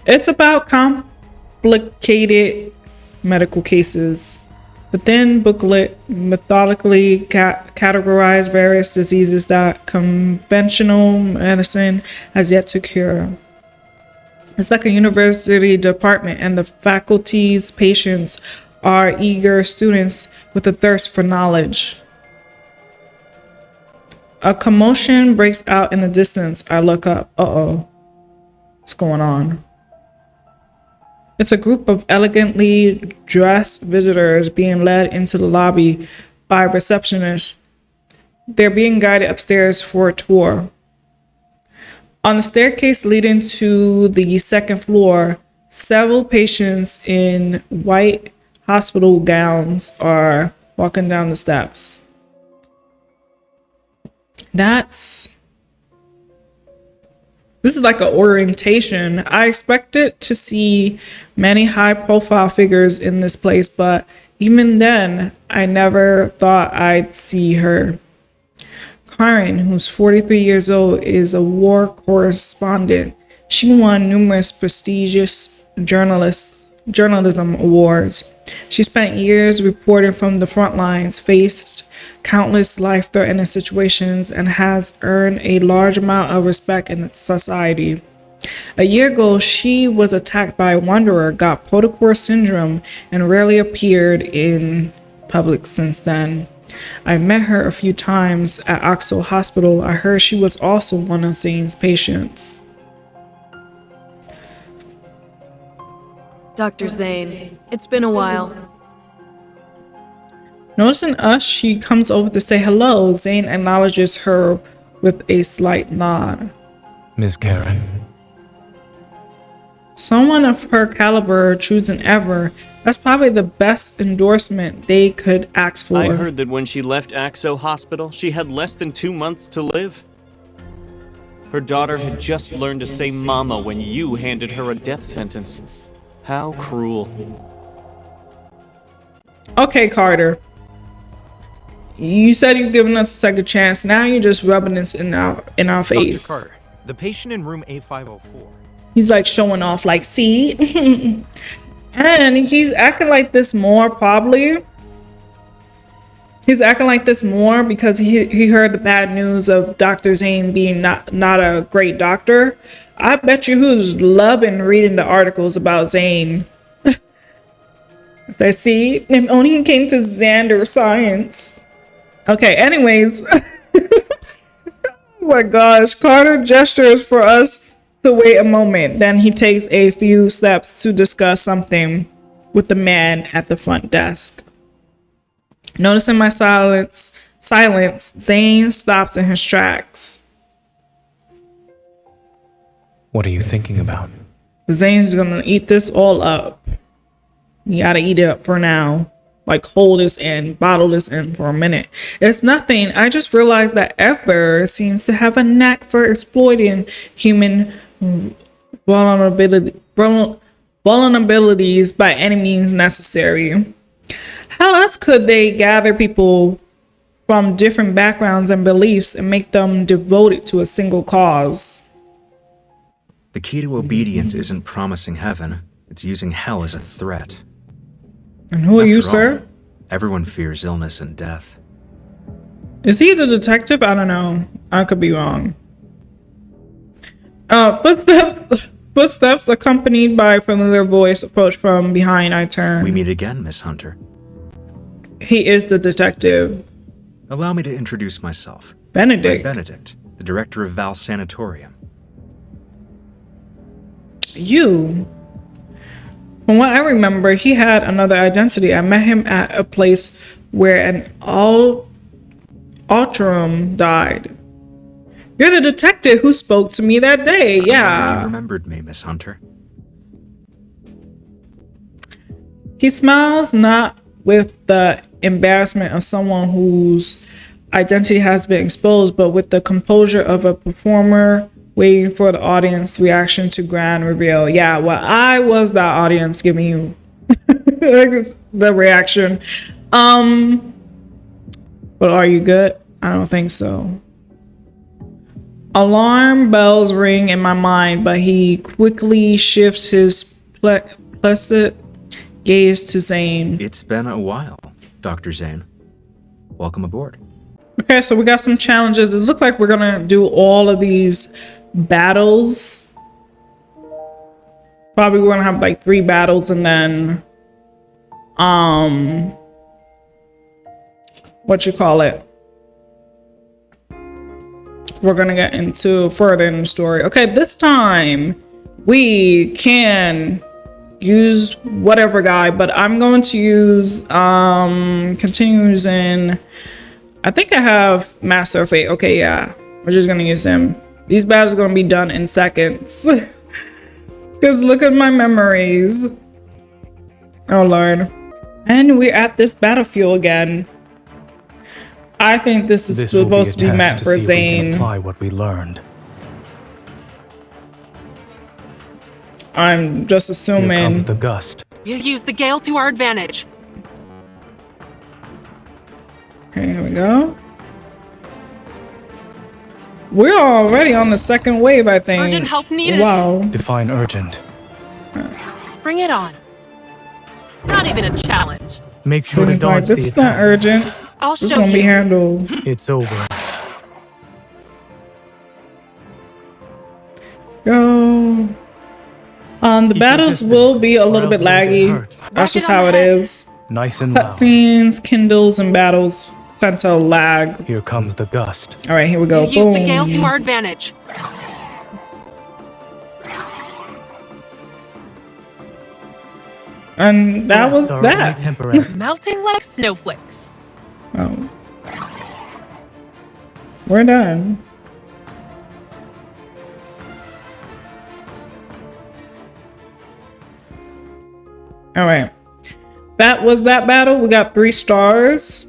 [SPEAKER 1] It's about complicated medical cases. The thin booklet methodically categorized various diseases that conventional medicine has yet to cure. It's like a university department, and the faculty's patients are eager students with a thirst for knowledge. A commotion breaks out in the distance. I look up. Uh-oh. What's going on? It's a group of elegantly dressed visitors being led into the lobby by a receptionist. They're being guided upstairs for a tour. On the staircase leading to the second floor, several patients in white hospital gowns are walking down the steps. This is like an orientation. I expected to see many high-profile figures in this place, but even then, I never thought I'd see her. Karen, who's 43 years old, is a war correspondent. She won numerous prestigious journalism awards. She spent years reporting from the front lines, faced countless life-threatening situations, and has earned a large amount of respect in society. A year ago, she was attacked by a wanderer, got protocore syndrome, and rarely appeared in public since then. I met her a few times at Oxo Hospital. I heard she was also one of Zayne's patients.
[SPEAKER 13] Dr. Zayne, it's been a while.
[SPEAKER 1] Noticing us, she comes over to say hello. Zayne acknowledges her with a slight nod.
[SPEAKER 7] Ms. Karen.
[SPEAKER 1] Someone of her caliber, true than ever. That's probably the best endorsement they could ask for.
[SPEAKER 6] I heard that when she left Axo Hospital, she had less than 2 months to live. Her daughter had just learned to say mama when you handed her a death sentence. How cruel.
[SPEAKER 1] Okay, Carter. You said you're giving us a second chance. Now you're just rubbing this in our face.
[SPEAKER 14] Dr. Carter, the patient in room A504.
[SPEAKER 1] He's like showing off, like, see? And he's acting like this more, probably. He's acting like this more because he heard the bad news of Dr. Zayne being not a great doctor. I bet you who's loving reading the articles about Zayne. I see. If only he came to Xander Science. Okay, anyways. Oh my gosh. Carter gestures for us to wait a moment. Then he takes a few steps to discuss something with the man at the front desk. Noticing my silence, Zayne stops in his tracks.
[SPEAKER 7] What are you thinking about?
[SPEAKER 1] Zayne's gonna eat this all up. You gotta eat it up for now. Like, hold this in, bottle this in for a minute. It's nothing. I just realized that Ever seems to have a knack for exploiting human vulnerabilities by any means necessary. How else could they gather people from different backgrounds and beliefs and make them devoted to a single cause?
[SPEAKER 5] The key to obedience isn't promising heaven, it's using hell as a threat.
[SPEAKER 1] And who are you,
[SPEAKER 5] After all,
[SPEAKER 1] sir?
[SPEAKER 5] Everyone fears illness and death.
[SPEAKER 1] Is he the detective? I don't know. I could be wrong. Footsteps accompanied by a familiar voice approach from behind. I turn.
[SPEAKER 5] We meet again, Miss Hunter.
[SPEAKER 1] He is the detective.
[SPEAKER 5] Allow me to introduce myself.
[SPEAKER 1] Benedict.
[SPEAKER 5] I'm Benedict, the director of Val Sanatorium.
[SPEAKER 1] You. From what I remember, he had another identity. I met him at a place where an Alterum died. You're the detective who spoke to me that day.
[SPEAKER 5] You
[SPEAKER 1] Yeah.
[SPEAKER 5] remembered me, Miss Hunter.
[SPEAKER 1] He smiles, not with the embarrassment of someone whose identity has been exposed, but with the composure of a performer waiting for the audience reaction to grand reveal. Yeah, well, I was that audience giving you the reaction. But are you good? I don't think so. Alarm bells ring in my mind, but he quickly shifts his placid gaze to Zayne.
[SPEAKER 5] It's been a while, Dr. Zayne. Welcome aboard.
[SPEAKER 1] Okay, so we got some challenges. It looks like we're gonna do all of these battles. Probably we're gonna have like 3 battles and then what you call it? We're gonna get into further in the story. Okay, this time we can use whatever guy, but I'm going to use continue using, I think I have Master of Fate. Okay, yeah, we're just gonna use him. These battles are gonna be done in seconds. Because look at my memories. Oh lord. And we're at this battlefield again. I think this is supposed to be meant for Zayne.
[SPEAKER 7] Apply what we learned.
[SPEAKER 1] I'm just
[SPEAKER 7] Here
[SPEAKER 1] assuming.
[SPEAKER 7] comes the gust.
[SPEAKER 15] We'll use the gale to our advantage.
[SPEAKER 1] Okay, here we go. We're already on the second wave, I think.
[SPEAKER 15] Urgent help needed.
[SPEAKER 1] Wow.
[SPEAKER 7] Define urgent.
[SPEAKER 15] Bring it on. Not even a challenge.
[SPEAKER 7] Make sure to
[SPEAKER 1] Things like,
[SPEAKER 7] dodge
[SPEAKER 1] this
[SPEAKER 7] the
[SPEAKER 1] is not
[SPEAKER 7] attack.
[SPEAKER 1] urgent.
[SPEAKER 15] I'll
[SPEAKER 1] This is
[SPEAKER 15] show
[SPEAKER 1] gonna be
[SPEAKER 15] you.
[SPEAKER 1] handled.
[SPEAKER 7] It's over.
[SPEAKER 1] Go. The battles will be a little bit laggy. That's just how it is.
[SPEAKER 7] Nice and loud.
[SPEAKER 1] Cutscenes, Kindles, and battles tend to lag.
[SPEAKER 7] Here comes the gust.
[SPEAKER 1] All right, here we go.
[SPEAKER 15] We'll use the gale
[SPEAKER 1] Boom.
[SPEAKER 15] to our advantage.
[SPEAKER 1] And that was
[SPEAKER 7] Are
[SPEAKER 1] that.
[SPEAKER 7] only temporary.
[SPEAKER 15] Melting like snowflakes.
[SPEAKER 1] Oh. We're done. All right. That was that battle. We got 3 stars.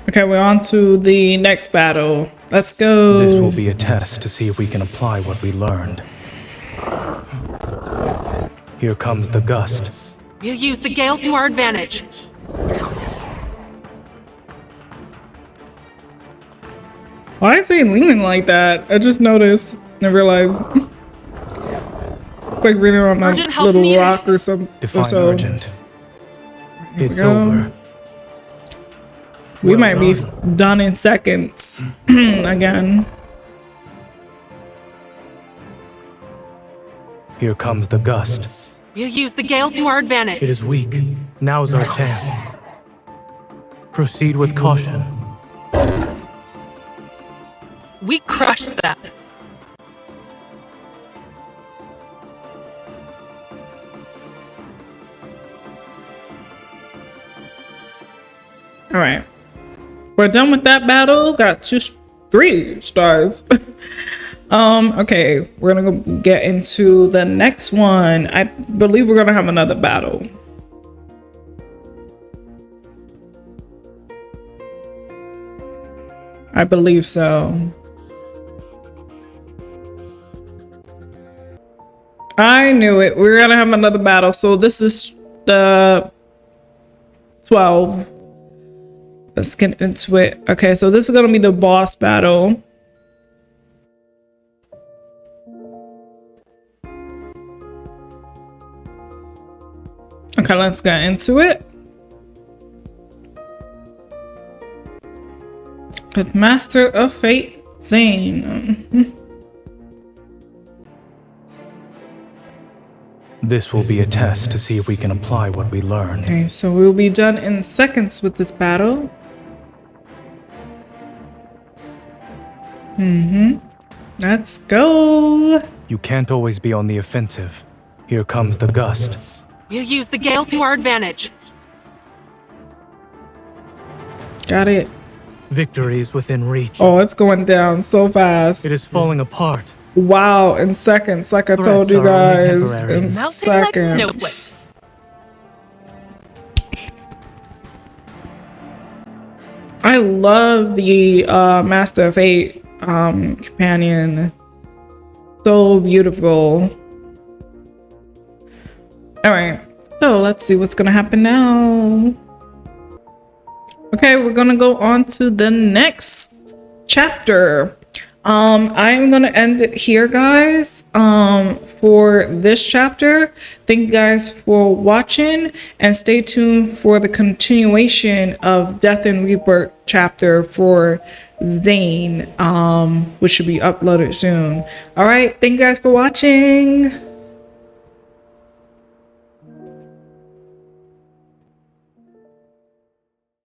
[SPEAKER 1] Okay, we're on to the next battle. Let's go.
[SPEAKER 7] This will be a test to see if we can apply what we learned. Here comes the gust.
[SPEAKER 15] We'll use the gale to our advantage.
[SPEAKER 1] Why is he leaning like that? I just noticed and realized. It's like reading on a
[SPEAKER 15] Urgent help
[SPEAKER 1] little
[SPEAKER 15] needed.
[SPEAKER 1] rock or something.
[SPEAKER 7] Define
[SPEAKER 1] so.
[SPEAKER 7] urgent.
[SPEAKER 1] Here we
[SPEAKER 7] It's
[SPEAKER 1] go.
[SPEAKER 7] over.
[SPEAKER 1] We
[SPEAKER 7] Well
[SPEAKER 1] might be
[SPEAKER 7] done.
[SPEAKER 1] done in seconds again.
[SPEAKER 7] Here comes the gust.
[SPEAKER 15] We'll use the gale to our
[SPEAKER 7] It
[SPEAKER 15] advantage.
[SPEAKER 7] is weak. Now's our chance. Proceed with caution.
[SPEAKER 15] We crushed that.
[SPEAKER 1] All right, we're done with that battle. Got 3 stars. Okay, we're gonna go get into the next one. I believe we're gonna have another battle. I believe so. I knew it. We're gonna have another battle. So this is the 12. Let's get into it. Okay, so this is gonna be the boss battle. Okay, let's get into it. With Master of Fate, Zayne.
[SPEAKER 7] This will be a test to see if we can apply what we learned.
[SPEAKER 1] Okay, so we'll be done in seconds with this battle. Let's go.
[SPEAKER 7] You can't always be on the offensive. Here comes the gust.
[SPEAKER 15] We'll use the gale to our advantage.
[SPEAKER 1] Got it.
[SPEAKER 11] Victory is within reach.
[SPEAKER 1] Oh, it's going down so fast.
[SPEAKER 11] It is falling apart.
[SPEAKER 1] Wow, in seconds, like I told you guys, in seconds.
[SPEAKER 15] Snowflakes.
[SPEAKER 1] I love the Master of Fate companion. So beautiful. Alright, so let's see what's gonna happen now. Okay, we're gonna go on to the next chapter. I'm gonna end it here, guys, for this chapter. Thank you guys for watching, and stay tuned for the continuation of Death and Rebirth chapter for Zayne, which should be uploaded soon. All right, thank you guys for watching.